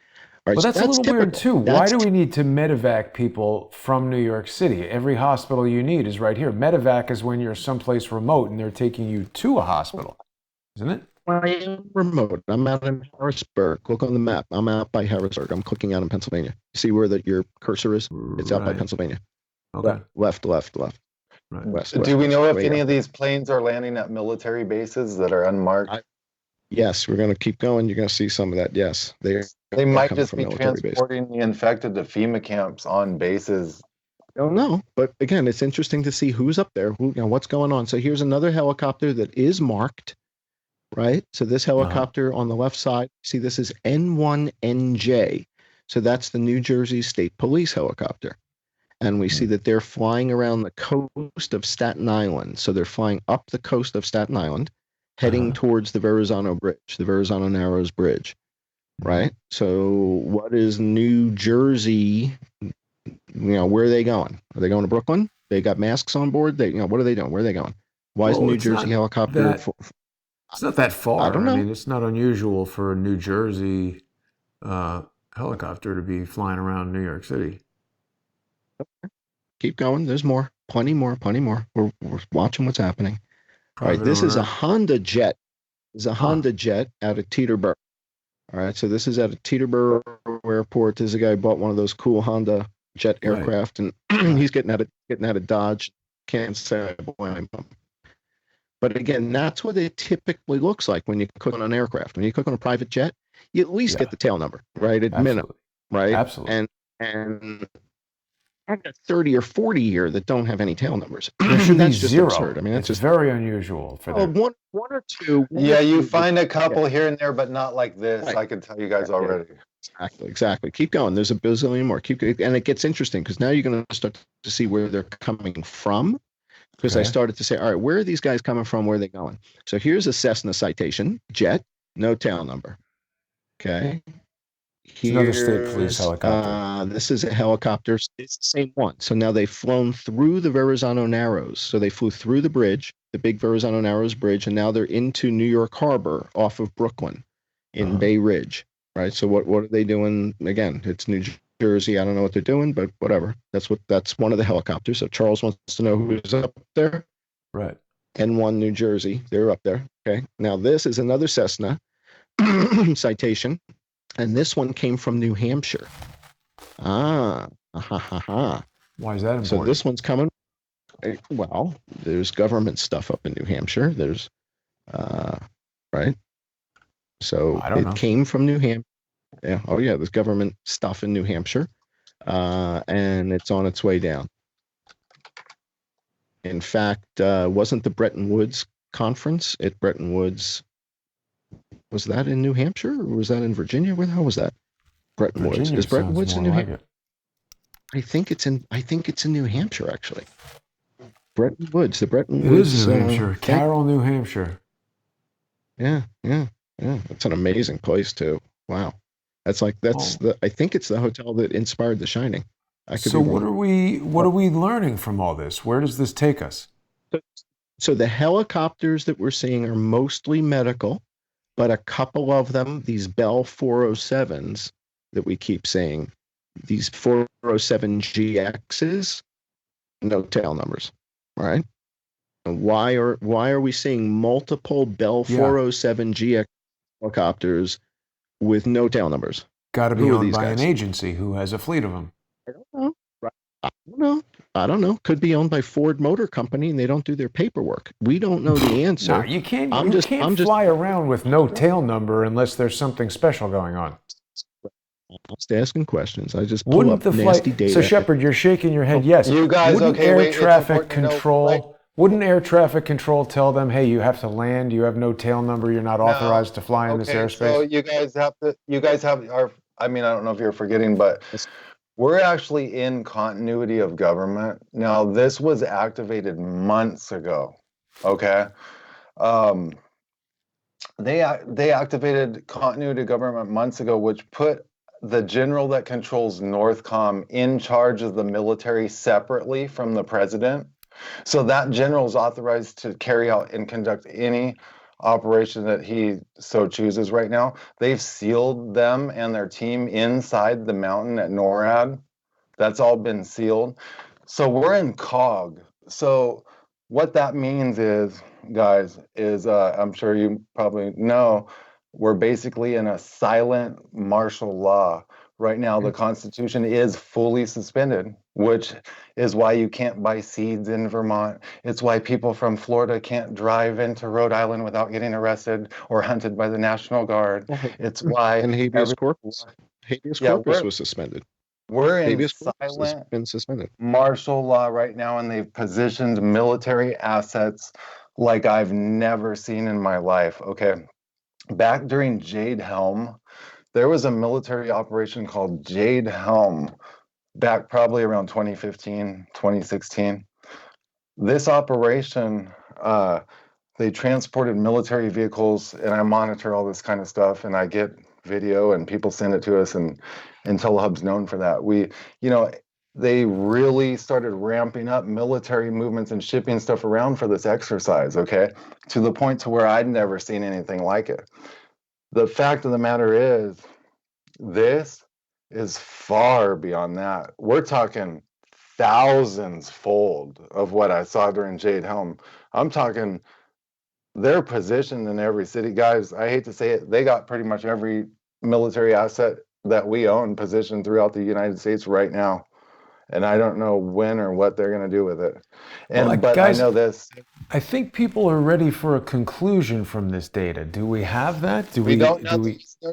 All right, Well, so that's a little typical. weird too. Why do we need to medevac people from New York City? Every hospital you need is right here. Medevac is when you're someplace remote and they're taking you to a hospital, isn't it? I am remote. I'm out in Harrisburg. Look on the map. I'm out by Harrisburg. I'm clicking out in Pennsylvania. See where your cursor is? It's out by Pennsylvania. Okay. Left. Right. West. Do we know if any of these planes are landing at military bases that are unmarked? Yes, we're going to keep going. You're going to see some of that. Yes, they might just be transporting the infected to FEMA camps on bases. I don't know, but again, it's interesting to see who's up there, what's going on. So here's another helicopter that is marked, right? So this helicopter on the left side, see, this is N1NJ. So that's the New Jersey State Police helicopter. And we see that they're flying around the coast of Staten Island. So they're flying up the coast of Staten Island, heading towards the Verrazano Bridge, the Verrazano Narrows Bridge, right? So what is New Jersey, where are they going? Are they going to Brooklyn? They got masks on board? What are they doing? Where are they going? Why is New Jersey helicopter? It's not that I far. don't I know. mean, it's not unusual for a New Jersey helicopter to be flying around New York City. Keep going. There's more. Plenty more. Plenty more. We're watching what's happening. All right. Private This is a owner. Honda jet. This is a Huh. Honda jet out of Teterboro. All right. So this is at a Teterboro airport. This is a guy who bought one of those cool Honda jet Right. aircraft, and he's getting out of Dodge. Can't say I blame him. But again, that's what it typically looks like when you cook on an aircraft. When you cook on a private jet, you at least Yeah. get the tail number, right? At minimum, Absolutely. right? Absolutely. And I've got 30 or 40 here that don't have any tail numbers. There should be That's just zero. absurd. I mean, that's It's just very unusual for that. one or two. Yeah, you find a couple here and there, but not like this. Right. I can tell you guys Yeah. already. Exactly. Keep going. There's a bazillion more. And it gets interesting because now you're going to start to see where they're coming from. Because I Okay. started to say, all right, where are these guys coming from? Where are they going? So here's a Cessna citation, jet, no tail number. Okay. It's another state police helicopter. This is a helicopter. It's the same one. So now they've flown through the Verrazano Narrows. So they flew through the bridge, the big Verrazano Narrows bridge, and now they're into New York Harbor off of Brooklyn in Bay Ridge. Right. So what are they doing? Again, it's New Jersey. I don't know what they're doing, but whatever. That's one of the helicopters. So Charles wants to know who's up there. Right. N1 New Jersey. They're up there. Okay. Now this is another Cessna citation. And this one came from New Hampshire. Why is that important? So this one's coming. Well, there's government stuff up in New Hampshire. There's, right. So I don't know. came from New Hampshire. Yeah. Oh yeah. There's government stuff in New Hampshire, and it's on its way down. In fact, wasn't the Bretton Woods conference at Bretton Woods? Was that in New Hampshire or was that in Virginia? Where the hell was that? Bretton Woods. Virginia Is Bretton sounds Woods in more New like Hampshire? it. I think it's in New Hampshire actually. Bretton Woods. The Bretton It Woods. is New Hampshire. Carroll, New Hampshire. Yeah. It's an amazing place too. Wow. I think it's the hotel that inspired The Shining. So what are we learning from all this? Where does this take us? So the helicopters that we're seeing are mostly medical, but a couple of them, these Bell 407s that we keep saying, these 407 GXs, no tail numbers, right? And why are we seeing multiple Bell 407 GX helicopters with no tail numbers? Got to be owned by an agency who has a fleet of them. I don't know. I don't know. Could be owned by Ford Motor Company and they don't do their paperwork. We don't know the answer. No, you can't. You can't fly around with no tail number unless there's something special going on. I'm just asking questions. I just pull up nasty data. So Shepard, you're shaking your head. Yes. You guys, wouldn't okay? Air traffic control. Wouldn't air traffic control tell them, hey, you have to land. You have no tail number. You're not authorized to fly in this airspace. So you guys have to. You guys have. I mean, I don't know if you're forgetting, but we're actually in continuity of government. Now, this was activated months ago, okay? They activated continuity of government months ago, which put the general that controls NORTHCOM in charge of the military separately from the president. So that general is authorized to carry out and conduct any operation that he so chooses right now. They've sealed them and their team inside the mountain at NORAD. That's all been sealed. So we're in COG. So what that means is, guys, is I'm sure you probably know, we're basically in a silent martial law. Right now, the Constitution is fully suspended, which is why you can't buy seeds in Vermont. It's why people from Florida can't drive into Rhode Island without getting arrested or hunted by the National Guard. It's why... And habeas corpus. Habeas corpus was suspended. We're in silent martial law right now, and they've positioned military assets like I've never seen in my life, okay? Back during Jade Helm, there was a military operation called Jade Helm, back probably around 2015, 2016. This operation, they transported military vehicles, and I monitor all this kind of stuff, and I get video, and people send it to us, and Intellihub's known for that. they really started ramping up military movements and shipping stuff around for this exercise, okay? To the point to where I'd never seen anything like it. The fact of the matter is, this is far beyond that. We're talking thousands fold of what I saw during Jade Helm. I'm talking they're positioned in every city. Guys, I hate to say it, they got pretty much every military asset that we own positioned throughout the United States right now. And I don't know when or what they're going to do with it. Well, And but I guys, know this. I think people are ready for a conclusion from this data. Do we have that? We don't know.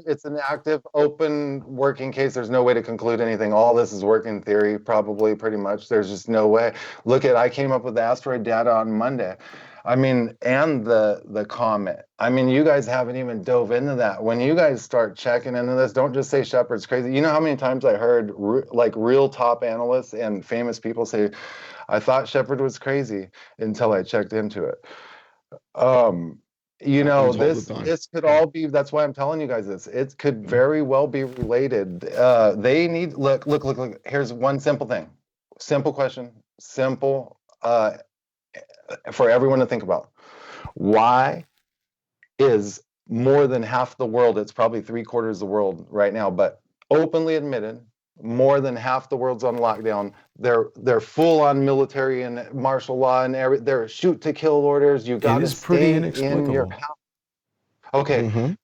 It's an active, open working case. There's no way to conclude anything. All this is working theory, probably, pretty much. There's just no way. I came up with the asteroid data on Monday. I mean, and the comet. I mean, you guys haven't even dove into that. When you guys start checking into this, don't just say Shepard's crazy. You know how many times I heard like real top analysts and famous people say, I thought Shepard was crazy until I checked into it. You know, this could all be, that's why I'm telling you guys this. It could very well be related. They need, look. Here's one simple thing. Simple question. Simple for everyone to think about. Why is more than half the world, it's probably 3/4 of the world right now, but openly admitted, more than half the world's on lockdown. They're full on military and martial law and they're shoot to kill orders. You got to stay in your house. Okay.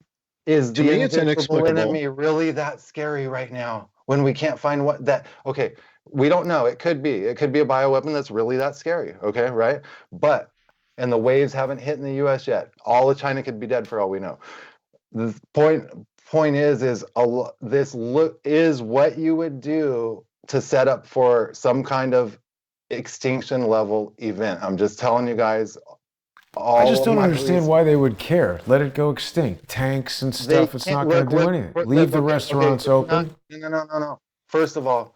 Is the invisible enemy really that scary right now when we can't find what that? Okay, we don't know. It could be a bioweapon that's really that scary. Okay, right? But and the waves haven't hit in the U.S. yet. All of China could be dead for all we know. The point is this is what you would do to set up for some kind of extinction level event. I'm just telling you guys. I just don't understand why they would care. Let it go extinct. Tanks and stuff, it's not going to do anything. Leave the restaurants open. No. First of all,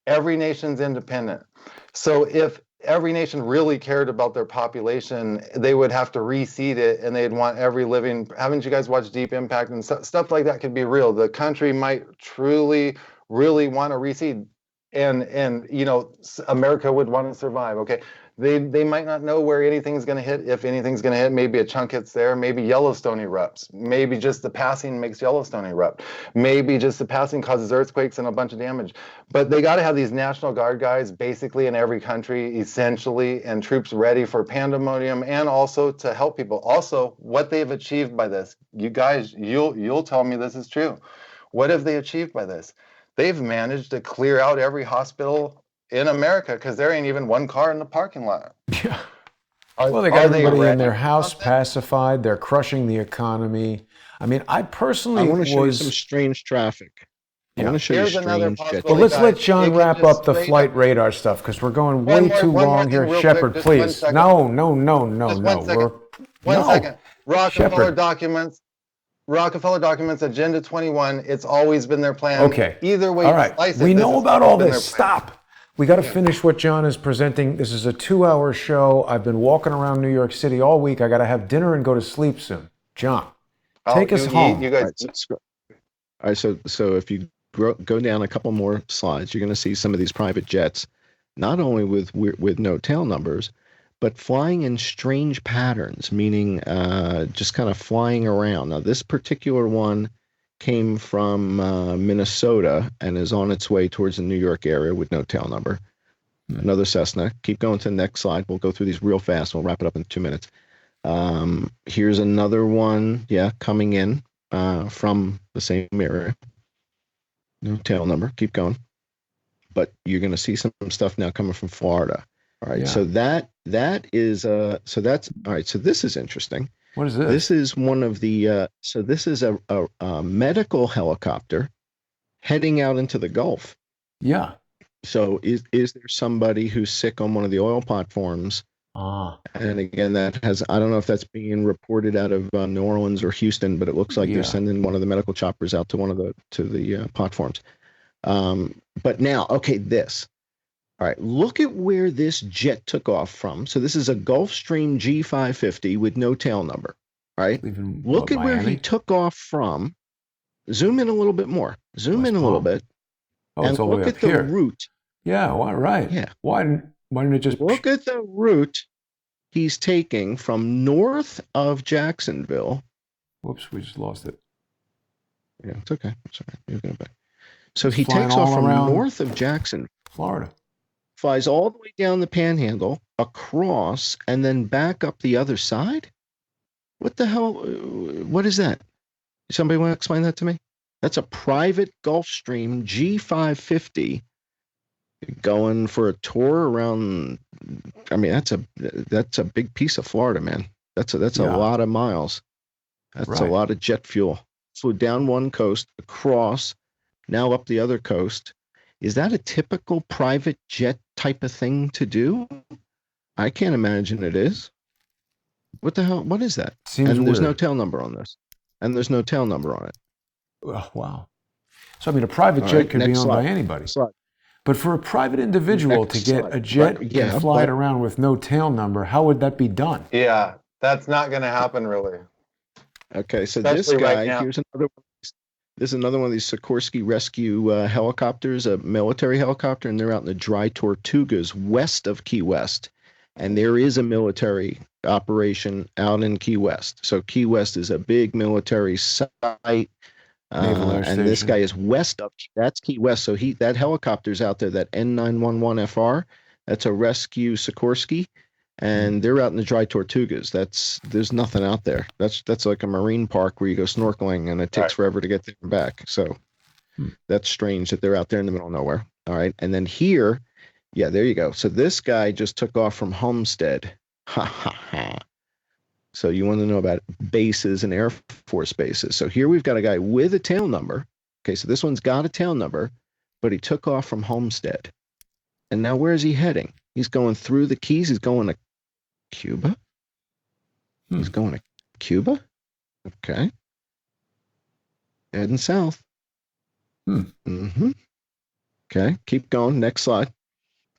every nation's independent. So if every nation really cared about their population, they would have to reseed it and they'd want every living. Haven't you guys watched Deep Impact and stuff like that could be real? The country might truly, really want to reseed. And you know, America would want to survive. Okay. They might not know where anything's going to hit, if anything's going to hit. Maybe a chunk hits there. Maybe Yellowstone erupts. Maybe just the passing makes Yellowstone erupt. Maybe just the passing causes earthquakes and a bunch of damage. But they got to have these National Guard guys basically in every country, essentially, and troops ready for pandemonium and also to help people. Also, what they've achieved by this, you guys, you'll tell me this is true. What have they achieved by this? They've managed to clear out every hospital in America because there ain't even one car in the parking lot. Yeah. Well, they got everybody in their house pacified. They're crushing the economy. I mean, I personally want to show you some strange traffic. I want to show you strange jets. Well, let's let John wrap up the flight radar stuff because we're going way too long here. Shepard, please. No. One second. Rockefeller documents, Agenda 21. It's always been their plan. Okay. Either way, all right. We know about all this. Stop. We got to finish what John is presenting. This is a 2-hour show. I've been walking around New York City all week. I got to have dinner and go to sleep soon. John, take us home. You guys. All right. So if you go down a couple more slides, you're going to see some of these private jets, not only with no tail numbers, but flying in strange patterns, meaning just kind of flying around. Now, this particular one came from Minnesota and is on its way towards the New York area with no tail number. Another Cessna. Keep going to the next slide. We'll go through these real fast. We'll wrap it up in 2 minutes. Here's another one, coming in from the same area. No tail number. Keep going. But you're going to see some stuff now coming from Florida. All right. Yeah. So that is so that's all right. So this is interesting. What is this? This is one of the so this is a medical helicopter heading out into the Gulf. Yeah. So is there somebody who's sick on one of the oil platforms? And again, that has, I don't know if that's being reported out of New Orleans or Houston, but it looks like they're sending one of the medical choppers out to one of the platforms. But now, okay, this. All right, look at where this jet took off from. So this is a Gulfstream G550 with no tail number. All right, look at Miami? Where he took off from. Zoom in a little bit more. Zoom in a little bit. And look at the route. Yeah, why, right. Yeah. Why didn't it just, Look at the route he's taking from north of Jacksonville. whoops, we just lost it. Yeah, it's okay. It's all right. You'll get it back. So It's he flying takes off all from around north of Jackson, Florida. flies all the way down the Panhandle, across, and then back up the other side? What the hell? What is that? Somebody want to explain that to me? That's a private Gulfstream G550 going for a tour around. I mean, that's a big piece of Florida, man. That's a Yeah. lot of miles. That's a Right. lot of jet fuel. Flew down one coast, across, now up the other coast. Is that a typical private jet type of thing to do? I can't imagine it is. What the hell? What is that? Seems And there's no weird. tail number on this. And there's no tail number on it. Oh, wow. So, I mean, a private All jet right, could be next owned slide. by anybody. Slide. But for a private individual to Next get slide. a jet Right, yeah, and fly it but- around with no tail number, how would that be done? Yeah, that's not going to happen really. Okay, so Especially this guy, right now. here's another one. This is another one of these Sikorsky rescue helicopters, a military helicopter, and they're out in the dry Tortugas west of Key West. And there is a military operation out in Key West. So Key West is a big military site. Naval Air And this Station. guy is west of, that's Key West. So that helicopter's out there, that N911FR, that's a rescue Sikorsky. And they're out in the dry Tortugas. There's nothing out there. That's like a marine park where you go snorkeling and it takes forever to get there and back. So that's strange that they're out there in the middle of nowhere. All right. And then here, yeah, there you go. So this guy just took off from Homestead. Ha ha ha. So you want to know about bases and Air Force bases. So here we've got a guy with a tail number. Okay, so this one's got a tail number, but he took off from Homestead. And now where is he heading? He's going through the Keys. He's going to Cuba. He's going to Cuba. Okay. Heading south. Mm-hmm. Okay, keep going. Next slide.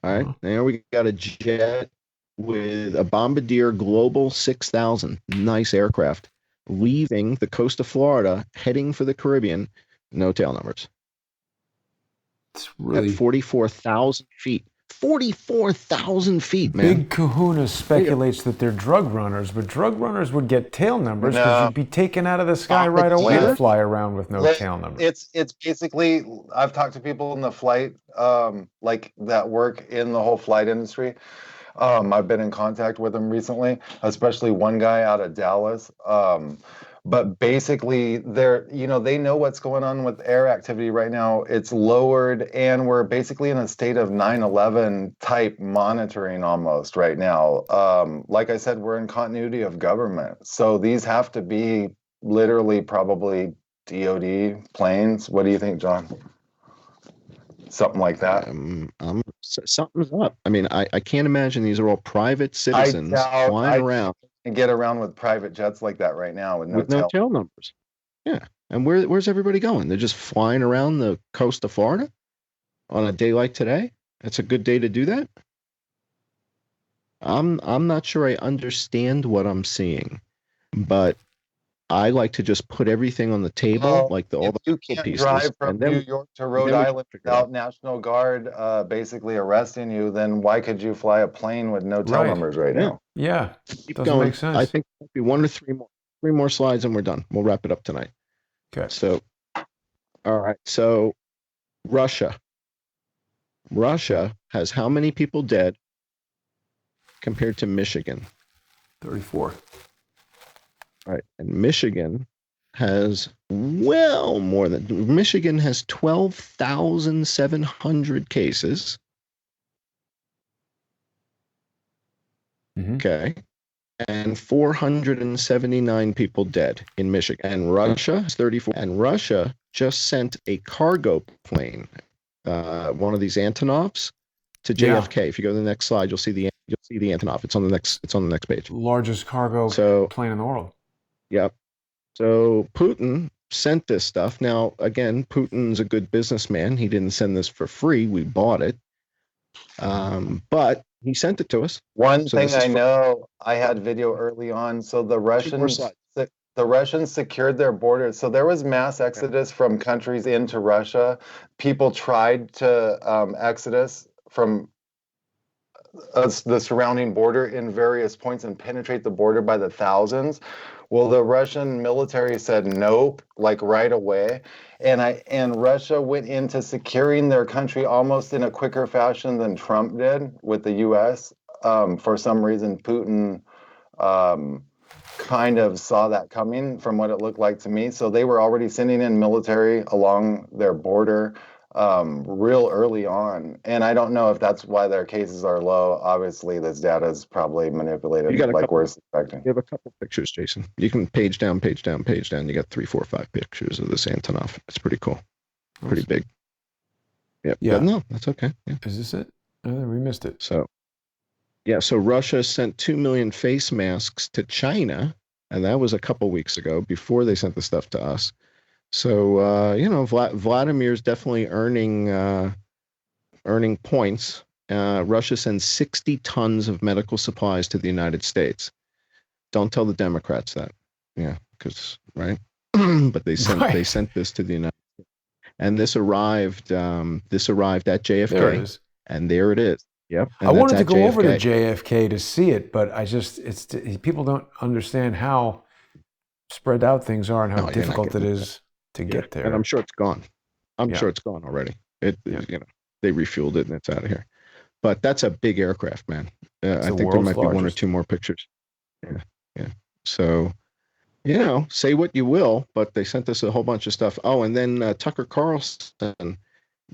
All right. Now we got a jet with a Bombardier Global 6000. Nice aircraft. Leaving the coast of Florida, heading for the Caribbean. No tail numbers. It's really At 44,000 feet. 44,000 feet, man. Big Kahuna speculates that they're drug runners, but drug runners would get tail numbers because you'd be taken out of the sky right away to fly around with no tail number. It's basically, I've talked to people in the flight, like that work in the whole flight industry. I've been in contact with them recently, especially one guy out of Dallas. But basically, they know what's going on with air activity right now. It's lowered, and we're basically in a state of 9/11 type monitoring almost right now. Like I said, we're in continuity of government, so these have to be literally probably DoD planes. What do you think, John? Something like that. Something's up. I mean, I can't imagine these are all private citizens flying around. And get around with private jets like that right now with no tail numbers. Yeah. And where's everybody going? They're just flying around the coast of Florida on a day like today? That's a good day to do that? I'm not sure I understand what I'm seeing, but I like to just put everything on the table, like all the you can't pieces. drive from New York to Rhode Island without National Guard basically arresting you, then why could you fly a plane with no tail numbers right now? Yeah, keep doesn't going. make sense. I think it'll be one or three more slides and we're done. We'll wrap it up tonight. Okay. So, all right. So, Russia has how many people dead compared to Michigan? 34. All right. And Michigan has well more than Michigan has 12,700 cases. Okay. And 479 people dead in Michigan. And Russia has 34. And Russia just sent a cargo plane, one of these Antonovs, to JFK. If you go to the next slide, you'll see the Antonov. It's on the next page. Largest cargo plane in the world. Yep. So Putin sent this stuff. Now, again, Putin's a good businessman. He didn't send this for free. We bought it. But he sent it to us. One thing I know, I had video early on. So the Russians secured their borders. So there was mass exodus from countries into Russia. People tried to exodus from the surrounding border in various points and penetrate the border by the thousands. Well, the Russian military said nope, like right away, and Russia went into securing their country almost in a quicker fashion than Trump did with the U.S. For some reason, Putin kind of saw that coming from what it looked like to me. So they were already sending in military along their border real early on. And I don't know if that's why their cases are low. Obviously, this data is probably manipulated like we're suspecting. You have a couple pictures, Jason. You can page down, page down, page down. You got 3, 4, 5 pictures of this Antonov. It's pretty cool. Pretty big. Yep. Yeah. But no, that's okay. Yeah. Is this it? We missed it. So, yeah. So Russia sent 2 million face masks to China, and that was a couple weeks ago before they sent the stuff to us. So, Vladimir's definitely earning points. Russia sends 60 tons of medical supplies to the United States. Don't tell the Democrats that. Yeah, because, right? But they sent this to the United States. And this arrived at JFK. There it is. And there it is. Yep. And I wanted to go JFK. over to JFK to see it, but people don't understand how spread out things are and how difficult it is to get there. And I'm sure it's gone. I'm sure it's gone already. They refueled it and it's out of here. But that's a big aircraft, man. I think there might be one or two more pictures. Yeah. So, say what you will, but they sent us a whole bunch of stuff. Oh, and then Tucker Carlson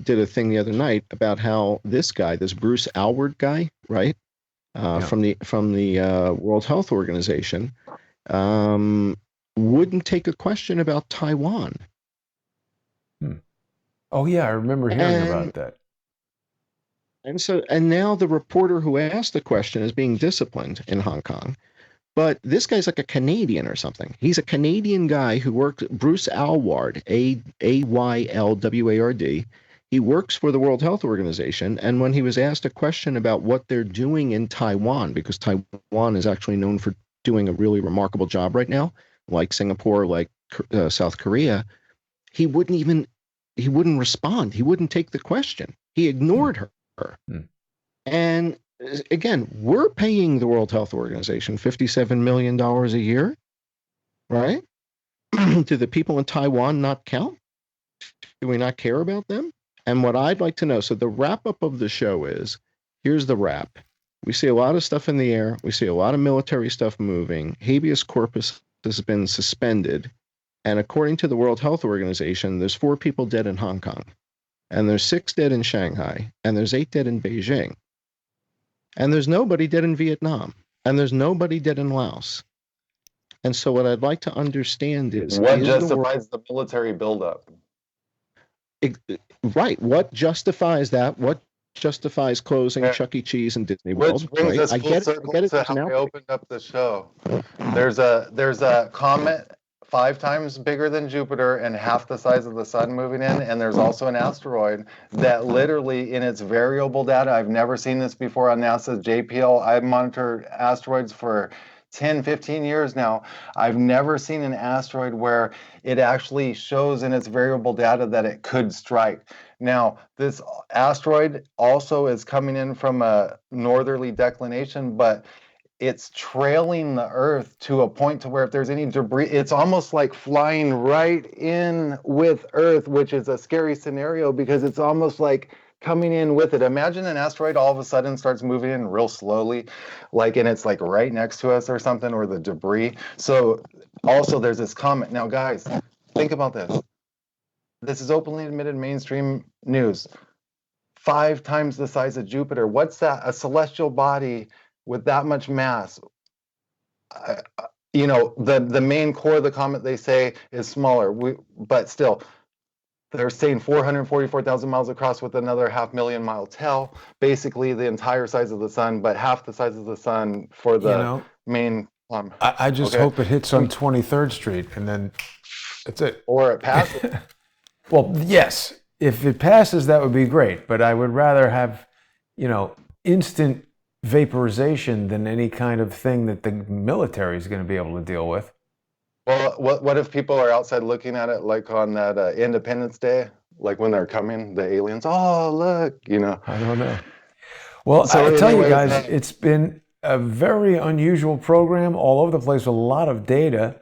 did a thing the other night about how this Bruce Alward guy, right, from the World Health Organization, wouldn't take a question about Taiwan. Oh yeah, I remember hearing about that. And now the reporter who asked the question is being disciplined in Hong Kong. But this guy's like a Canadian or something. He's a Canadian guy who works, Bruce Alward, Aylward. He works for the World Health Organization. And when he was asked a question about what they're doing in Taiwan, because Taiwan is actually known for doing a really remarkable job right now, like Singapore, like South Korea, he wouldn't respond. He wouldn't take the question. He ignored her. And again, we're paying the World Health Organization $57 million a year, right? Do the people in Taiwan not count? Do we not care about them? And what I'd like to know, so the wrap up of the show is, here's the wrap. We see a lot of stuff in the air. We see a lot of military stuff moving. Habeas corpus has been suspended. And according to the World Health Organization, there's 4 people dead in Hong Kong. And there's 6 dead in Shanghai. And there's 8 dead in Beijing. And there's nobody dead in Vietnam. And there's nobody dead in Laos. And so what I'd like to understand is... What justifies the military buildup? Right. What justifies that? What justifies closing Chuck E. Cheese and Disney World? Which brings us full circle to how we opened up the show. There's a comet 5 times bigger than Jupiter and half the size of the sun moving in, and there's also an asteroid that literally in its variable data, I've never seen this before on NASA's JPL. I've monitored asteroids for 10, 15 years now. I've never seen an asteroid where it actually shows in its variable data that it could strike. Now, this asteroid also is coming in from a northerly declination, but it's trailing the Earth to a point to where if there's any debris, it's almost like flying right in with Earth, which is a scary scenario because it's almost like coming in with it. Imagine an asteroid all of a sudden starts moving in real slowly, and it's like right next to us or something, or the debris. So also there's this comet. Now, guys, think about this. This is openly admitted mainstream news. 5 times the size of Jupiter. What's that? A celestial body with that much mass. The main core of the comet, they say, is smaller. But still, they're saying 444,000 miles across with another 500,000 mile tail. Basically, the entire size of the sun, but half the size of the sun for the main. I just hope it hits on 23rd Street, and then that's it. Or it passes. Well, yes. If it passes, that would be great. But I would rather have, instant vaporization than any kind of thing that the military is going to be able to deal with. Well, what if people are outside looking at it like on that Independence Day, like when they're coming, the aliens, oh, look, I don't know. Well, So I tell you anyways, guys, it's been a very unusual program all over the place with a lot of data.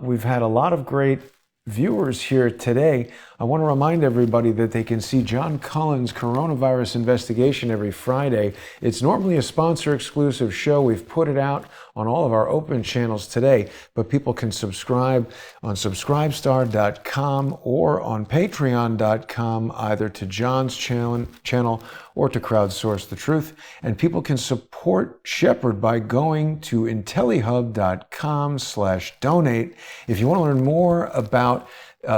We've had a lot of great viewers here today. I want to remind everybody that they can see John Cullen's coronavirus investigation every Friday. It's normally a sponsor exclusive show. We've put it out on all of our open channels today, but people can subscribe on subscribestar.com or on patreon.com, either to John's channel or to Crowdsource the Truth. And people can support Shepard by going to intellihub.com/donate. If you want to learn more about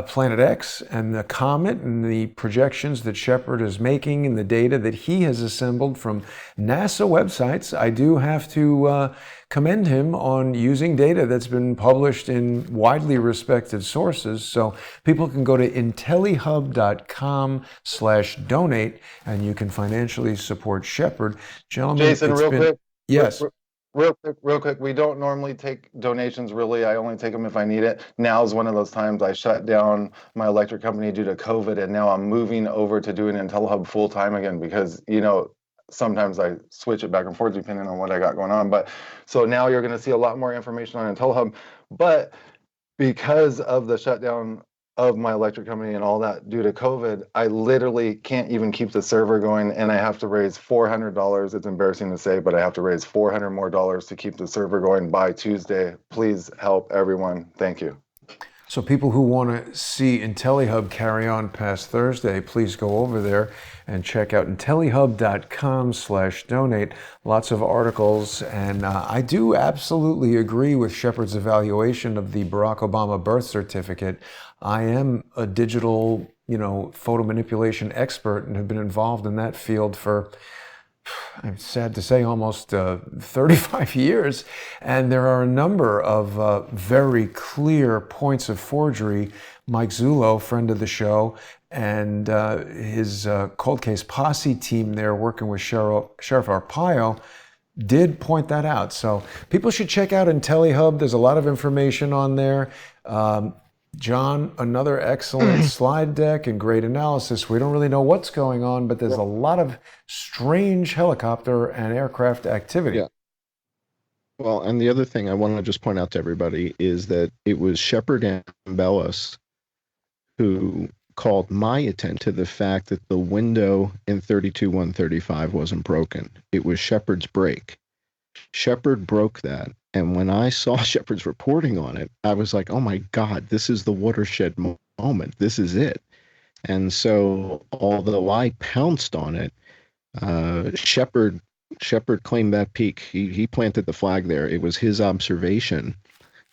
Planet X and the comet and the projections that Shepard is making and the data that he has assembled from NASA websites, I do have to commend him on using data that's been published in widely respected sources. So people can go to intellihub.com/donate and you can financially support Shepard. Gentlemen, Jason, real quick. Yes. Real quick. We don't normally take donations, really. I only take them if I need it. Now is one of those times. I shut down my electric company due to COVID, and now I'm moving over to doing Intellihub full time again because, sometimes I switch it back and forth depending on what I got going on. But so now you're going to see a lot more information on Intellihub. But because of the shutdown of my electric company and all that due to COVID, I literally can't even keep the server going, and I have to raise $400. It's embarrassing to say, but I have to raise $400 more to keep the server going by Tuesday. Please help everyone. Thank you. So people who want to see Intellihub carry on past Thursday, please go over there and check out intellihub.com/donate. Lots of articles. And I do absolutely agree with Shepard's evaluation of the Barack Obama birth certificate. I am a digital, photo manipulation expert and have been involved in that field for, I'm sad to say, almost 35 years. And there are a number of very clear points of forgery. Mike Zullo, friend of the show, and his cold case posse team there working with Sheriff Arpaio did point that out. So people should check out Intellihub. There's a lot of information on there. John, another excellent slide deck and great analysis. We don't really know what's going on, but there's a lot of strange helicopter and aircraft activity. Yeah. Well, and the other thing I want to just point out to everybody is that it was Shepard Ambellas who called my attention to the fact that the window in 32.135 wasn't broken. It was Shepard's break. Shepard broke that. And when I saw Shepard's reporting on it, I was like, oh my God, this is the watershed moment. This is it. And so although I pounced on it, Shepard claimed that peak. He planted the flag there. It was his observation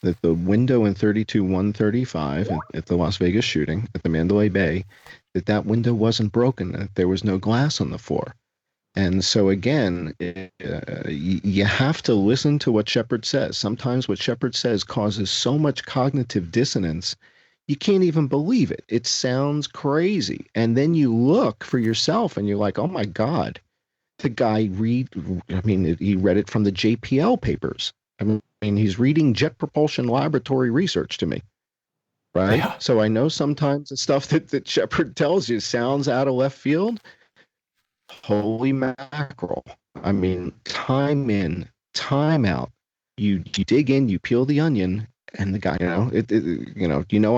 that the window in 32.135 at the Las Vegas shooting at the Mandalay Bay, that window wasn't broken, that there was no glass on the floor. And so again, you have to listen to what Shepard says. Sometimes what Shepard says causes so much cognitive dissonance, you can't even believe it. It sounds crazy. And then you look for yourself and you're like, oh my God, the guy he read it from the JPL papers. I mean, he's reading Jet Propulsion Laboratory research to me. Right? Yeah. So I know sometimes the stuff that Shepard tells you sounds out of left field. Holy mackerel. I mean, time in, time out. You dig in, you peel the onion, and the guy, I'm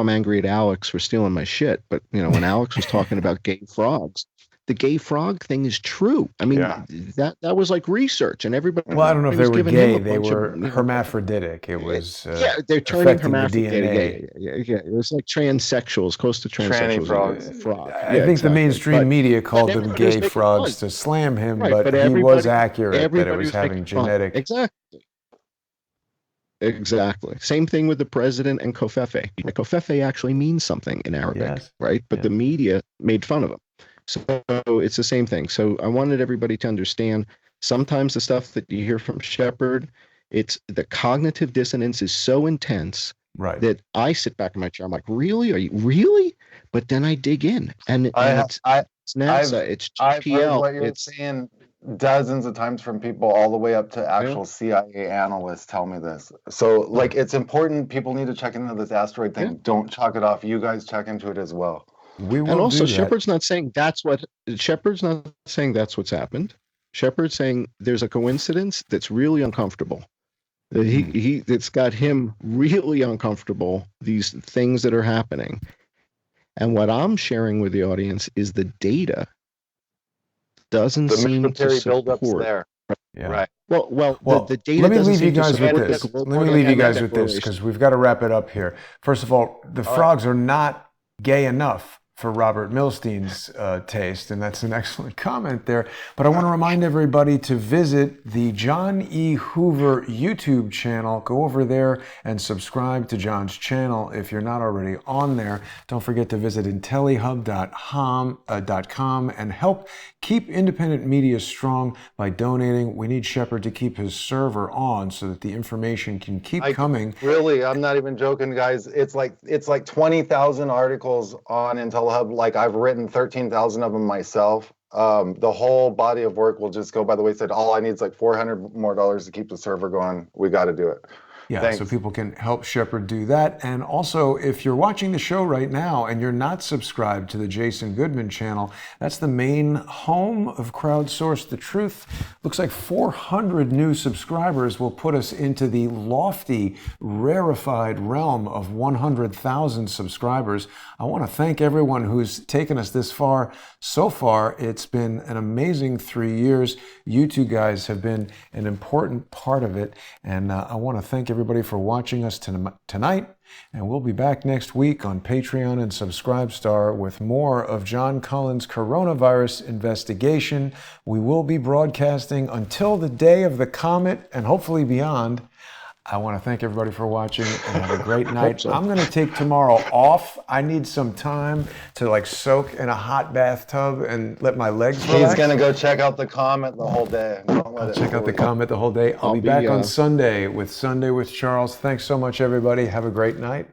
angry at Alex for stealing my shit. But, when Alex was talking about gay frogs, the gay frog thing is true. I mean, that was like research, and everybody. Well, I don't know if they were gay. They were hermaphroditic. It was they're turning hermaphroditic. Yeah. It was like transsexuals, close to transsexuals. Frog. I think the mainstream media called them gay frogs to slam him, but he was accurate that it was having genetic. Exactly. Same thing with the president and Kofefe. Kofefe actually means something in Arabic, right? But the media made fun of him. So it's the same thing. So I wanted everybody to understand sometimes the stuff that you hear from Shepard, it's the cognitive dissonance is so intense that I sit back in my chair. I'm like, really? Are you really? But then I dig in, and it's NASA, it's GPL. I've heard what you're saying dozens of times from people all the way up to actual CIA analysts tell me this. So it's important. People need to check into this asteroid thing. Yeah. Don't chalk it off. You guys check into it as well. We will and also, do that. Shepard's not saying that's what's happened. Shepard saying there's a coincidence that's really uncomfortable. It's got him really uncomfortable, these things that are happening. And what I'm sharing with the audience is the data doesn't seem to support. Buildups there. Yeah. Right. Well, the data. Let me doesn't leave you seem to guys with support this. the global Let me leave you guys pandemic with this because we've got to wrap it up here. First of all, the frogs are not gay enough for Robert Milstein's taste, and that's an excellent comment there. But I want to remind everybody to visit the John E. Hoover YouTube channel. Go over there and subscribe to John's channel if you're not already on there. Don't forget to visit Intellihub.com and help keep independent media strong by donating. We need Shepard to keep his server on so that the information can keep coming. Really, I'm not even joking, guys. It's like 20,000 articles on Intellihub. Like I've written 13,000 of them myself. The whole body of work will just go by the wayside. All I need is like $400 more to keep the server going. We got to do it. Yeah, Thanks. so people can help Shepard do that. And also, if you're watching the show right now and you're not subscribed to the Jason Goodman channel, that's the main home of Crowdsource the Truth. Looks like 400 new subscribers will put us into the lofty, rarefied realm of 100,000 subscribers. I want to thank everyone who's taken us this far. So far, it's been an amazing 3 years. You two guys have been an important part of it. And I want to thank everybody for watching us tonight, and we'll be back next week on Patreon and Subscribestar with more of John Cullen's coronavirus investigation. We will be broadcasting until the day of the comet and hopefully beyond. I want to thank everybody for watching and have a great night. I'm going to take tomorrow off. I need some time to soak in a hot bathtub and let my legs relax. He's going to go check out the comet the whole day. I'll check out the comet the whole day. I'll be back on Sunday with Charles. Thanks so much, everybody. Have a great night.